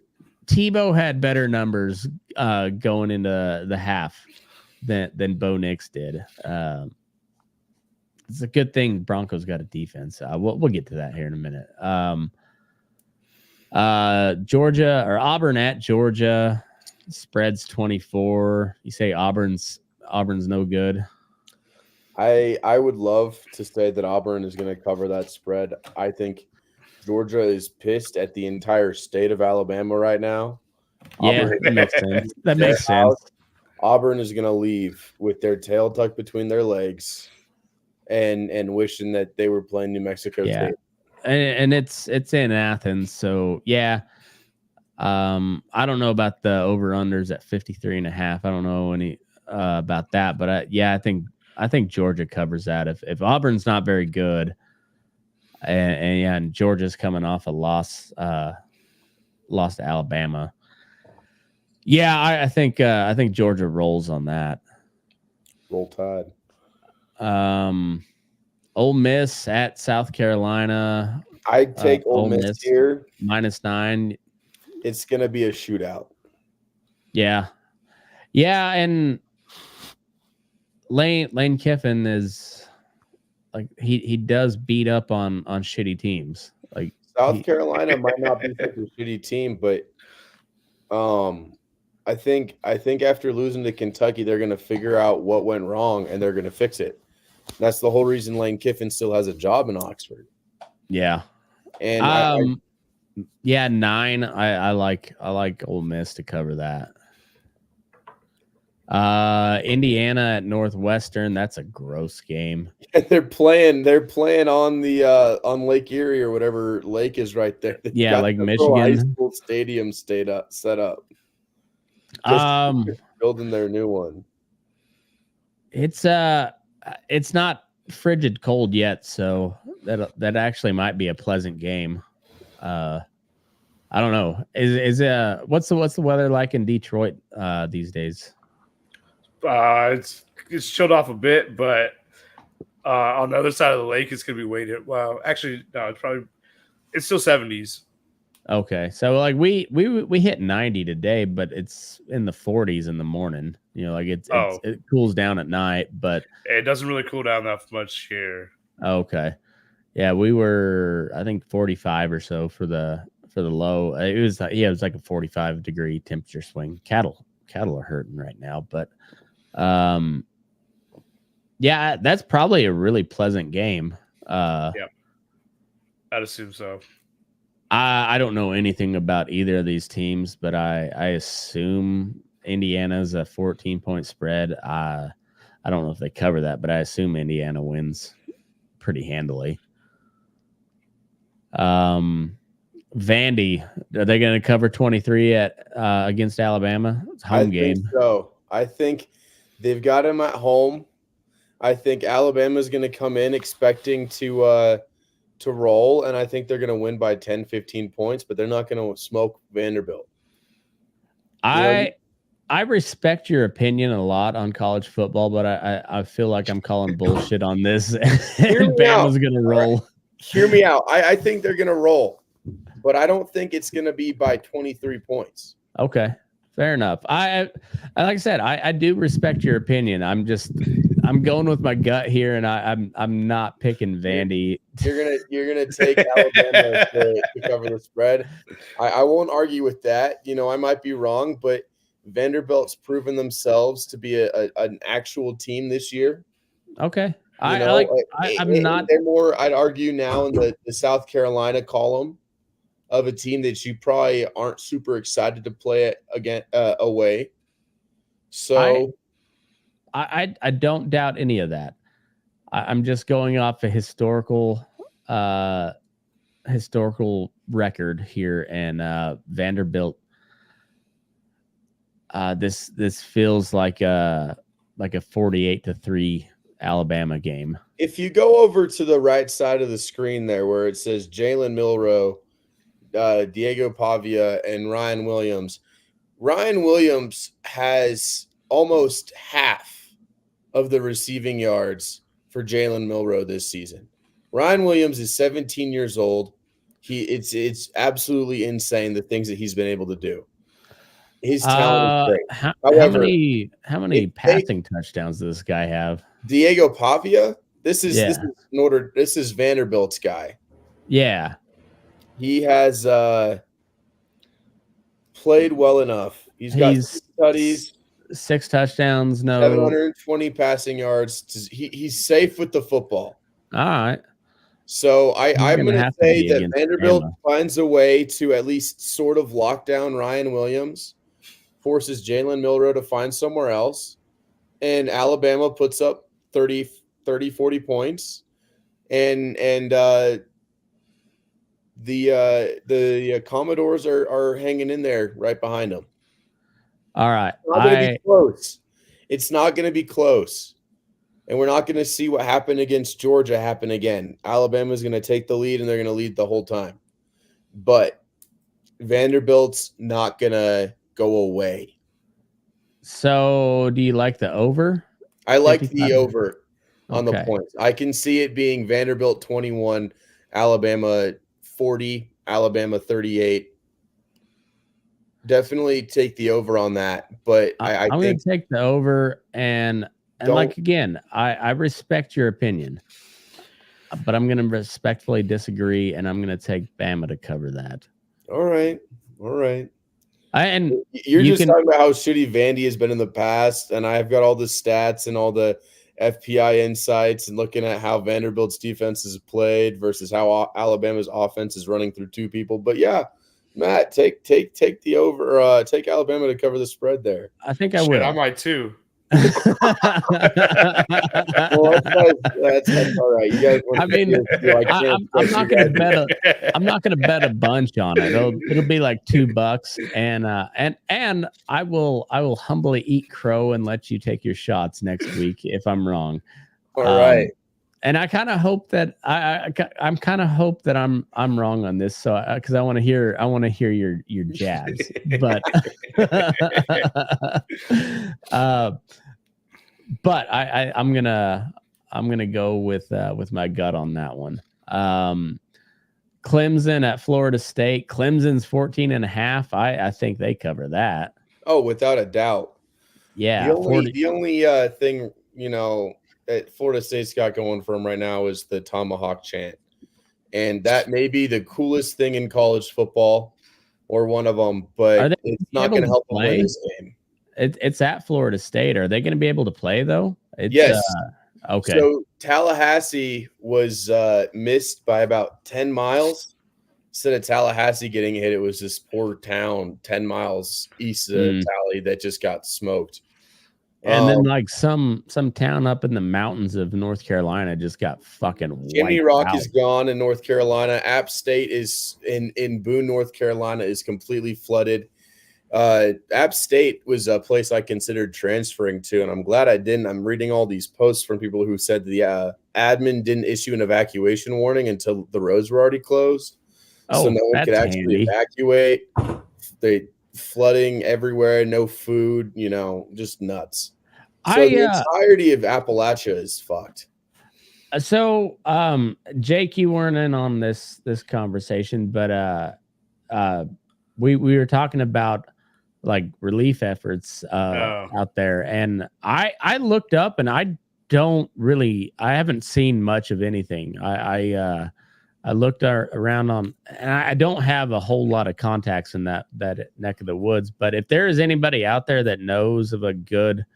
Tebow had better numbers going into the half than Bo Nix did. It's a good thing Broncos got a defense. We'll get to that here in a minute. Georgia or Auburn at Georgia, spreads 24. You say Auburn's no good. I would love to say that Auburn is going to cover that spread. I think Georgia is pissed at the entire state of Alabama right now. Yeah, that makes sense. That makes sense. Auburn is going to leave with their tail tucked between their legs and wishing that they were playing New Mexico State. And it's in Athens, so yeah. I don't know about the over-unders at 53.5. I don't know any about that, but I think Georgia covers that. If Auburn's not very good, and Georgia's coming off a loss to Alabama. Yeah, I think Georgia rolls on that. Roll Tide. Ole Miss at South Carolina. I'd take Ole Miss here. -9. It's going to be a shootout. Yeah. Yeah, and Lane Kiffin is like he does beat up on shitty teams. Like South Carolina might not be such a shitty team, but I think after losing to Kentucky, they're going to figure out what went wrong and they're going to fix it. That's the whole reason Lane Kiffin still has a job in Oxford. Yeah. And 9. I like Ole Miss to cover that. Indiana at Northwestern. That's a gross game. They're playing on the on Lake Erie or whatever lake is right there. They've yeah, got like the Michigan high school stadium set up. Building their new one. It's not frigid cold yet, so that actually might be a pleasant game. I don't know. Is what's the weather like in Detroit these days? It's chilled off a bit, but on the other side of the lake, it's gonna be weighted. Well, actually, no, it's still 70s. Okay, so like we hit 90 today, but it's in the 40s in the morning. You know, like it cools down at night, but it doesn't really cool down that much here. Okay, yeah, we were I think 45 or so for the low. It was like a 45-degree temperature swing. Cattle are hurting right now, but yeah, that's probably a really pleasant game. Yeah, I'd assume so. I don't know anything about either of these teams, but I assume Indiana's a 14-point spread. I don't know if they cover that, but I assume Indiana wins pretty handily. Vandy, are they going to cover 23 against Alabama? It's a home game. So I think they've got him at home. I think Alabama's going to come in expecting to roll, and I think they're going to win by 10, 15 points, but they're not going to smoke Vanderbilt. I respect your opinion a lot on college football, but I feel like I'm calling bullshit on this. Bama's going to roll. Right. Hear me out. I think they're going to roll, but I don't think it's going to be by 23 points. Okay, fair enough. I like I said, I do respect your opinion. I'm going with my gut here, and I'm not picking Vandy. You're gonna take Alabama to cover the spread. I won't argue with that. You know, I might be wrong, but Vanderbilt's proven themselves to be an actual team this year. Okay, I'm not. They're more. I'd argue now in the South Carolina column of a team that you probably aren't super excited to play again away. So. I don't doubt any of that. I'm just going off a historical record here, and Vanderbilt. This feels like a 48-3 Alabama game. If you go over to the right side of the screen there, where it says Jalen Milroe, Diego Pavia, and Ryan Williams has almost half of the receiving yards for Jalen Milroe this season. Ryan Williams is 17 years old. It's absolutely insane the things that he's been able to do. His talent is great. However, how many passing touchdowns does this guy have? Diego Pavia? This is Vanderbilt's guy. Yeah. He has played well enough. He's got studies. 6 touchdowns, no 720 passing yards. He's safe with the football. All right. So I'm going to say that Vanderbilt finds a way to at least sort of lock down Ryan Williams, forces Jalen Milroe to find somewhere else, and Alabama puts up 30 30, 40 points. And the Commodores are hanging in there right behind them. All right. It's not going to be close. It's not going to be close. And we're not going to see what happened against Georgia happen again. Alabama's going to take the lead, and they're going to lead the whole time. But Vanderbilt's not going to go away. So do you like the over? I like the over on Okay. the points. I can see it being Vanderbilt 21, Alabama 40, Alabama 38. Definitely take the over on that. But I'm going to take the over. And like, again, I respect your opinion. But I'm going to respectfully disagree, and I'm going to take Bama to cover that. All right. And you're just talking about how shitty Vandy has been in the past, and I've got all the stats and all the FPI insights and looking at how Vanderbilt's defense is played versus how Alabama's offense is running through two people. But yeah, Matt, take the over. Take Alabama to cover the spread there. I think I will. I might too. Well, that's all right. You guys, I mean, I'm not going to bet a bunch on it. It'll be like $2, and I will humbly eat crow and let you take your shots next week if I'm wrong. All right. And I kind of hope that I'm kind of hope that I'm wrong on this, so because I want to hear your jabs, but but I'm gonna go with my gut on that one. Clemson at Florida State. Clemson's 14.5. I think they cover that. Oh, without a doubt. Yeah. The only thing that Florida State's got going for them right now is the Tomahawk chant. And that may be the coolest thing in college football or one of them, but it's not going to help them win this game. It's at Florida State. Are they going to be able to play, though? Yes. Okay. So Tallahassee was missed by about 10 miles. Instead of Tallahassee getting hit, it was this poor town 10 miles east of Tally that just got smoked. And then like some town up in the mountains of North Carolina just got fucking Jimmy Rock is gone in North Carolina. App State is in Boone, North Carolina is completely flooded. App State was a place I considered transferring to, and I'm glad I didn't. I'm reading all these posts from people who said the admin didn't issue an evacuation warning until the roads were already closed. So no one could actually evacuate. They flooding everywhere, no food, just nuts. So the entirety of Appalachia is fucked. So, Jake, you weren't in on this conversation, but we were talking about like relief efforts out there, and I looked up, and I haven't seen much of anything. I looked around on, and I don't have a whole lot of contacts in that neck of the woods. But if there is anybody out there that knows of a good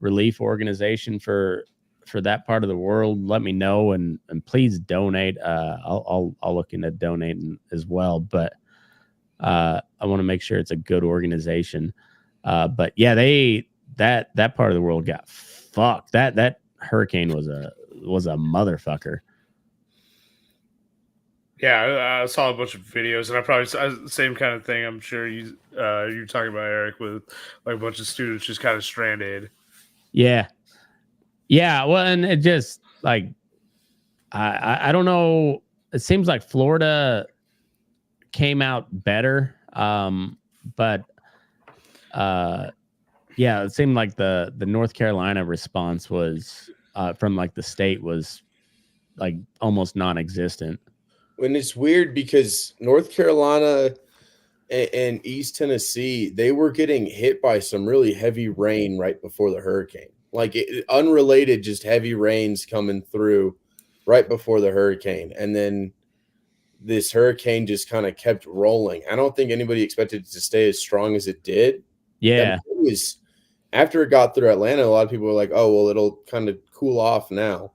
relief organization for that part of the world, let me know, and please donate. I'll look into donating as well. But I want to make sure it's a good organization. But yeah, that part of the world got fucked. That hurricane was a motherfucker. Yeah, I saw a bunch of videos, and I probably saw the same kind of thing. I'm sure you're talking about, Eric, with like a bunch of students just kind of stranded. Yeah. Well, and it just like I don't know. It seems like Florida came out better, but yeah, it seemed like the North Carolina response was from like the state was like almost non-existent. And it's weird because North Carolina and East Tennessee, they were getting hit by some really heavy rain right before the hurricane. Like unrelated, just heavy rains coming through right before the hurricane. And then this hurricane just kind of kept rolling. I don't think anybody expected it to stay as strong as it did. Yeah. It was after it got through Atlanta, a lot of people were like, oh, well, it'll kind of cool off now.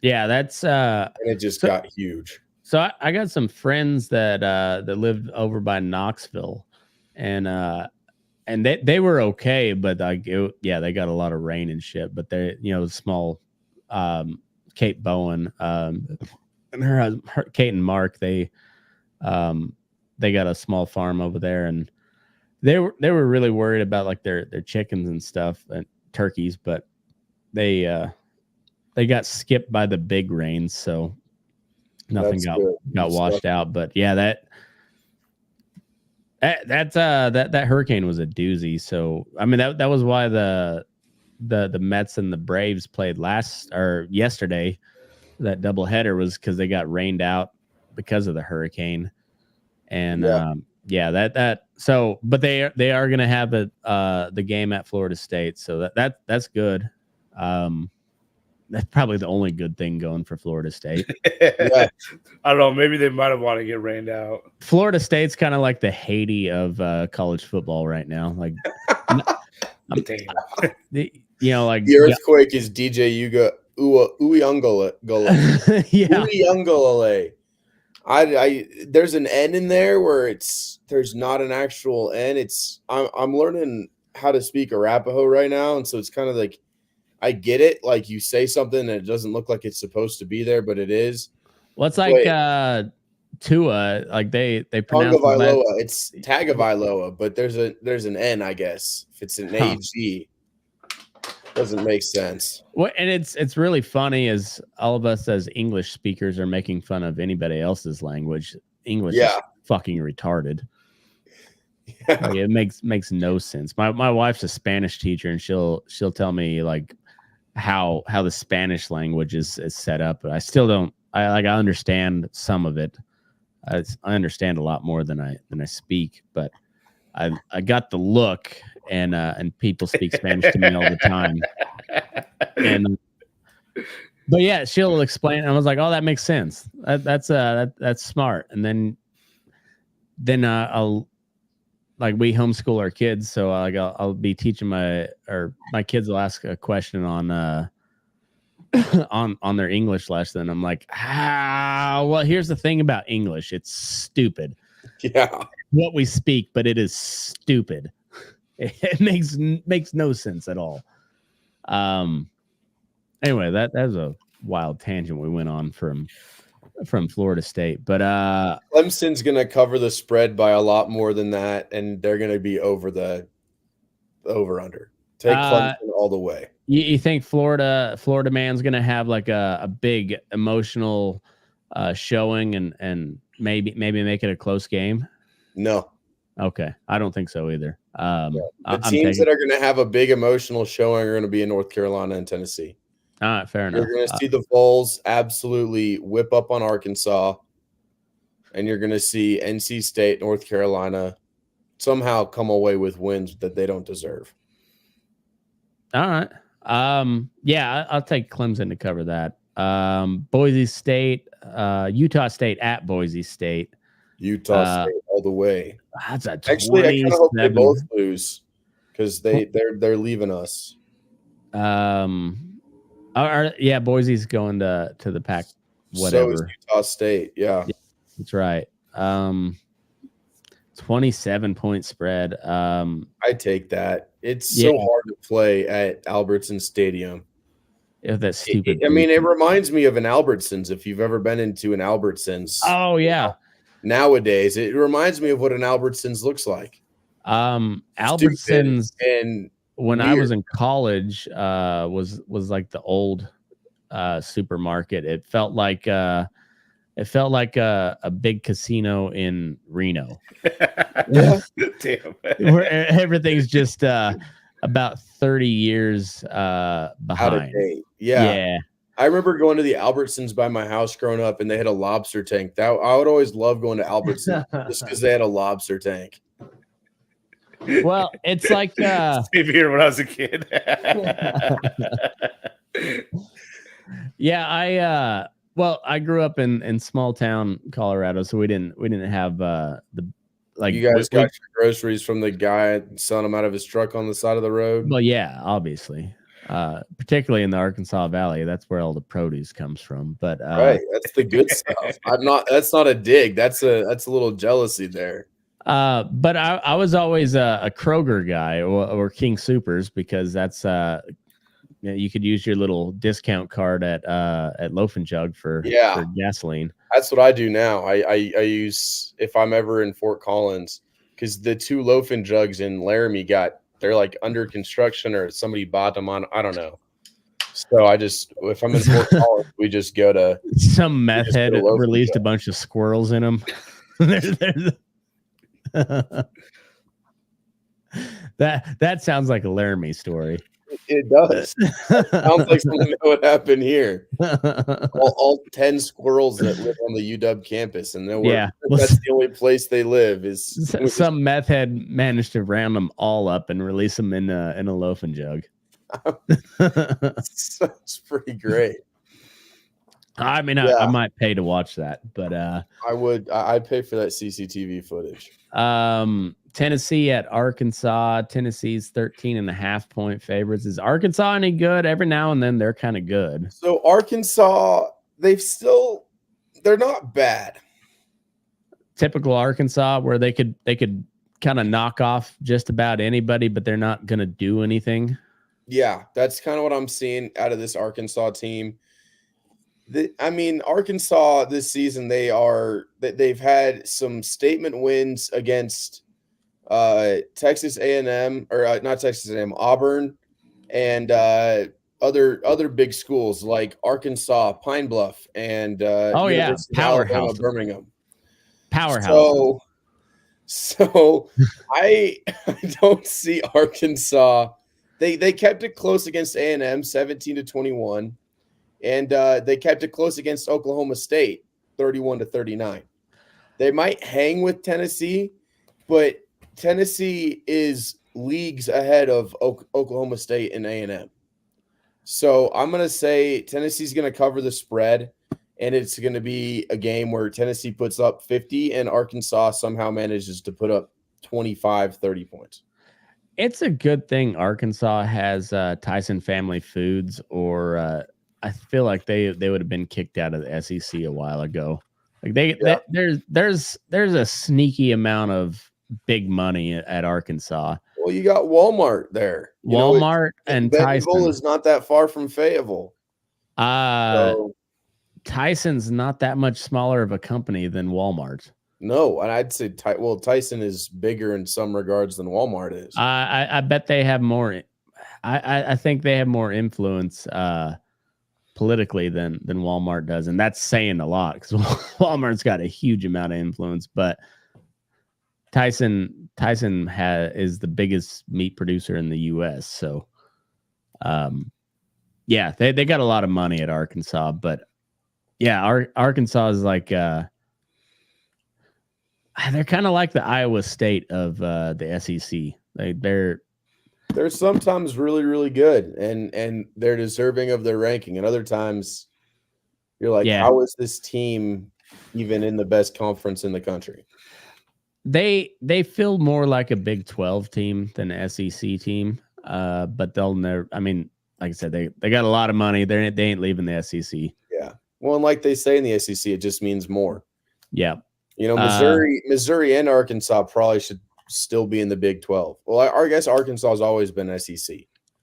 Yeah, that's and it just got huge. So I got some friends that lived over by Knoxville, and they were okay, but like they got a lot of rain and shit. But they small Kate Bowen, and her Kate and Mark, they got a small farm over there, and they were really worried about like their chickens and stuff and turkeys, but they got skipped by the big rains, so nothing got washed out. But yeah, that hurricane was a doozy. So I mean that was why the Mets and the Braves played yesterday. That doubleheader was because they got rained out because of the hurricane. And so but they are going to have the game at Florida State, so that's good. That's probably the only good thing going for Florida State. Yeah. I don't know, maybe they might have wanted to get rained out. Florida State's kind of like the Haiti of college football right now. Like like the earthquake is DJ Uga Uyunglele. Yeah. Uyunglele. I there's an N in there where there's not an actual N. I'm learning how to speak Arapaho right now, and so it's kind of like I get it. Like you say something and it doesn't look like it's supposed to be there, but it is. Well, it's like Tua, like they pronounce Tagovailoa. It's Tagovailoa, but there's an N, I guess. If it's an AG, doesn't make sense. Well, and it's really funny as all of us as English speakers are making fun of anybody else's language. English is fucking retarded. Yeah. Like, it makes no sense. My wife's a Spanish teacher, and she'll tell me like how the Spanish language is set up, but I still don't. I understand some of it. I understand a lot more than I speak, but I got the look, and people speak Spanish to me all the time. But yeah, she'll explain. I was like, oh, that makes sense. That's smart. And then I'll like we homeschool our kids, so I'll be teaching my kids will ask a question on on their English lesson. I'm like, well, here's the thing about English. It's stupid. Yeah. What we speak, but it is stupid. It makes no sense at all. Anyway, that was a wild tangent we went on from Florida State, but Clemson's gonna cover the spread by a lot more than that, and they're gonna be over the over-under. Take Clemson all the way. You think Florida man's gonna have like a big emotional showing and maybe make it a close game? No. Okay, I don't think so either. The teams that are going to have a big emotional showing are going to be in North Carolina and Tennessee. All right, fair enough. You're going to see the Vols absolutely whip up on Arkansas, and you're going to see NC State, North Carolina somehow come away with wins that they don't deserve. All right. Yeah, I'll take Clemson to cover that. Boise State, Utah State at Boise State. Utah State all the way. That's a actually. I kind of hope they both lose because they're leaving us. Yeah, Boise's going to the Pac. Whatever. So is Utah State. Yeah, that's right. 27-point spread. I take that. It's so hard to play at Albertson Stadium. Yeah, that's stupid. It reminds me of an Albertsons. If you've ever been into an Albertsons. Oh yeah. Nowadays, it reminds me of what an Albertsons looks like. Albertsons, and when I was in college, was like the old supermarket. It felt like a big casino in Reno. Yeah, damn. Where everything's just about 30 years behind. Out of date. Yeah. I remember going to the Albertsons by my house growing up, and they had a lobster tank. I would always love going to Albertsons just because they had a lobster tank. Well, it's like same here when I was a kid. Yeah, I grew up in small town Colorado, so we didn't have the like. You guys got your groceries from the guy selling them out of his truck on the side of the road. Well, yeah, obviously. Particularly in the Arkansas Valley, that's where all the produce comes from. But right, that's the good stuff. That's not a dig. That's a little jealousy there. But I was always a Kroger guy or King Soopers because that's Yeah, you could use your little discount card at Loaf and Jug for gasoline. That's what I do now. I use, if I'm ever in Fort Collins, because the 2 Loaf and Jugs in Laramie they're like under construction or somebody bought them on, I don't know. So if I'm in Fort Collins, we just go to some meth head released a bunch of squirrels in them. That sounds like a Laramie story. It does. Sounds like something that would happen here. All 10 squirrels that live on the UW campus, and that's the only place they live. Is some meth head managed to round them all up and release them in a Loaf and Jug. That's pretty great. I mean, I might pay to watch that, but I'd pay for that CCTV footage. Tennessee at Arkansas. Tennessee's 13.5-point favorites. Is Arkansas any good? Every now and then they're kind of good. So Arkansas, they're not bad. Typical Arkansas, where they could kind of knock off just about anybody, but they're not going to do anything. Yeah, that's kind of what I'm seeing out of this Arkansas team. Arkansas this season, they've had some statement wins against Texas A&M, or not Texas A&M, Auburn, and other big schools like Arkansas, Pine Bluff, and powerhouse, Alabama, Birmingham, powerhouse. So I don't see Arkansas. They kept it close against A&M, 17-21. And they kept it close against Oklahoma State, 31-39. They might hang with Tennessee, but Tennessee is leagues ahead of Oklahoma State and A&M. So I'm going to say Tennessee's going to cover the spread, and it's going to be a game where Tennessee puts up 50 and Arkansas somehow manages to put up 25, 30 points. It's a good thing Arkansas has Tyson Family Foods, or I feel like they would have been kicked out of the SEC a while ago. Like there's a sneaky amount of big money at Arkansas. Well, you got Walmart there. Walmart and Tyson is not that far from Fayetteville. Tyson's not that much smaller of a company than Walmart. No, and I'd say Tyson is bigger in some regards than Walmart is. I bet they have more. I think they have more influence politically than Walmart does, and that's saying a lot because Walmart's got a huge amount of influence. But Tyson is the biggest meat producer in the U.S. So, they got a lot of money at Arkansas. But Arkansas is like they're kind of like the Iowa State of the SEC. They're sometimes really, really good, and they're deserving of their ranking. And other times, you're like, how is this team even in the best conference in the country? They feel more like a Big 12 team than an SEC team, but they'll never. I mean, like I said, they got a lot of money. They ain't leaving the SEC. Yeah, well, and like they say in the SEC, it just means more. Yeah, Missouri and Arkansas probably should still be in the Big 12. Well, I guess Arkansas has always been SEC.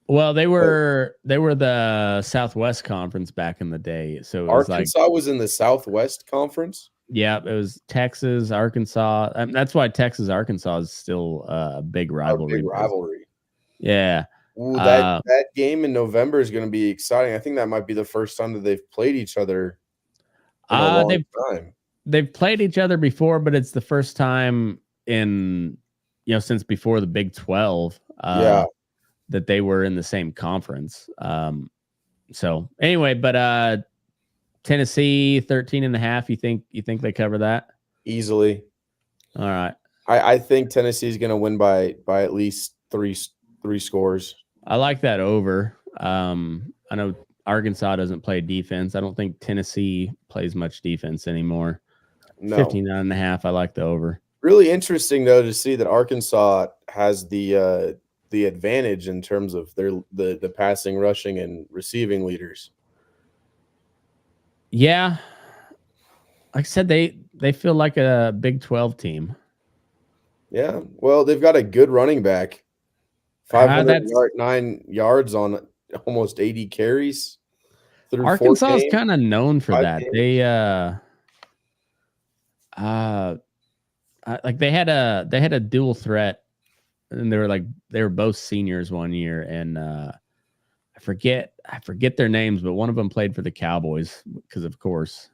Well, they were the Southwest Conference back in the day. So it was Arkansas was in the Southwest Conference. Yeah, it was Texas, Arkansas. That's why Texas Arkansas is still a big rivalry. Yeah. Ooh, that game in November is going to be exciting. I think that might be the first time that they've played each other in a long time. They've played each other before, but it's the first time in since before the Big 12 that they were in the same conference. So anyway, but Tennessee 13.5. You think they cover that easily? All right. I think Tennessee is going to win by at least three scores. I like that over. I know Arkansas doesn't play defense. I don't think Tennessee plays much defense anymore. No. 15.5. I like the over. Really interesting though to see that Arkansas has the advantage in terms of the passing, rushing, and receiving leaders. Yeah, like I said, they feel like a Big 12 team. Yeah, well, they've got a good running back. 509 yards on almost 80 carries through 4 Arkansas is games. kind of known for 5 that. games. They had a dual threat, and they were both seniors one year, and I forget their names, but one of them played for the Cowboys because, of course,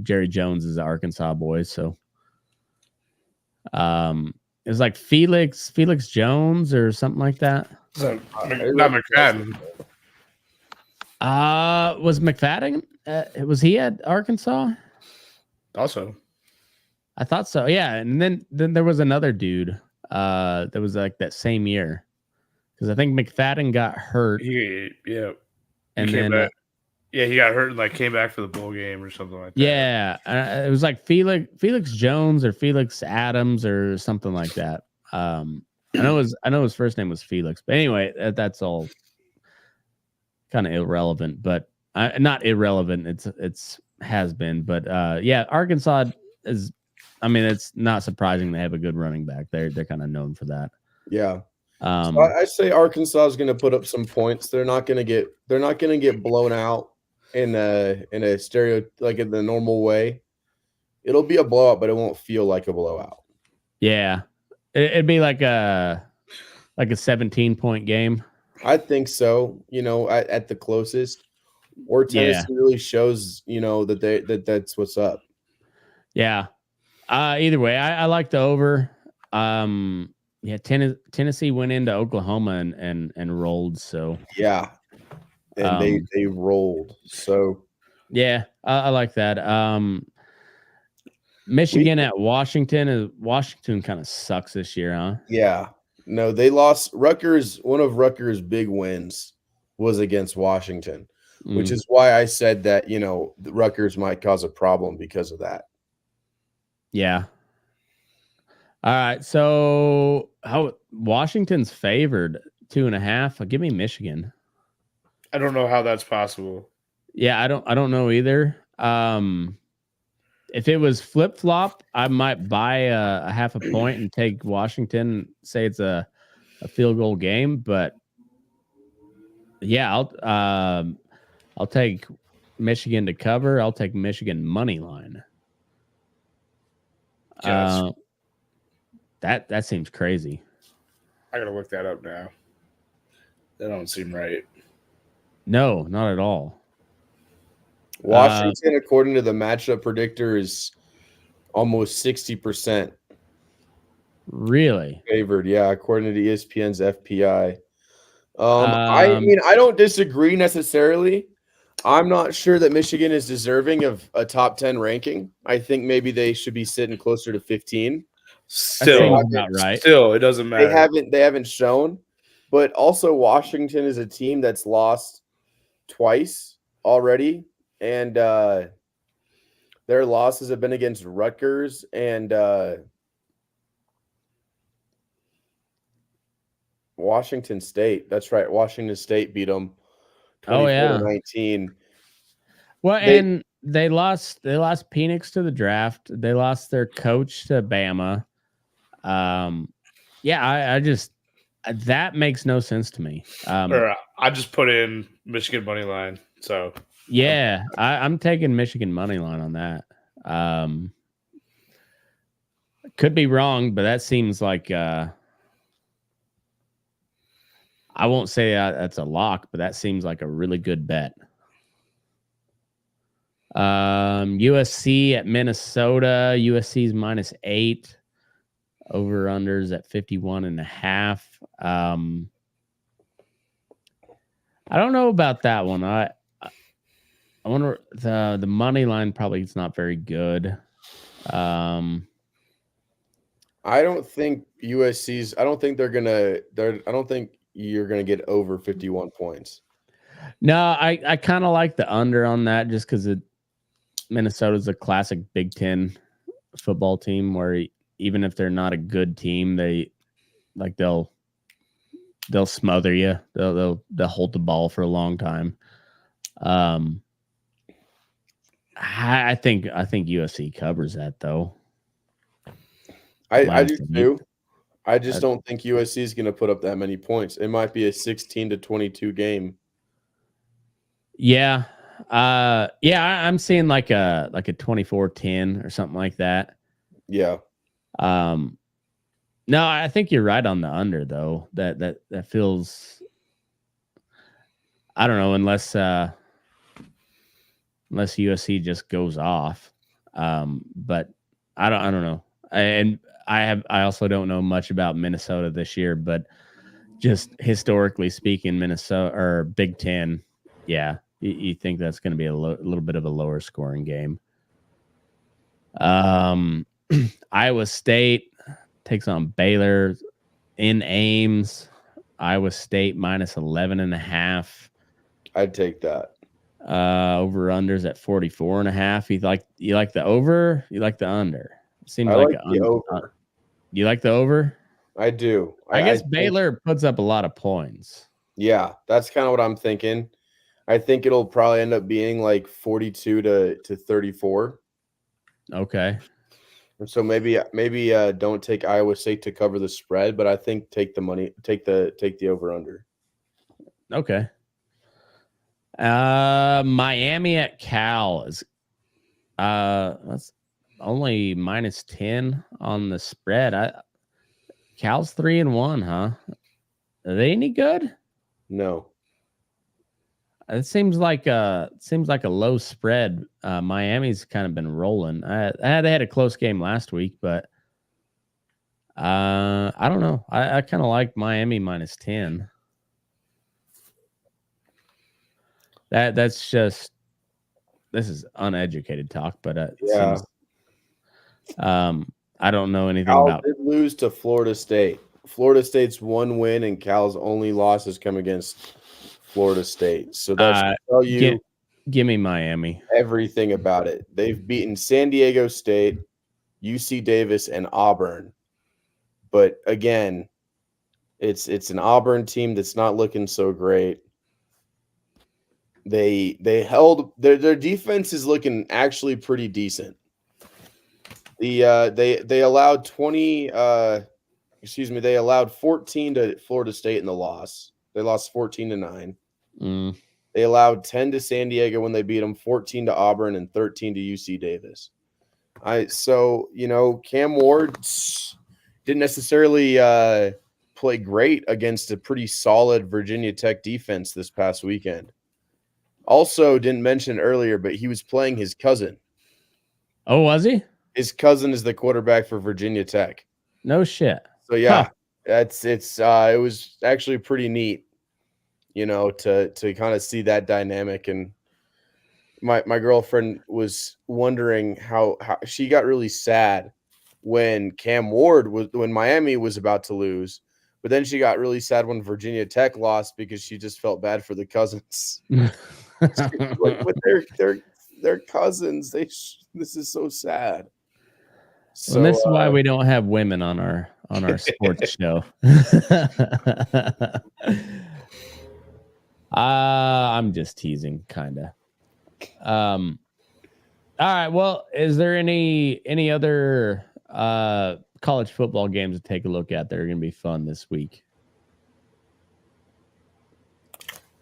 Jerry Jones is an Arkansas boy. So, it was like Felix Jones or something like that. So, not McFadden. Was McFadden? Was he at Arkansas? Also, I thought so. Yeah, and then there was another dude that was like that same year, because I think McFadden got hurt. And then he got hurt and came back for the bowl game or something like that. Yeah, it was like Felix Jones or Felix Adams or something like that. I know his first name was Felix, but anyway, that's all kind of irrelevant. But not irrelevant. It's has been, but yeah, Arkansas is. I mean, it's not surprising they have a good running back. They're kind of known for that. Yeah. So I say Arkansas is going to put up some points. They're not going to get blown out in a stereo like in the normal way. It'll be a blowout, but it won't feel like a blowout. Yeah, it'd be like a 17-point game. I think so. At the closest, or Tennessee really shows that's what's up. Yeah. Either way, I like the over. Yeah, Tennessee went into Oklahoma and rolled. So yeah, and they rolled. So yeah, I like that. Michigan at Washington. Washington kind of sucks this year, huh? Yeah, no, they lost. Rutgers. One of Rutgers' big wins was against Washington, which is why I said that Rutgers might cause a problem because of that. Yeah. All right. So how Washington's favored 2.5. Give me Michigan. I don't know how that's possible. Yeah, I don't know either. If it was flip flop, I might buy a half a point and take Washington. Say it's a field goal game, but yeah, I'll take Michigan to cover. I'll take Michigan money line. Yes. That seems crazy. I gotta look that up now. That don't seem right. No, not at all. Washington, according to the matchup predictor, is almost 60%. Really? Favored, yeah, according to ESPN's FPI. I mean, I don't disagree necessarily. I'm not sure that Michigan is deserving of a top 10 ranking. I think maybe they should be sitting closer to 15. Still, not right. Still, it doesn't matter. They haven't shown, but also Washington is a team that's lost twice already, and their losses have been against Rutgers and Washington State. That's right. Washington State beat them 24-19. Well, and they lost Penix to the draft. They lost their coach to Bama. Yeah, I just that makes no sense to me. I just put in Michigan money line. So yeah, I'm taking Michigan money line on that. Could be wrong, but that seems like I won't say that's a lock, but that seems like a really good bet. USC at Minnesota. USC's -8. Over unders at 51.5. I don't know about that one. I wonder the money line probably is not very good. I don't think USC's. I don't think I don't think you're gonna get over 51 points. No, I kind of like the under on that just because Minnesota's a classic Big Ten football team where even if they're not a good team, they'll smother you. They'll hold the ball for a long time. I think USC covers that though. I do too. I just don't think USC is going to put up that many points. It might be a 16-22 game. Yeah. I'm seeing like a 24-10 or something like that. Yeah. No, I think you're right on the under though. That feels, I don't know, unless USC just goes off. But I don't know. I also don't know much about Minnesota this year, but just historically speaking, Minnesota or Big Ten, yeah, you think that's going to be a little bit of a lower scoring game. Iowa State takes on Baylor in Ames. Iowa State minus 11.5. I'd take that. Over unders at 44.5. You like the over? You like the under? Seems I like the over. You like the over? I do. I guess Baylor puts up a lot of points. Yeah, that's kind of what I'm thinking. I think it'll probably end up being like 42 to 34. Okay. And so maybe don't take Iowa State to cover the spread, but I think take the over under. Okay. Miami at Cal is that's only minus 10 on the spread. Cal's 3-1, huh? Are they any good? No. It seems like a low spread. Miami's kind of been rolling. They had a close game last week, but I don't know. I kind of like Miami minus 10. That's just, this is uneducated talk, but yeah. Seems, I don't know anything Cal about. Did lose to Florida State. Florida State's one win, and Cal's only losses come against Florida State. So that should tell you. Give me Miami. Everything about it. They've beaten San Diego State, UC Davis, and Auburn. But again, it's an Auburn team that's not looking so great. They held their defense is looking actually pretty decent. They allowed 20 they allowed 14 to Florida State in the loss. They lost 14-9. They allowed 10 to San Diego when they beat them, 14 to Auburn, and 13 to UC Davis. Cam Ward didn't necessarily play great against a pretty solid Virginia Tech defense this past weekend. Also, didn't mention earlier, but he was playing his cousin. Oh, was he? His cousin is the quarterback for Virginia Tech. No shit. So yeah, it was actually pretty neat, to kind of see that dynamic. And my girlfriend was wondering how she got really sad when when Miami was about to lose, but then she got really sad when Virginia Tech lost because she just felt bad for the cousins. Like, with their cousins, this is so sad. So this is why we don't have women on our sports show. I'm just teasing, kind of. All right. Well, is there any other college football games to take a look at that are going to be fun this week?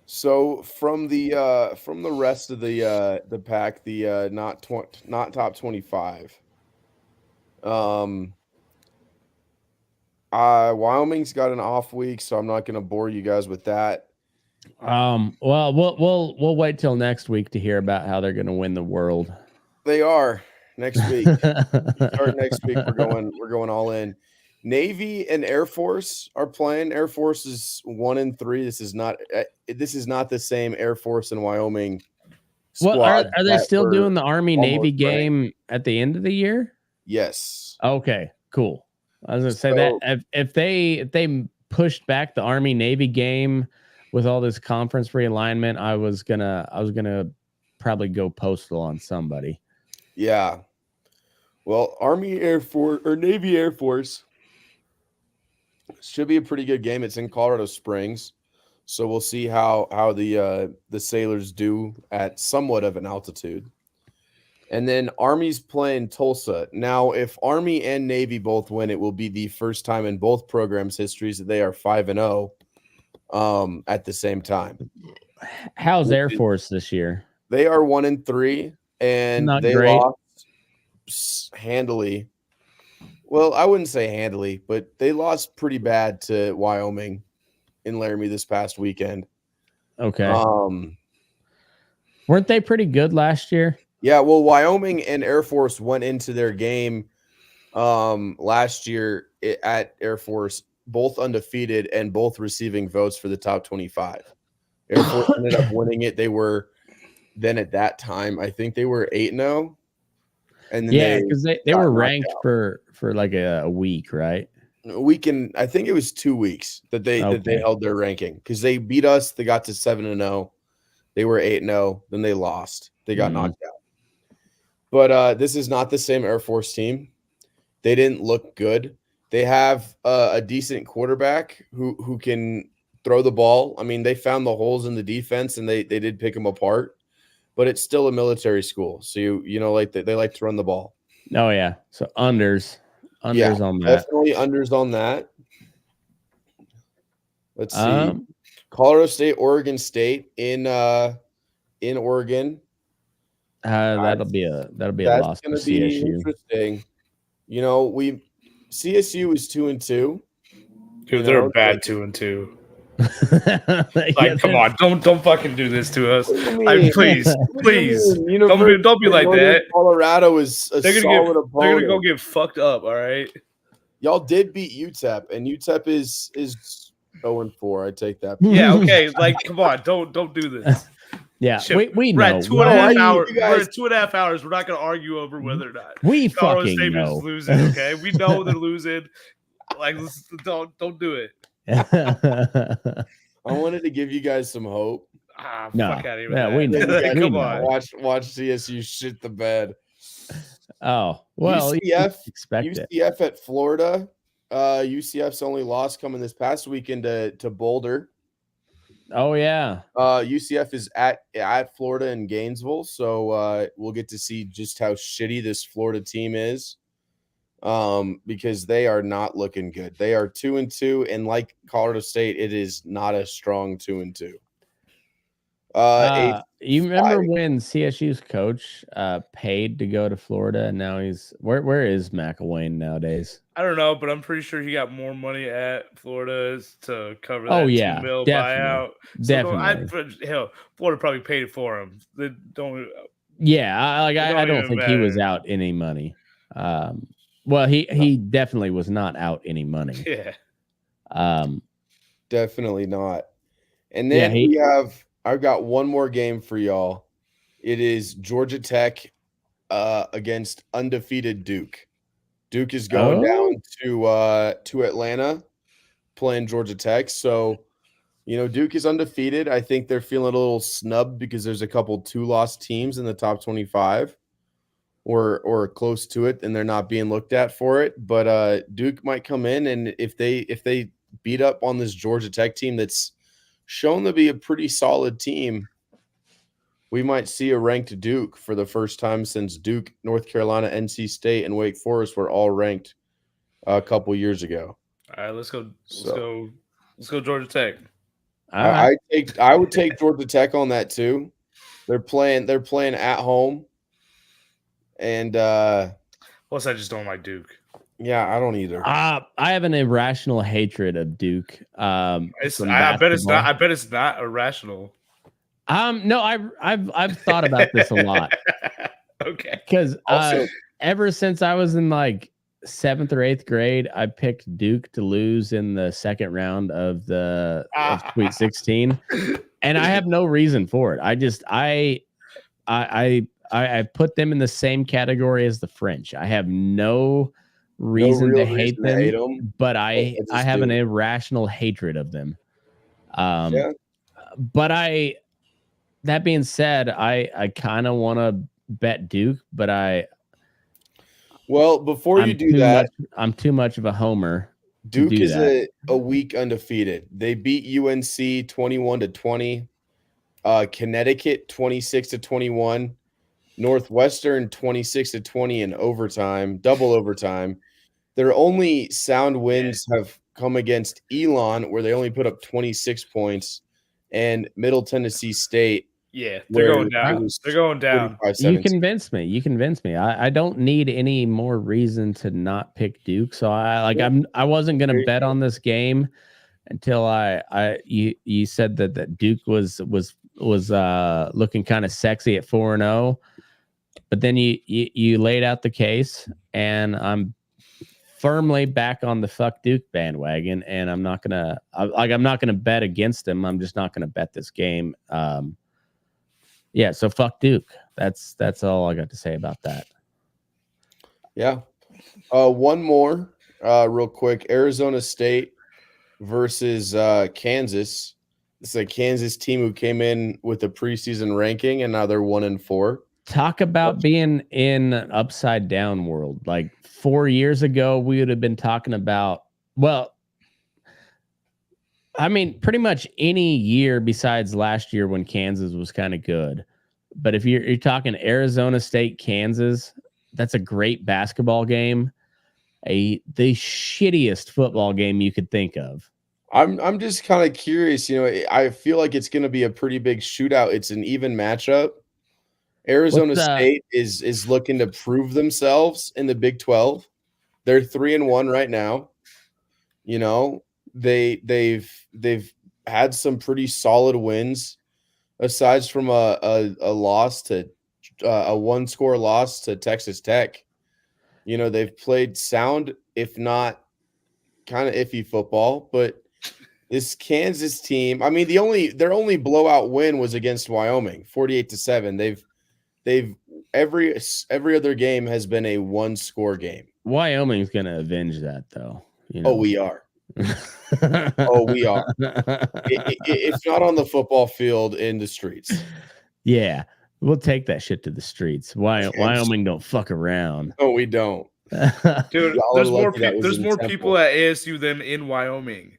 So from the rest of the pack, the not top 25. Wyoming's got an off week, so I'm not going to bore you guys with that. Well, we'll wait till next week to hear about how they're going to win the world. They are next week. Start next week. We're going all in. Navy and Air Force are playing. Air Force is 1-3. This is not the same Air Force and Wyoming squad. Well, are they still doing the Army Navy game at the end of the year? Yes. Okay, cool. I was gonna say that if they pushed back the Army Navy game with all this conference realignment, I was gonna probably go postal on somebody. Yeah. Well, Army Air Force or Navy Air Force should be a pretty good game. It's in Colorado Springs, so we'll see how the sailors do at somewhat of an altitude. And then Army's playing Tulsa. Now, if Army and Navy both win, it will be the first time in both programs' histories that they are 5-0 at the same time. How's Air Force this year? They are 1-3, and Not they great. lost handily. Well, I wouldn't say handily, but they lost pretty bad to Wyoming in Laramie this past weekend. Okay. Weren't they pretty good last year? Yeah, well, Wyoming and Air Force went into their game last year at Air Force, both undefeated and both receiving votes for the top 25. Air Force ended up winning it. They were then at that time, I think they were 8-0. And then because they were ranked for like a week, right? A week, and I think it was 2 weeks that they held their ranking, because they beat us. They got to 7-0. They were 8-0. Then they lost. They got knocked out. But this is not the same Air Force team. They didn't look good. They have a decent quarterback who can throw the ball. I mean, they found the holes in the defense, and they did pick them apart. But it's still a military school, so you know, like they like to run the ball. Oh yeah, so unders on that. Definitely unders on that. Let's see, Colorado State, Oregon State in Oregon. That'll be a loss for CSU. Interesting. You know, CSU is 2-2. Dude, they're a bad 2-2. Like, come on, don't fucking do this to us. Like, please, don't be like that. Colorado is a solid opponent. They're gonna go get fucked up. All right, y'all did beat UTEP, and UTEP is 0-4. I take that. Yeah, okay. Like, come on, don't do this. Yeah, we know. We're at 2.5 hours. We're at 2.5 hours. We're not gonna argue over whether or not we fucking know. Is losing. Okay, we know they're losing. Like, don't do it. I wanted to give you guys some hope. No, fuck out of here. Yeah, we know. Like, come on. Watch CSU shit the bed. Oh well, UCF at Florida. UCF's only loss coming this past weekend to Boulder. Oh yeah. UCF is at Florida in Gainesville, so we'll get to see just how shitty this Florida team is. Because they are not looking good. They are 2-2, and like Colorado State, it is not a strong 2-2. You remember when CSU's coach paid to go to Florida, and now he's where is McElwain nowadays? I don't know, but I'm pretty sure he got more money at Florida to cover that $2 million buyout. Definitely. Hell, Florida probably paid it for him. They don't. Yeah, I don't think he was out any money. Well, he definitely was not out any money. Yeah. Definitely not. And then I've got one more game for y'all. It is Georgia Tech against undefeated Duke. Duke is going down to Atlanta, playing Georgia Tech. So, you know, Duke is undefeated. I think they're feeling a little snubbed because there's a couple 2-loss teams in the top 25. Or close to it, and they're not being looked at for it. But Duke might come in, and if they beat up on this Georgia Tech team that's shown to be a pretty solid team, we might see a ranked Duke for the first time since Duke, North Carolina, NC State, and Wake Forest were all ranked a couple years ago. All right, let's go. Let's go Georgia Tech. I would take Georgia Tech on that too. They're playing at home. And plus, I just don't like Duke. Yeah, I don't either. I have an irrational hatred of Duke. I bet it's not. I bet it's not irrational. No, I've thought about this a lot. Okay, because ever since I was in like 7th or 8th grade, I picked Duke to lose in the second round of the Sweet 16, and I have no reason for it. I put them in the same category as the French. I have no reason to hate them, but I have an irrational hatred of them. But that being said, I kind of want to bet Duke, but before you do that, I'm too much of a homer. Duke is a week undefeated. They beat UNC 21-20, Connecticut 26-21. Northwestern 26-20 in overtime, double overtime. Their only sound wins have come against Elon, where they only put up 26 points, and Middle Tennessee State. Yeah, they're where going down. it was They're going down. 45-17. You convinced me. I don't need any more reason to not pick Duke. So I wasn't gonna bet on this game until you said that Duke was looking kind of sexy at 4-0, but then you laid out the case, and I'm firmly back on the fuck Duke bandwagon, and I'm not gonna bet against them. I'm just not gonna bet this game. Yeah, so fuck Duke. That's all I got to say about that. Yeah. One more real quick. Arizona State versus Kansas. This is a Kansas team who came in with a preseason ranking, and now they're 1-4. Talk about being in an upside down world. Like 4 years ago, we would have been talking about, well, I mean, pretty much any year besides last year when Kansas was kind of good. But if you're talking Arizona State, Kansas, that's a great basketball game. The shittiest football game you could think of. I'm just kind of curious. I feel like it's going to be a pretty big shootout. It's an even matchup. Arizona State is looking to prove themselves in the Big 12. They're 3-1 right now. They've had some pretty solid wins, aside from a loss to a 1-score loss to Texas Tech. They've played sound, if not kind of iffy football, but this Kansas team, I mean, their only blowout win was against Wyoming, 48-7. They've every other game has been a 1-score game. Wyoming's gonna avenge that, though. Oh, we are. Oh, we are. If not on the football field, in the streets. Yeah, we'll take that shit to the streets. Wyoming don't fuck around. No, we don't. Dude, there's more people at ASU than in Wyoming.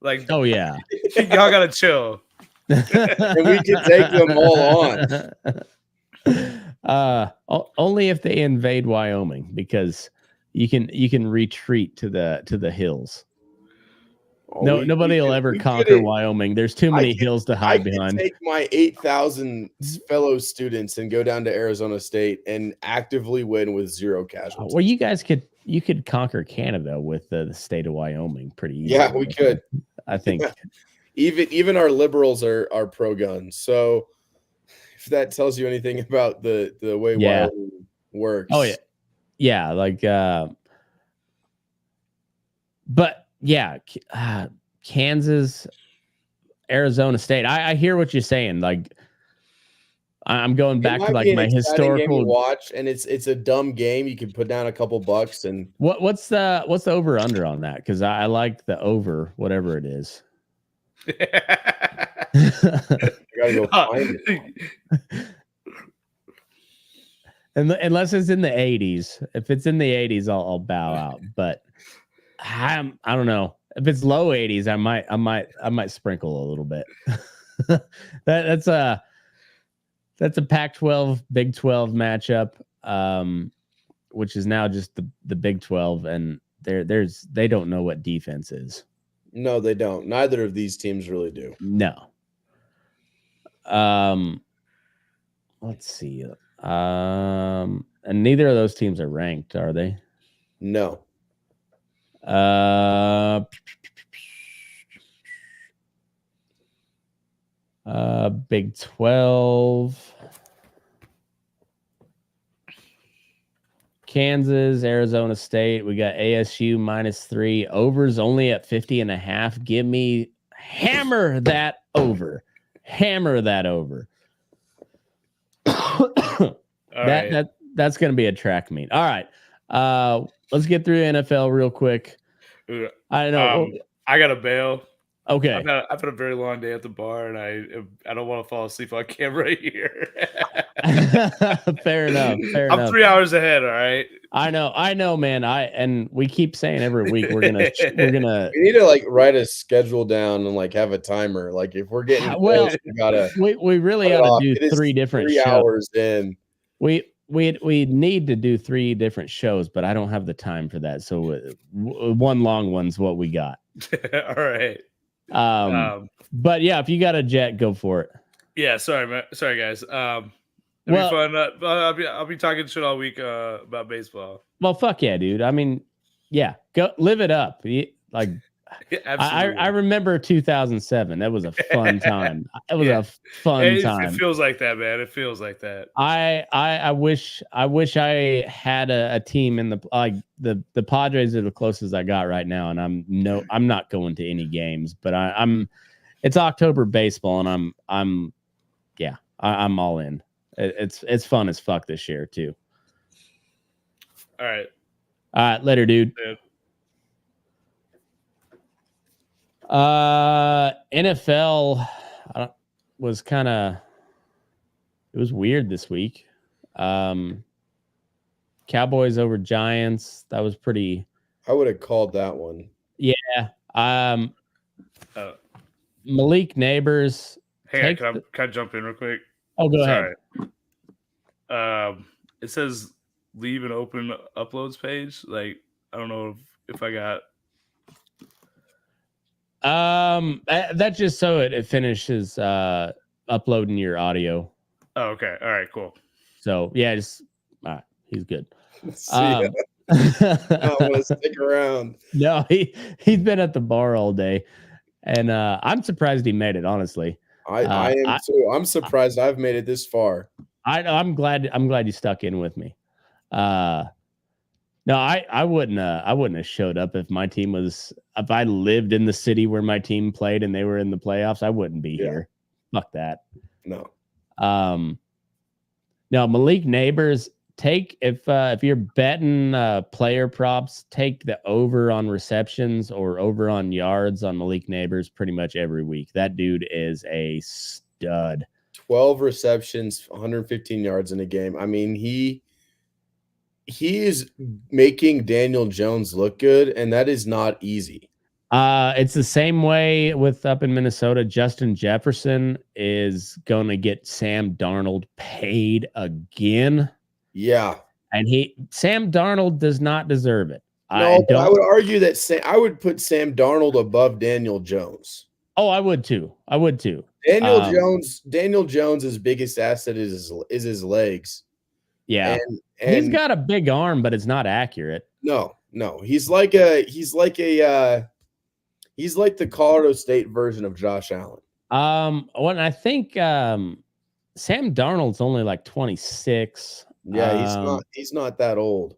Like, oh yeah, y'all gotta chill. And we can take them all on. Only if they invade Wyoming, because you can retreat to the hills. Nobody will ever conquer Wyoming. There's too many hills to hide behind. Take my 8,000 fellow students and go down to Arizona State and actively win with 0 casualties. Well, you could conquer Canada with the state of Wyoming pretty easily. Yeah, we could. I think even our liberals are pro gun. So if that tells you anything about the way Wyoming works. Oh yeah, like but yeah, Kansas, Arizona State. I hear what you're saying. Like, I'm going back to like my historical watch, and it's a dumb game. You can put down a couple bucks. And what's the over under on that? Because I like the over, whatever it is. I gotta go find it. Unless it's in the 80s. If it's in the 80s, I'll bow out. But I don't know. If it's low 80s, I might sprinkle a little bit. That's a Pac-12 Big 12 matchup, which is now just the Big 12, and they don't know what defense is. No, they don't. Neither of these teams really do. No. Let's see. And neither of those teams are ranked, are they? No. Big 12. Kansas, Arizona State. We got ASU -3. Overs only at 50.5. Give me hammer that over. Hammer that over. That's going to be a track meet. All right. Let's get through NFL real quick. I know. I got to bail. Okay. I've had a very long day at the bar, and I don't want to fall asleep on camera here. Fair enough. I'm 3 hours ahead. All right. I know, man. And we keep saying every week we need to like write a schedule down and like have a timer. Like if we're getting close, we really ought to do 3 different 3 hours in. We need to do 3 different shows, but I don't have the time for that. So one long one's what we got. All right. But yeah, if you got a jet, go for it. Yeah, sorry guys. It'll be Well- fun. I'll be talking shit all week about baseball. Well, fuck yeah, dude. I mean, yeah, go live it up. Like, Yeah, absolutely. I remember 2007. That was a fun time. It was a fun time. It feels like that, man. It feels like that. I wish I had a team in the Padres are the closest I got right now, and I'm not going to any games, but it's October baseball, and I'm all in. It's fun as fuck this year too. All right, later, dude. NFL was it was weird this week. Cowboys over Giants. That was pretty. I would have called that one. Yeah. Malik Neighbors. Hey, can I jump in real quick? Oh, go ahead. It says leave an open uploads page. Like, I don't know if I got. That's just so it finishes uploading your audio. Oh, okay. All right, cool. So yeah, just he's good. I want to stick around. No, he's been at the bar all day, and I'm surprised he made it. Honestly, I am too. I'm surprised I've made it this far. I'm glad you stuck in with me. No, I wouldn't have showed up if my team if I lived in the city where my team played and they were in the playoffs. I wouldn't be here. Fuck that. No. No, Malik Neighbors, if you're betting player props, take the over on receptions or over on yards on Malik Neighbors pretty much every week. That dude is a stud. 12 receptions, 115 yards in a game. I mean, he is making Daniel Jones look good, and that is not easy. It's the same way with up in Minnesota. Justin Jefferson is going to get Sam Darnold paid again. Yeah. And Sam Darnold does not deserve it. No, I would argue that I would put Sam Darnold above Daniel Jones. Oh, I would too. Daniel Jones's biggest asset is his legs. Yeah. And he's got a big arm, but it's not accurate. No. He's like the Colorado State version of Josh Allen. When I think Sam Darnold's only like 26. Yeah, he's not that old.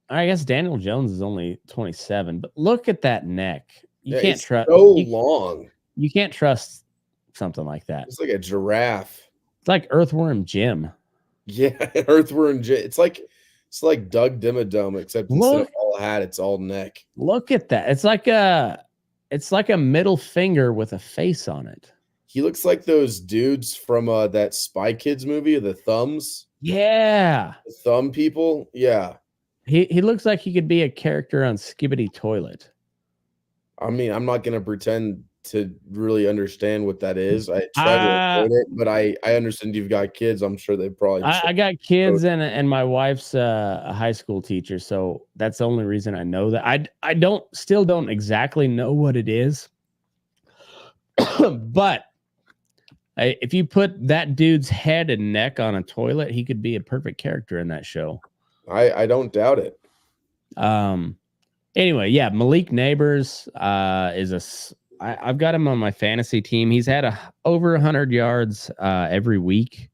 I guess Daniel Jones is only 27, but look at that neck. You can't trust long. You can't trust something like that. It's like a giraffe. It's like Earthworm Jim. Yeah, Earthworm Jim. It's like Doug Dimmadome, except instead of all hat, it's all neck. Look at that. It's like a middle finger with a face on it. He looks like those dudes from that Spy Kids movie, the thumbs. Yeah. The thumb people. Yeah. He looks like he could be a character on Skibbity Toilet. I mean, I'm not going to pretend to really understand what that is. I try to avoid it, but I understand you've got kids. I'm sure they probably. I got kids, and my wife's a high school teacher, so that's the only reason I know that. I still don't exactly know what it is, but if you put that dude's head and neck on a toilet, he could be a perfect character in that show. I don't doubt it. Anyway, yeah, Malik Neighbors I've got him on my fantasy team. He's had over 100 yards every week,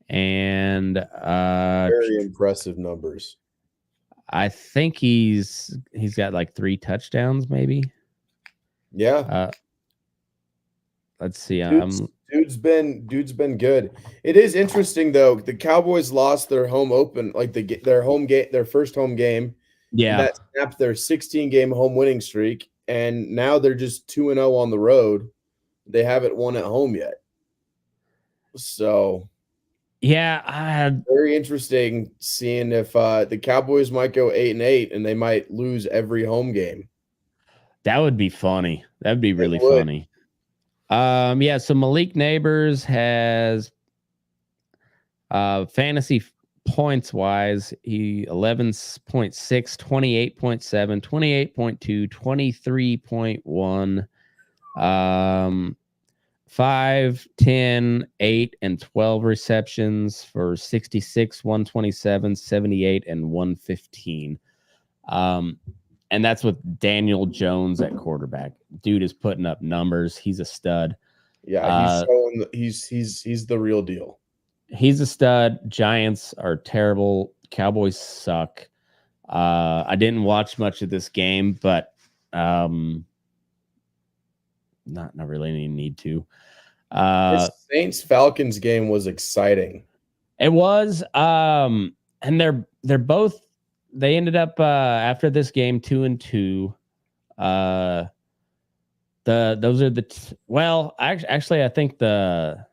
and very impressive numbers. I think he's got like 3 touchdowns, maybe. Yeah. Let's see. Dude's been good. It is interesting though. The Cowboys lost their home open, like their first home game. Yeah, that snapped their 16-game home winning streak, and now they're just 2-0 on the road. They haven't won at home yet. So, yeah, very interesting seeing if the Cowboys might go 8-8 and they might lose every home game. That would be funny. That'd be really funny. Yeah. So Malik Neighbors has fantasy points wise, he 11.6, 28.7, 28.2, 23.1, 5, 10, 8, and 12 receptions for 66, 127, 78, and 115. And that's with Daniel Jones at quarterback. Dude is putting up numbers. He's a stud. Yeah, he's the real deal. He's a stud. Giants are terrible. Cowboys suck. I didn't watch much of this game, but not really any need to. This Saints-Falcons game was exciting. It was. And they're both. They ended up after this game 2-2. Those are the well. Actually, I think the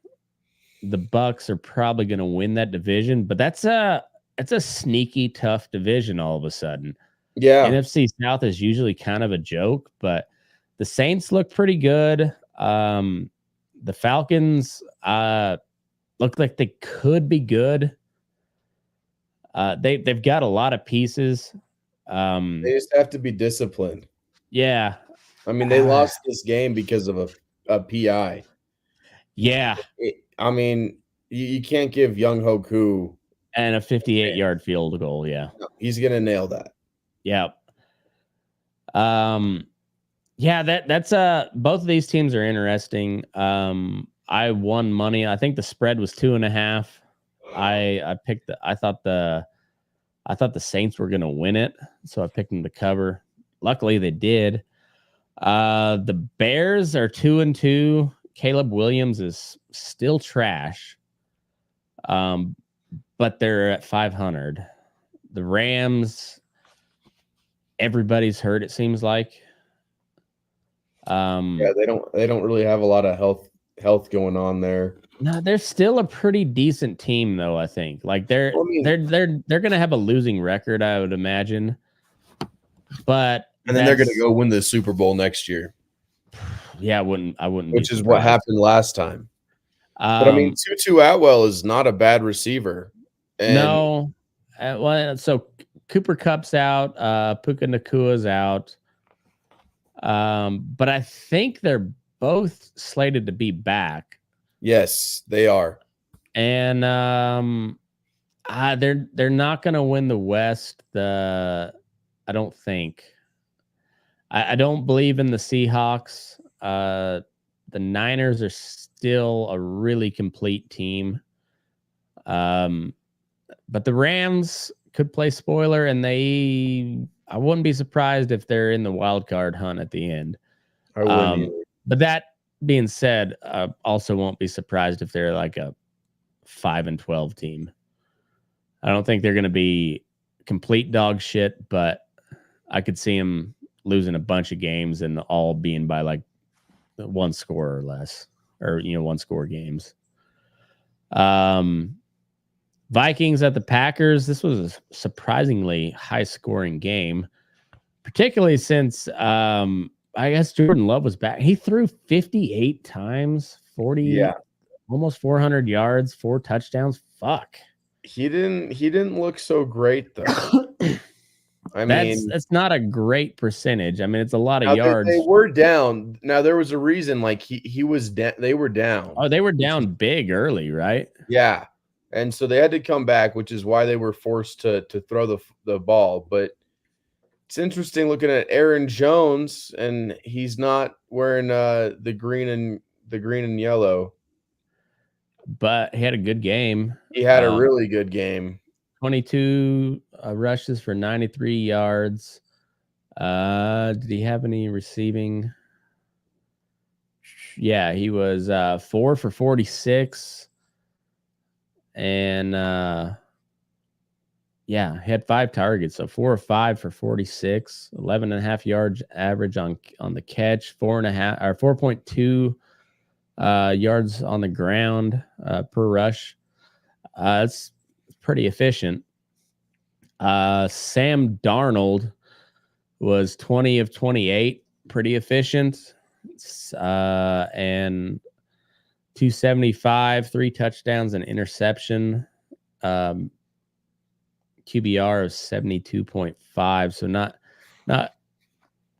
Bucks are probably going to win that division, but it's a sneaky tough division all of a sudden. Yeah, NFC South is usually kind of a joke, but the Saints look pretty good. The Falcons look like they could be good. They've got a lot of pieces. they just have to be disciplined. Yeah. I mean, they lost this game because of a PI. Yeah. I mean, you can't give Young Hoku and a 58-yard field goal. Yeah. No, he's going to nail that. Yeah. Yeah, that's both of these teams are interesting. I won money. I think the spread was 2.5. I thought the Saints were going to win it, so I picked them to cover. Luckily they did. The Bears are 2-2. Caleb Williams is still trash. But they're at 500. The Rams, everybody's hurt, it seems like. Yeah, they don't really have a lot of health going on there. No, they're still a pretty decent team, though. I think they're going to have a losing record, I would imagine. But and then they're going to go win the Super Bowl next year. Yeah, I wouldn't. Which is what happened last time. But I mean, Tutu Atwell is not a bad receiver. And no, well, so Cooper Kupp's out. Puka Nakua's out. But I think they're both slated to be back. Yes, they are. And they're not going to win the West. I don't think. I don't believe in the Seahawks. The Niners are still a really complete team. But the Rams could play spoiler, and I wouldn't be surprised if they're in the wild card hunt at the end. I wouldn't. But that being said, also won't be surprised if they're like a 5-12 team. I don't think they're going to be complete dog shit, but I could see them losing a bunch of games and all being by like one score or less, or one score games. Vikings at the Packers. This was a surprisingly high scoring game, particularly since I guess Jordan Love was back. He threw 58 times, 40, almost 400 yards, 4 touchdowns. Fuck. He didn't look so great though. I mean, that's not a great percentage. I mean, it's a lot of yards. They were down. Now there was a reason. Like he was down. They were down. Oh, they were down big early, right? Yeah, and so they had to come back, which is why they were forced to throw the ball. But it's interesting looking at Aaron Jones, and he's not wearing the green and yellow. But he had a good game. He had a really good game. 22 rushes for 93 yards. Did he have any receiving? Yeah, he was 4 for 46. And he had 5 targets. So 4 or 5 for 46, 11.5 yards average on the catch, 4.2 yards on the ground per rush. It's pretty efficient. Sam Darnold was 20 of 28, pretty efficient. And 275, 3 touchdowns and interception. QBR of 72.5. So not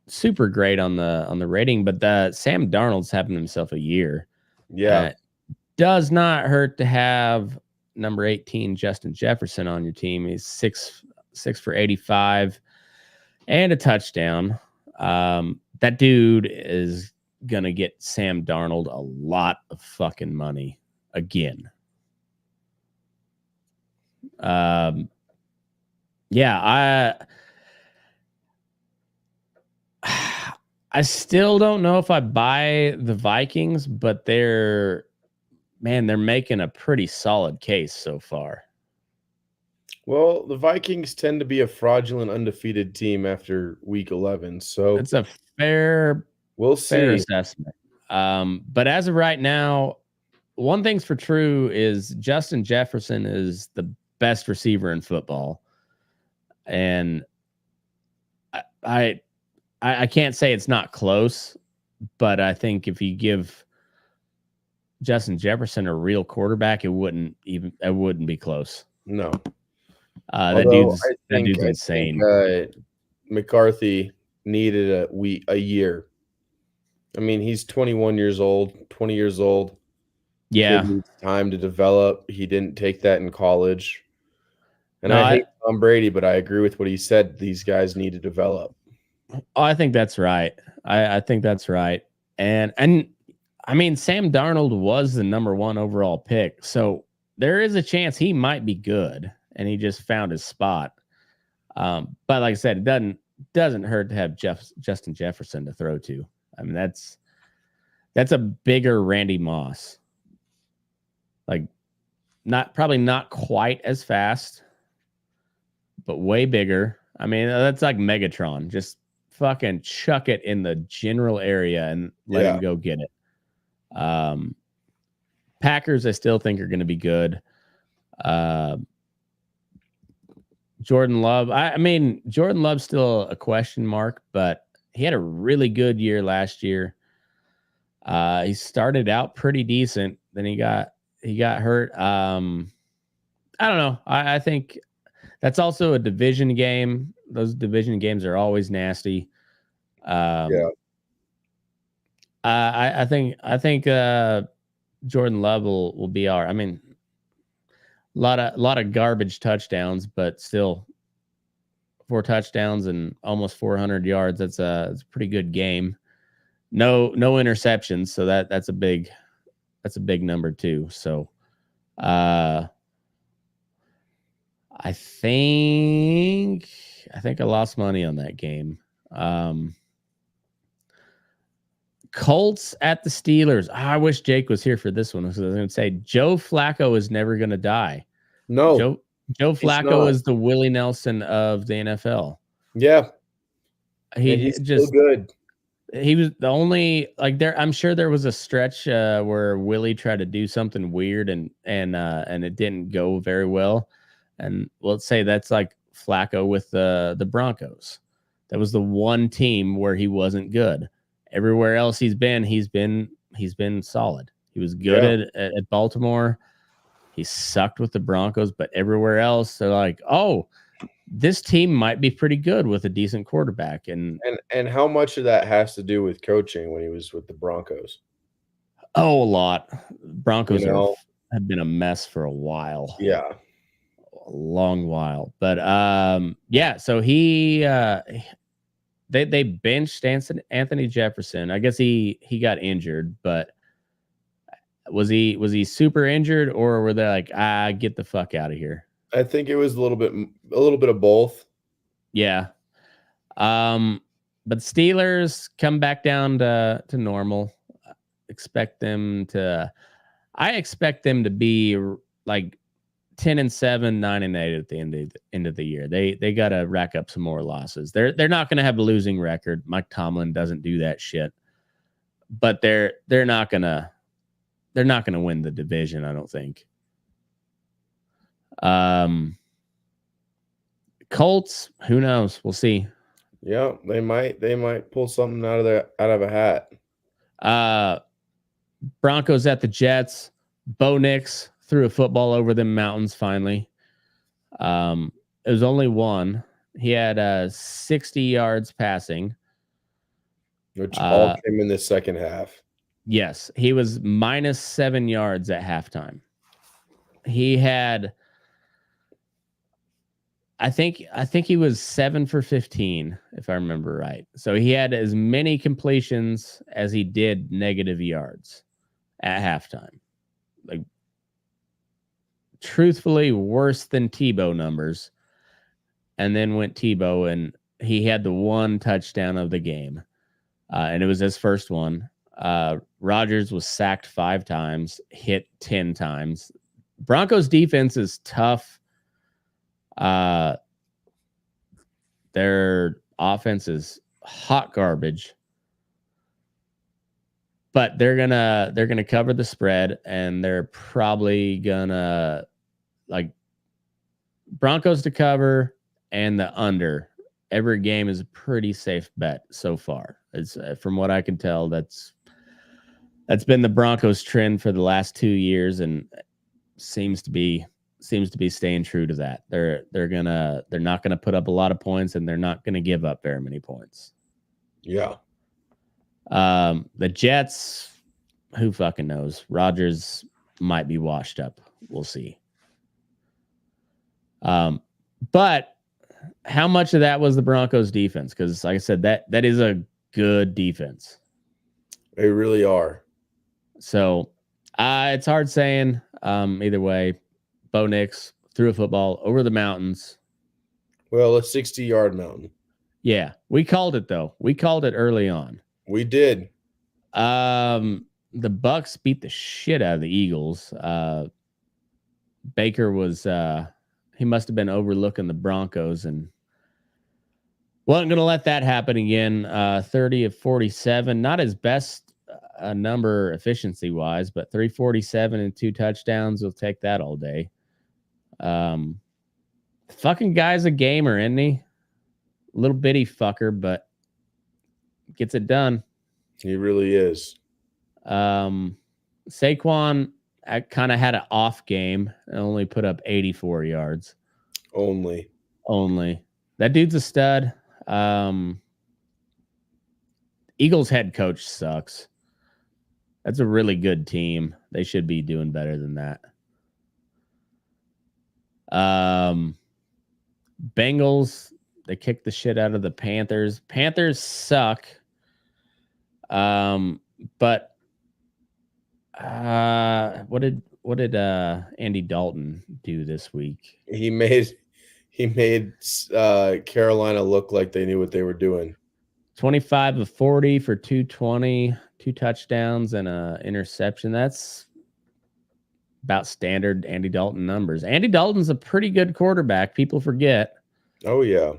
super great on the rating, but Sam Darnold's having himself a year. Yeah. Does not hurt to have number 18 Justin Jefferson on your team. He's 6 for 85 and a touchdown. That dude is gonna get Sam Darnold a lot of fucking money again. Yeah, I still don't know if I buy the Vikings, but they're making a pretty solid case so far. Well, the Vikings tend to be a fraudulent undefeated team after week 11, so It's a fair we'll fair see. assessment. But as of right now, one thing's for true is Justin Jefferson is the best receiver in football. And I can't say it's not close, but I think if you give Justin Jefferson a real quarterback, it wouldn't be close. No. That dude's insane. McCarthy needed a year. I mean, he's 21 years old, 20 years old. Yeah. Kid needs time to develop. He didn't take that in college. And I hate Tom Brady, but I agree with what he said. These guys need to develop. I think that's right. I think that's right. And I mean, Sam Darnold was the number 1 overall pick. So there is a chance he might be good and he just found his spot. But like I said, it doesn't hurt to have Justin Jefferson to throw to. I mean, that's a bigger Randy Moss. Like probably not quite as fast, but way bigger. I mean, that's like Megatron. Just fucking chuck it in the general area and let him go get it. Packers, I still think are going to be good. Jordan Love. I mean, Jordan Love's still a question mark, but he had a really good year last year. He started out pretty decent. Then he got hurt. I don't know. I think that's also a division game. Those division games are always nasty. I think Jordan Love will be all right. I mean, a lot of garbage touchdowns, but still 4 touchdowns and almost 400 yards. That's a pretty good game. No interceptions, so that's a big number too. So I think I lost money on that game. Colts at the Steelers. I wish Jake was here for this one. I was going to say Joe Flacco is never going to die. No, Joe Flacco is the Willie Nelson of the NFL. Yeah, he's just so good. He was the only I'm sure there was a stretch where Willie tried to do something weird and it didn't go very well. And let's say that's like Flacco with the Broncos. That was the one team where he wasn't good. Everywhere else he's been solid. He was good at Baltimore. He sucked with the Broncos, but everywhere else they're like, oh, this team might be pretty good with a decent quarterback. And how much of that has to do with coaching when he was with the Broncos? Oh, a lot. Broncos have been a mess for a while. Yeah. A long while. But so they benched Anthony Jefferson. I guess he got injured, but was he super injured, or were they like, get the fuck out of here? I think it was a little bit of both. Yeah. But Steelers come back down to normal. I expect them to be like 10-7, 9-8 at the end of the year. They got to rack up some more losses. They're not going to have a losing record. Mike Tomlin doesn't do that shit. But they're not going to win the division, I don't think. Colts, who knows? We'll see. Yeah, they might pull something out of a hat. Broncos at the Jets. Bo Nix threw a football over the mountains finally. It was only one. He had 60 yards passing. Which all came in the second half. Yes, he was minus 7 yards at halftime. He had, I think he was 7 for 15, if I remember right. So he had as many completions as he did negative yards at halftime. Like, truthfully, worse than Tebow numbers. And then went Tebow, and he had the one touchdown of the game. And it was his first one. Rodgers was sacked 5 times, hit 10 times. Broncos defense is tough. Their offense is hot garbage, but they're gonna cover the spread, and they're probably gonna like Broncos to cover and the under. Every game is a pretty safe bet so far. It's from what I can tell, that's been the Broncos trend for the last 2 years, and seems to be staying true to that. They're not gonna put up a lot of points, and they're not gonna give up very many points. Yeah. The Jets, who fucking knows? Rodgers might be washed up. We'll see. But how much of that was the Broncos defense? Because like I said, that is a good defense. They really are. So it's hard saying. Either way, Bo Nix threw a football over the mountains. Well, a 60-yard mountain. Yeah, we called it though. We called it early on. We did. The Bucks beat the shit out of the Eagles. Baker was he must have been overlooking the Broncos and wasn't going to let that happen again. 30 of 47, not his best number efficiency wise, but 347 and 2 touchdowns. We'll take that all day. Fucking guy's a gamer, isn't he? Little bitty fucker, but gets it done. He really is. Saquon kind of had an off game and only put up 84 yards. Only. That dude's a stud. Eagles head coach sucks. That's a really good team. They should be doing better than that. Bengals, they kicked the shit out of the Panthers. Panthers suck. But what did Andy Dalton do this week? He made Carolina look like they knew what they were doing. 25 of 40 for 220, 2 touchdowns and an interception. That's about standard Andy Dalton numbers. Andy Dalton's a pretty good quarterback. People forget. Oh yeah.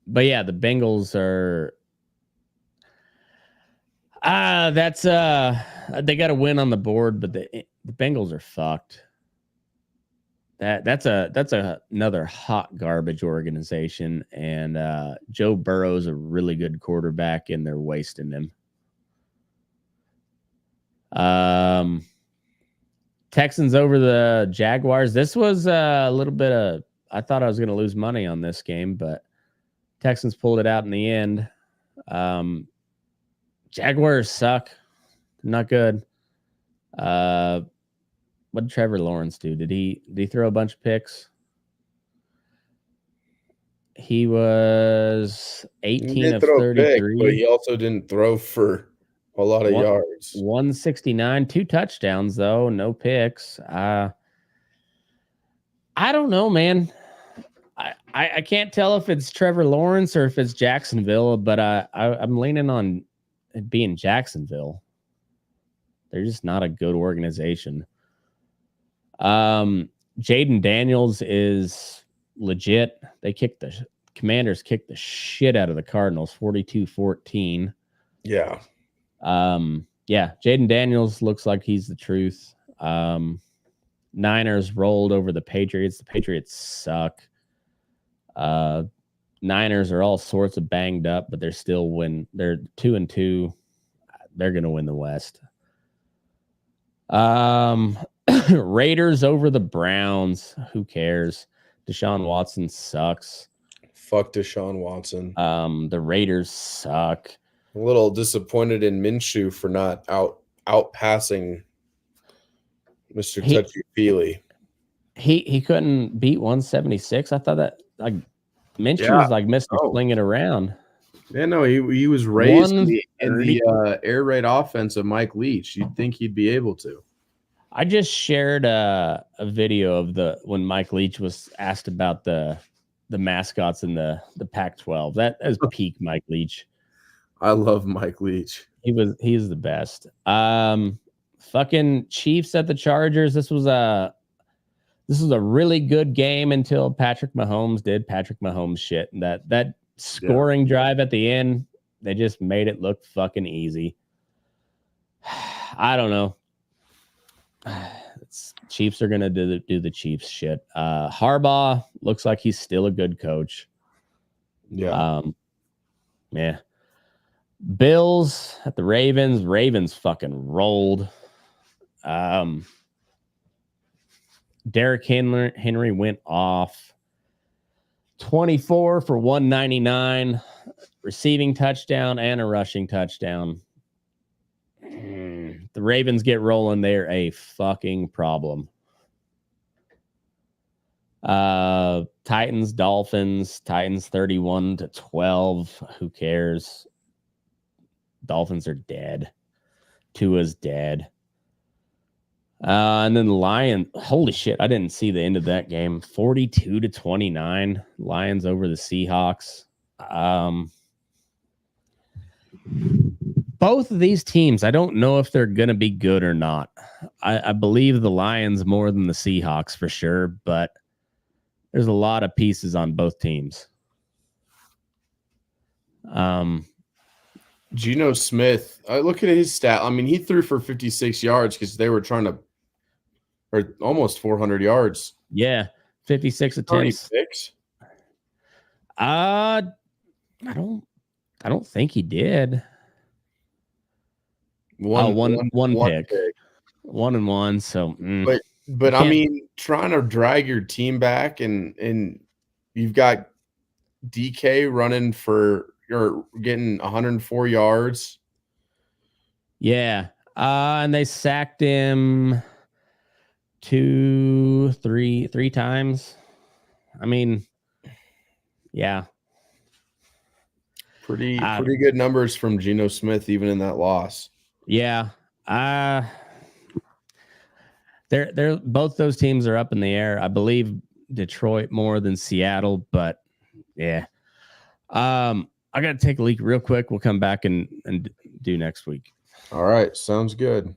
But yeah, the Bengals are they got a win on the board, but the Bengals are fucked. That's another hot garbage organization, and Joe Burrow's a really good quarterback, and they're wasting him. Texans over the Jaguars. This was a little bit of, I thought I was going to lose money on this game, but Texans pulled it out in the end. Jaguars suck. Not good. What did Trevor Lawrence do? Did he throw a bunch of picks? He was 18 of 33. But he also didn't throw for a lot of yards. 169, 2 touchdowns though, no picks. I don't know, man. I can't tell if it's Trevor Lawrence or if it's Jacksonville, but I'm leaning on it being Jacksonville. They're just not a good organization. Jaden Daniels is legit. Commanders kicked the shit out of the Cardinals, 42-14. Yeah. Yeah, Jaden Daniels looks like he's the truth. Niners rolled over the Patriots. The Patriots suck. Niners are all sorts of banged up, but they're still win. They're 2-2. They're going to win the West. Raiders over the Browns. Who cares? Deshaun Watson sucks. Fuck Deshaun Watson. The Raiders suck. A little disappointed in Minshew for not out passing Mr. Touchy-Feely. He couldn't beat 176. I thought that like Minshew was like Mr. Fling it around. Yeah, no, he was raised in the air raid offense of Mike Leach. You'd think he'd be able to. I just shared a video of when Mike Leach was asked about the mascots in the Pac-12. That is peak Mike Leach. I love Mike Leach. He's the best. Fucking Chiefs at the Chargers. This was a really good game until Patrick Mahomes did Patrick Mahomes shit. And that scoring drive at the end, they just made it look fucking easy. I don't know. Chiefs are gonna do the Chiefs shit. Harbaugh looks like he's still a good coach. Yeah. Yeah. Bills at the Ravens. Ravens fucking rolled. Derrick Henry went off. 24 for 199, receiving touchdown and a rushing touchdown. The Ravens get rolling. They're a fucking problem. Titans, Dolphins. Titans 31-12. Who cares? Dolphins are dead. Tua's dead. And then the Lions. Holy shit! I didn't see the end of that game. 42-29. Lions over the Seahawks. Both of these teams, I don't know if they're going to be good or not. I believe the Lions more than the Seahawks for sure, but there's a lot of pieces on both teams. Geno Smith, I look at his stat. I mean, he threw for 56 yards because they were trying to, or almost 400 yards. Yeah, 56 attempts. 36? I don't think he did. One pick. 1-1. So, but I mean, trying to drag your team back, and you've got DK running for, you're getting 104 yards. Yeah, and they sacked him three times. I mean, yeah. Pretty good numbers from Geno Smith, even in that loss. Yeah. They're both those teams are up in the air. I believe Detroit more than Seattle, but yeah. I gotta take a leak real quick. We'll come back and do next week. All right, sounds good.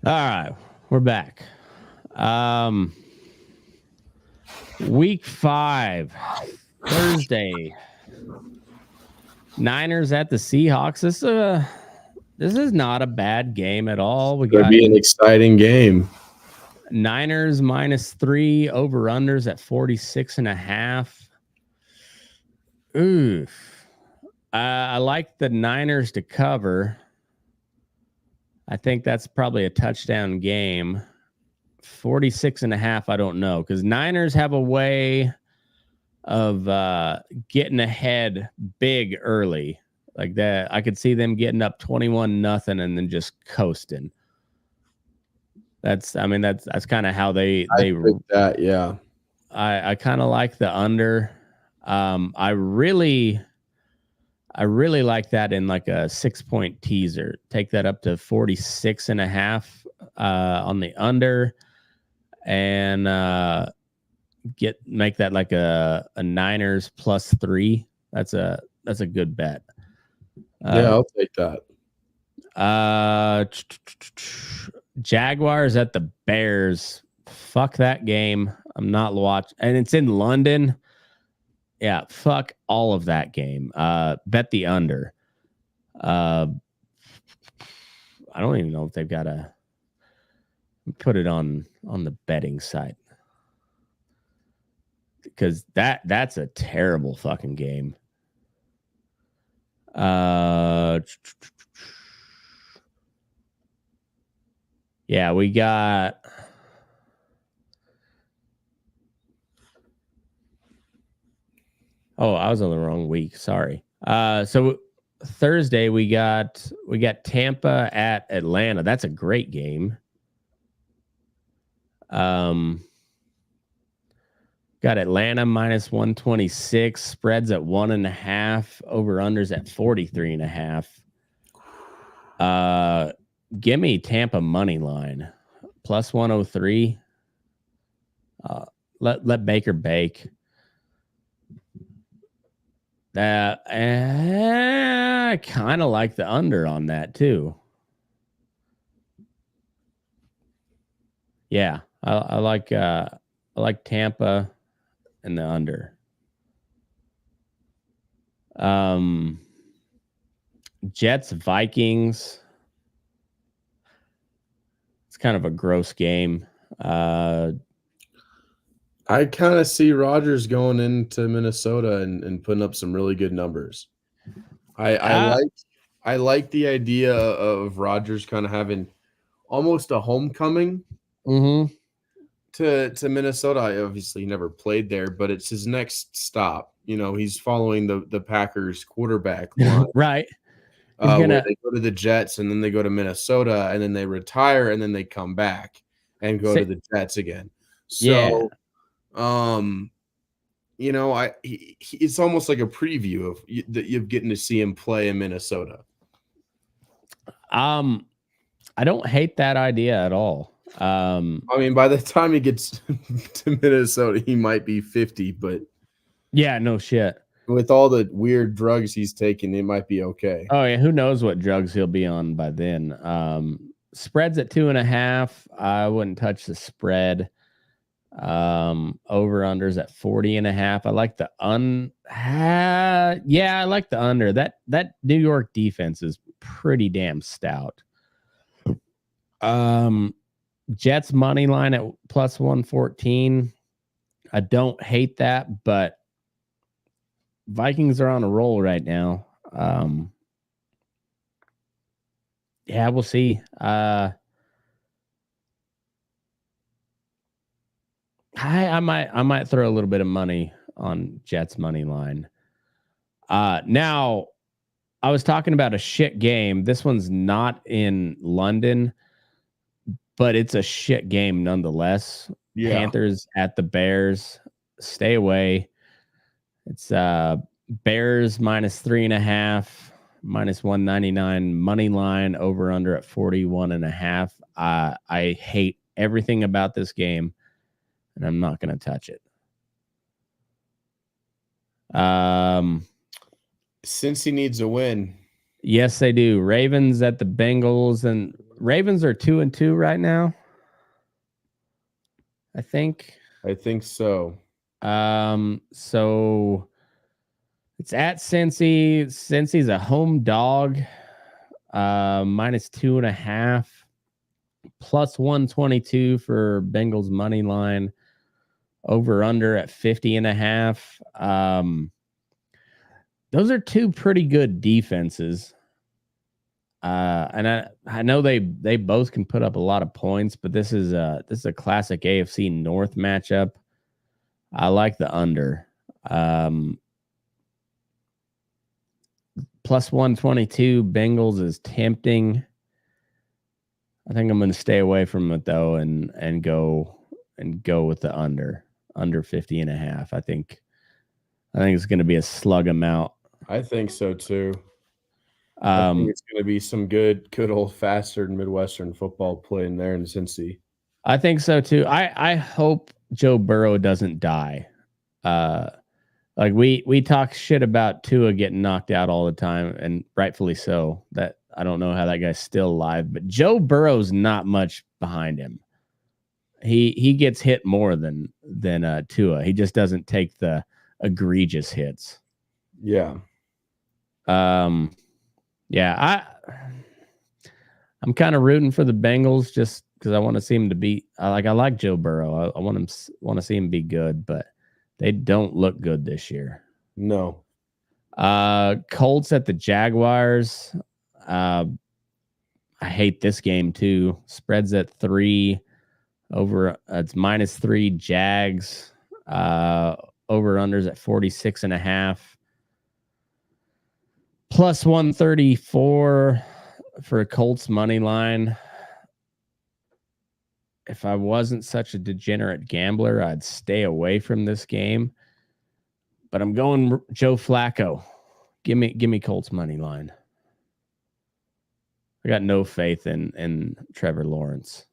All right, we're back. Week 5, Thursday. Niners at the Seahawks. This is not a bad game at all. We got be an exciting game. Niners -3, over-unders at 46.5. Oof. I like the Niners to cover. I think that's probably a touchdown game. 46.5, I don't know, because Niners have a way of getting ahead big early like that. I could see them getting up 21-0 and then just coasting. That's kind of how they picked that. Yeah. I kind of like the under. I really like that in like a 6-point teaser. Take that up to 46.5 on the under, and make that like a Niners +3. That's a good bet. Yeah, I'll take that. Jaguars at the Bears. Fuck that game. I'm not watching, and it's in London. Yeah, fuck all of that game. Bet the under. I don't even know if they've got a put it on the betting site, because that's a terrible fucking game. Yeah, we got. Oh, I was on the wrong week. Sorry. So Thursday we got Tampa at Atlanta. That's a great game. Got Atlanta -126. Spreads at 1.5. Over unders at 43.5. Give me Tampa money line +103. Let Baker bake. I kind of like the under on that too. Yeah, I like Tampa and the under. Jets Vikings. It's kind of a gross game. I kind of see Rodgers going into Minnesota and putting up some really good numbers. I like the idea of Rodgers kind of having almost a homecoming to Minnesota. I obviously never played there, but it's his next stop. You know, he's following the Packers quarterback line. Right. Where they go to the Jets and then they go to Minnesota and then they retire and then they come back and go to the Jets again. So, you know, it's almost like a preview of that you're getting to see him play in Minnesota. I don't hate that idea at all. I mean, by the time he gets to Minnesota, he might be 50, but yeah, no shit. With all the weird drugs he's taking, it might be okay. Oh yeah, who knows what drugs he'll be on by then. Spreads at 2.5. I wouldn't touch the spread. Over unders at 40.5. I like the I like the under. That New York defense is pretty damn stout. Jets money line at +114. I don't hate that, but Vikings are on a roll right now. Yeah, we'll see. I might throw a little bit of money on Jets money line. Now, I was talking about a shit game. This one's not in London, but it's a shit game nonetheless. Yeah. Panthers at the Bears. Stay away. It's Bears -3.5, -199 money line, over under at 41.5. I hate everything about this game, and I'm not going to touch it. Cincy needs a win. Yes, they do. Ravens at the Bengals, and Ravens are 2-2 right now. I think so. So it's at Cincy. Cincy's a home dog. -2.5. +122 for Bengals money line. Over under at 50.5. Those are two pretty good defenses. And I know they both can put up a lot of points, but this is a classic AFC North matchup. I like the under. Plus 122 Bengals is tempting. I think I'm going to stay away from it though, and go with the under 50.5. I think it's going to be a slug amount. I think so too. I think it's going to be some good old fashioned Midwestern football playing there in Cincy. I think so too. I hope Joe Burrow doesn't die. Like we talk shit about Tua getting knocked out all the time, and rightfully so. That I don't know how that guy's still alive, but Joe Burrow's not much behind him. He gets hit more than Tua. He just doesn't take the egregious hits. Yeah. Yeah, I'm kind of rooting for the Bengals just because I want to see him to beat. I like Joe Burrow. I want to see him be good, but they don't look good this year. No. Colts at the Jaguars. I hate this game too. Spreads at 3. Over it's -3 Jags. Over unders at 46.5. Plus 134 for a Colts money line. If I wasn't such a degenerate gambler, I'd stay away from this game. But I'm going Joe Flacco. Give me Colts money line. I got no faith in Trevor Lawrence.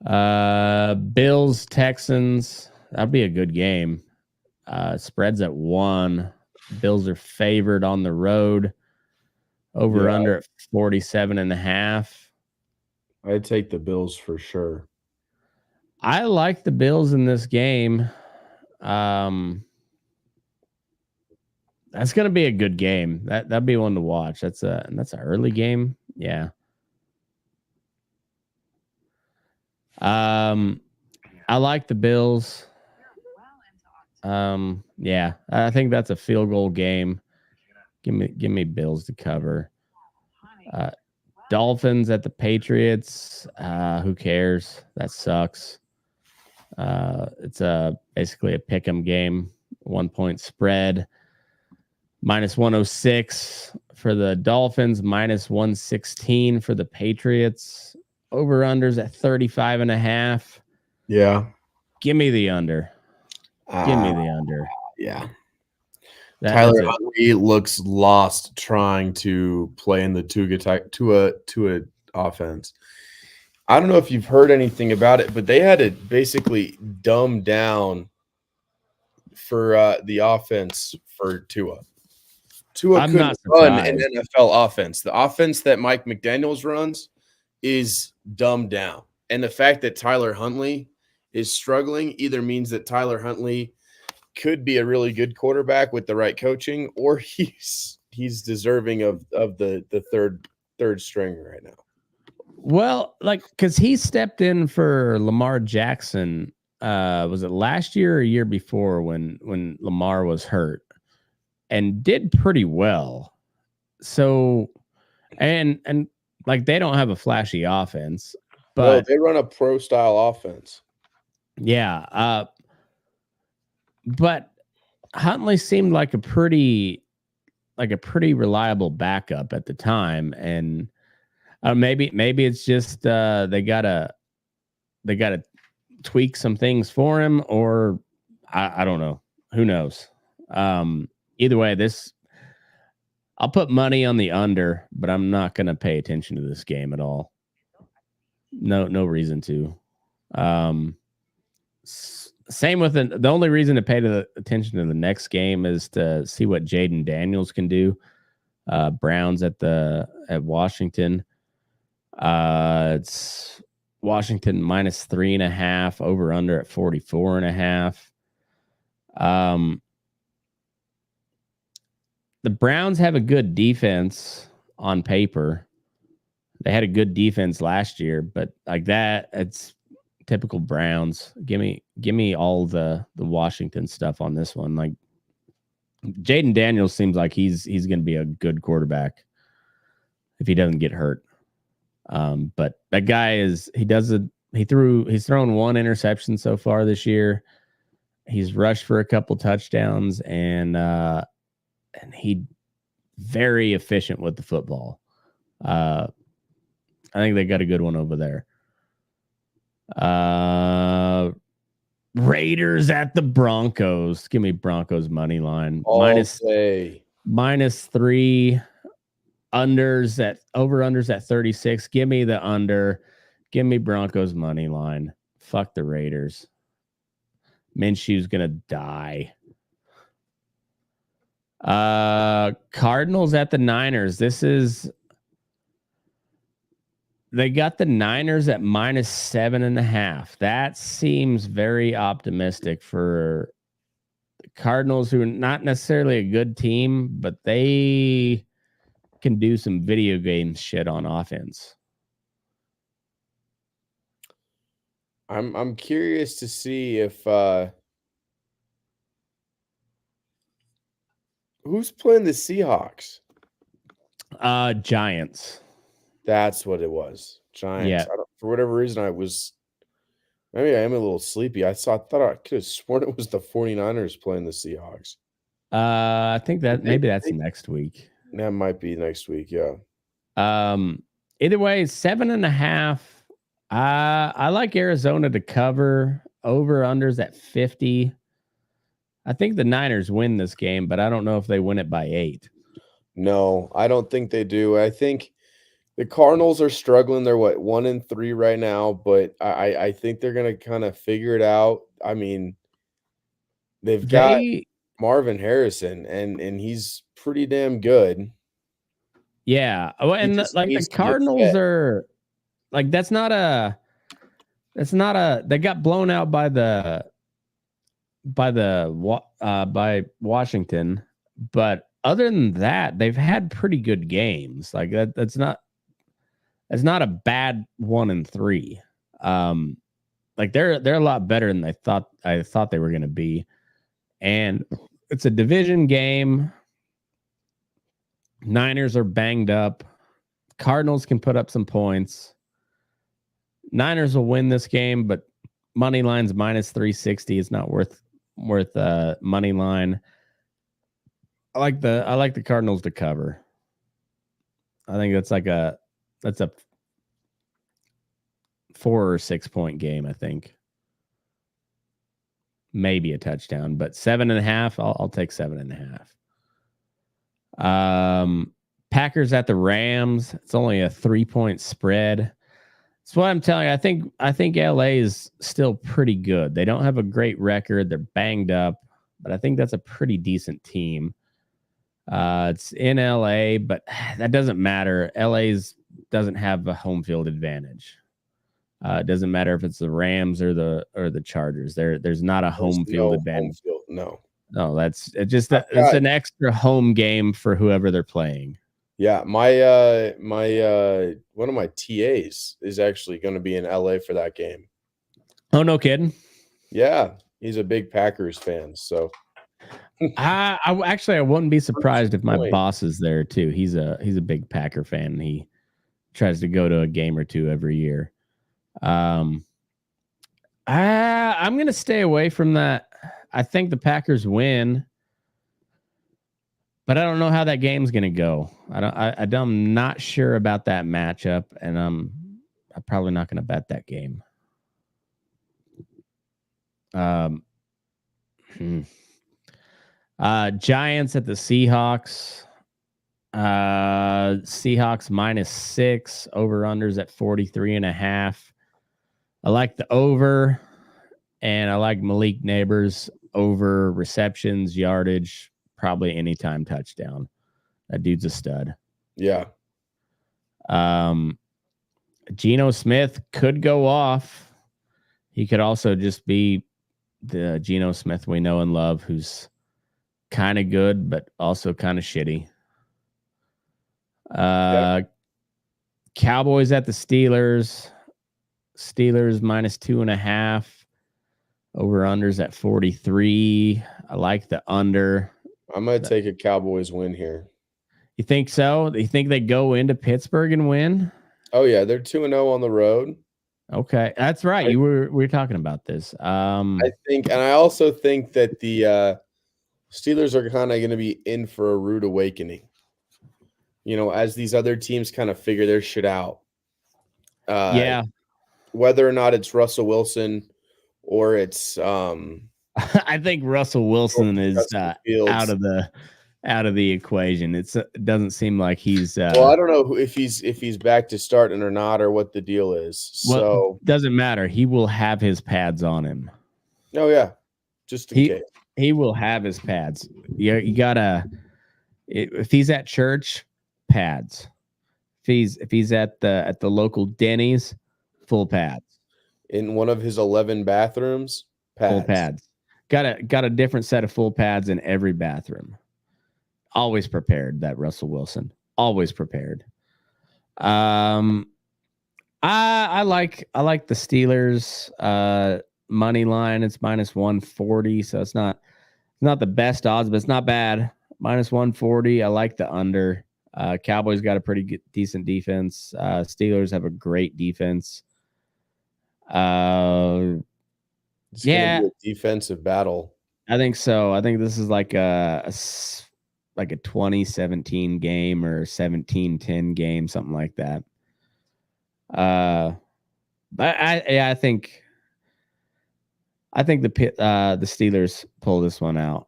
Bills, Texans. That'd be a good game. Spreads at 1. Bills are favored on the road. Over under at 47.5. I'd take the Bills for sure. I like the Bills in this game. That's going to be a good game. That'd be one to watch. That's an early game. Yeah. I like the Bills. Yeah, I think that's a field goal game. Give me Bills to cover. Dolphins at the Patriots. Who cares? That sucks. It's basically a pick'em game. 1 point spread. -106 for the Dolphins. -116 for the Patriots. Over unders at 35.5. Yeah. Give me the under. Give me the under. Yeah. Tyler Huntley looks lost trying to play in the Tua offense. I don't know if you've heard anything about it, but they had to basically dumb down for the offense for Tua. Tua couldn't run an NFL offense. The offense that Mike McDaniels runs is dumbed down. And the fact that Tyler Huntley is struggling either means that Tyler Huntley could be a really good quarterback with the right coaching, or he's deserving of the third string right now. Well, because he stepped in for Lamar Jackson. Was it last year or a year before when Lamar was hurt, and did pretty well. So, and they don't have a flashy offense, but they run a pro style offense. Yeah. But Huntley seemed like a pretty reliable backup at the time. And maybe it's just they gotta tweak some things for him, or I don't know. Who knows? Either way, I'll put money on the under, but I'm not gonna pay attention to this game at all. No reason to. Same with the only reason to pay attention to the next game is to see what Jaden Daniels can do. Browns at Washington. It's Washington -3.5, over under at 44.5. The Browns have a good defense on paper. They had a good defense last year, but it's typical Browns. Give me all the Washington stuff on this one. Like, Jaden Daniels seems like he's going to be a good quarterback if he doesn't get hurt. But that guy he does He's thrown 1 interception so far this year. He's rushed for a couple touchdowns, and he very efficient with the football. I think they got a good one over there. Raiders at the Broncos. Give me Broncos money line. -3. Unders at 36. Give me the under. Give me Broncos money line. Fuck the Raiders. Minshew's gonna die. Cardinals at the Niners. They got the Niners at -7.5. That seems very optimistic for the Cardinals, who are not necessarily a good team, but they can do some video game shit on offense. I'm curious to see if who's playing the Seahawks. Giants. That's what it was. Giants. Yeah. For whatever reason, maybe I am a little sleepy. I thought I could have sworn it was the 49ers playing the Seahawks. I think that maybe that's next week. That might be next week. Yeah. Either way, 7.5. I like Arizona to cover. Over unders at 50. I think the Niners win this game, but I don't know if they win it by 8. No, I don't think they do. I think the Cardinals are struggling. They're 1-3 right now, but I think they're gonna kind of figure it out. I mean, they've got Marvin Harrison, and he's pretty damn good. Yeah. Oh, and the Cardinals are like they got blown out by Washington, but other than that, they've had pretty good games. Like that's not a bad 1-3. Like they're a lot better than I thought they were going to be. And it's a division game. Niners are banged up. Cardinals can put up some points. Niners will win this game, but money line's -360. It's not worth money line. I like the Cardinals to cover. I think that's a 4 or 6 point game. I think maybe a touchdown, but 7.5. I'll take 7.5. Packers at the Rams. It's only a 3-point spread. That's what I'm telling you. I think LA is still pretty good. They don't have a great record. They're banged up, but I think that's a pretty decent team. It's in LA, but that doesn't matter. Doesn't have a home field advantage. It doesn't matter if it's the Rams or the Chargers. There's not a home field advantage. No, it's an extra home game for whoever they're playing. Yeah, my one of my TAs is actually going to be in LA for that game. Oh, no kidding. Yeah, he's a big Packers fan, so I wouldn't be surprised if my boss is there too. He's a big Packer fan, and he tries to go to a game or two every year. I'm going to stay away from that. I think the Packers win, but I don't know how that game's going to go. I'm not sure about that matchup, and I'm probably not going to bet that game. Giants at the Seahawks. Seahawks -6. Over unders at 43.5. I like the over, and I like Malik Neighbors over receptions, yardage, probably anytime touchdown. That dude's a stud. Yeah. Geno Smith could go off. He could also just be the Geno Smith we know and love, who's kind of good, but also kind of shitty. Cowboys at the Steelers. Steelers -2.5. Over unders at 43. I like the under. I'm going to take a Cowboys win here. You think so? You think they go into Pittsburgh and win? Oh, yeah. They're 2-0 on the road. Okay, that's right. We were talking about this. I think, and I also think that the Steelers are kind of going to be in for a rude awakening. As these other teams kind of figure their shit out. Yeah, Whether or not it's Russell Wilson or it's I think Russell Wilson is Justin Fields. out of the equation. It doesn't seem like he's. Well, I don't know if he's back to starting or not, or what the deal is. Well, So doesn't matter. He will have his pads on him. Oh yeah, just in case. He will have his pads. You gotta. If he's at church, pads. If he's at the local Denny's, full pads. In one of his 11 bathrooms, pads. Full pads. Got a different set of full pads in every bathroom. Always prepared, that Russell Wilson. Always prepared. I like the Steelers money line. It's -140, so it's not the best odds, but it's not bad. -140. I like the under. Cowboys got a pretty decent defense. Steelers have a great defense. It's gonna be a defensive battle. I think so. I think this is like a 2017 game or 17-10 game, something like that. But I think the Steelers pull this one out.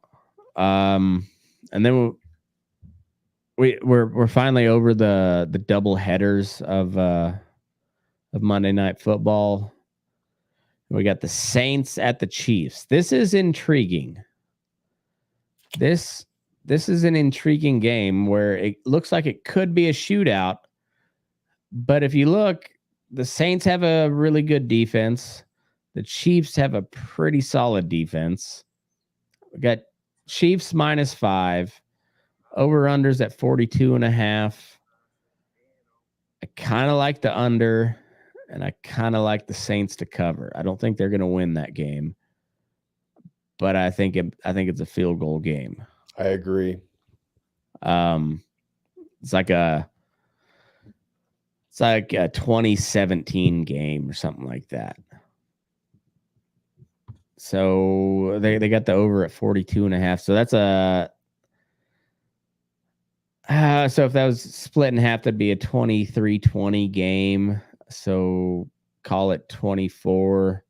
And then we're finally over the double headers of Monday Night Football. We got the Saints at the Chiefs. This is intriguing. This is an intriguing game where it looks like it could be a shootout. But if you look, the Saints have a really good defense. The Chiefs have a pretty solid defense. We got Chiefs -5. Over-unders at 42.5. I kind of like the under, and I kind of like the Saints to cover. I don't think they're going to win that game, but I think it's a field goal game. I agree. It's like a 2017 game or something like that. So they got the over at 42.5. So that's so if that was split in half, that'd be a 23-20 game. So call it 24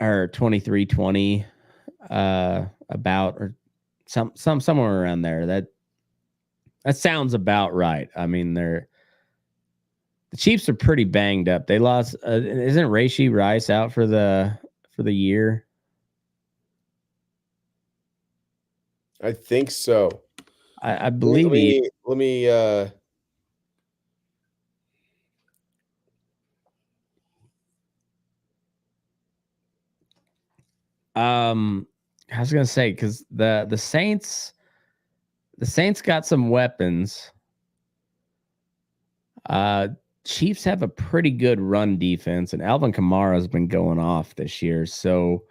or 23-20, about, or somewhere around there. That sounds about right. I mean, the Chiefs are pretty banged up. They lost. Isn't Rashee Rice out for the year? I think so. I believe let me I was gonna say, because the Saints got some weapons. Chiefs have a pretty good run defense, and Alvin Kamara has been going off this year. So,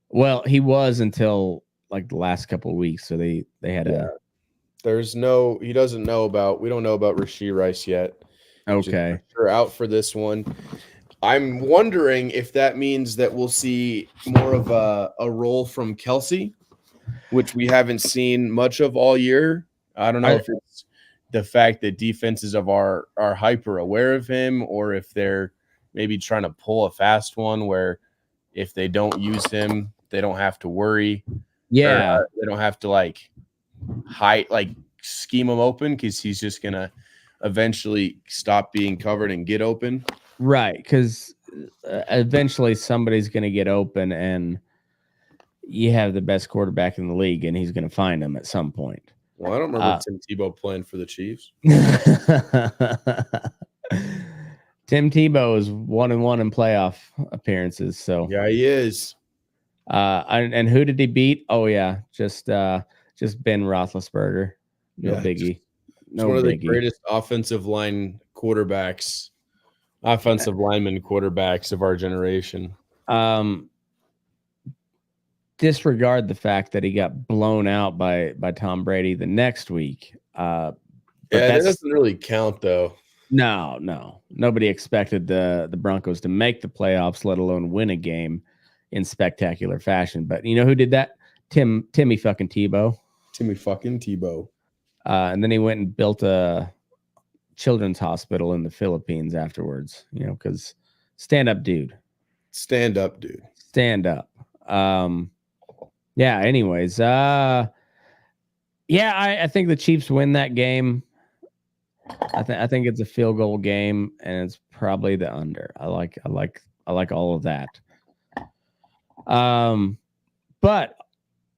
well, he was until like the last couple of weeks. So they had we don't know about Rashee Rice yet. Okay. We're out for this one. I'm wondering if that means that we'll see more of a role from Kelsey, which we haven't seen much of all year. I don't know if it's the fact that defenses are hyper aware of him, or if they're maybe trying to pull a fast one where if they don't use him, they don't have to worry. Yeah. They don't have to scheme him open, because he's just going to eventually stop being covered and get open. Right, because eventually somebody's going to get open, and you have the best quarterback in the league, and he's going to find him at some point. Well, I don't remember Tim Tebow playing for the Chiefs. Tim Tebow is 1-1 in playoff appearances. So yeah, he is. And who did he beat? Oh yeah, just Ben Roethlisberger. No biggie. No, one of the greatest offensive lineman quarterbacks of our generation. Disregard the fact that he got blown out by Tom Brady the next week. That doesn't really count, though. No. Nobody expected the Broncos to make the playoffs, let alone win a game in spectacular fashion. But you know who did that? Timmy fucking Tebow. Timmy fucking Tebow. And then he went and built a children's hospital in the Philippines afterwards, you know, because stand up, dude. Stand up, dude. Stand up. Yeah, anyways. Yeah, I think the Chiefs win that game. I think it's a field goal game, and it's probably the under. I like all of that. But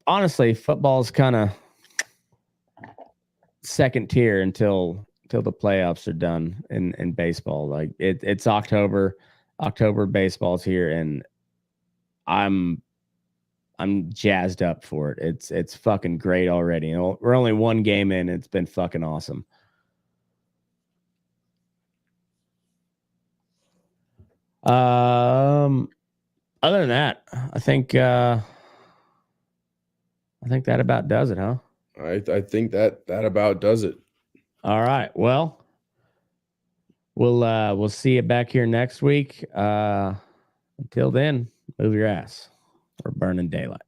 honestly, football's kind of second tier until the playoffs are done in baseball. Like it's October baseball's here, and I'm jazzed up for it. It's fucking great already. You know, we're only one game in. It's been fucking awesome. Other than that, I think that about does it, huh? I think that about does it. All right. Well, we'll see you back here next week. Until then, move your ass. We're burning daylight.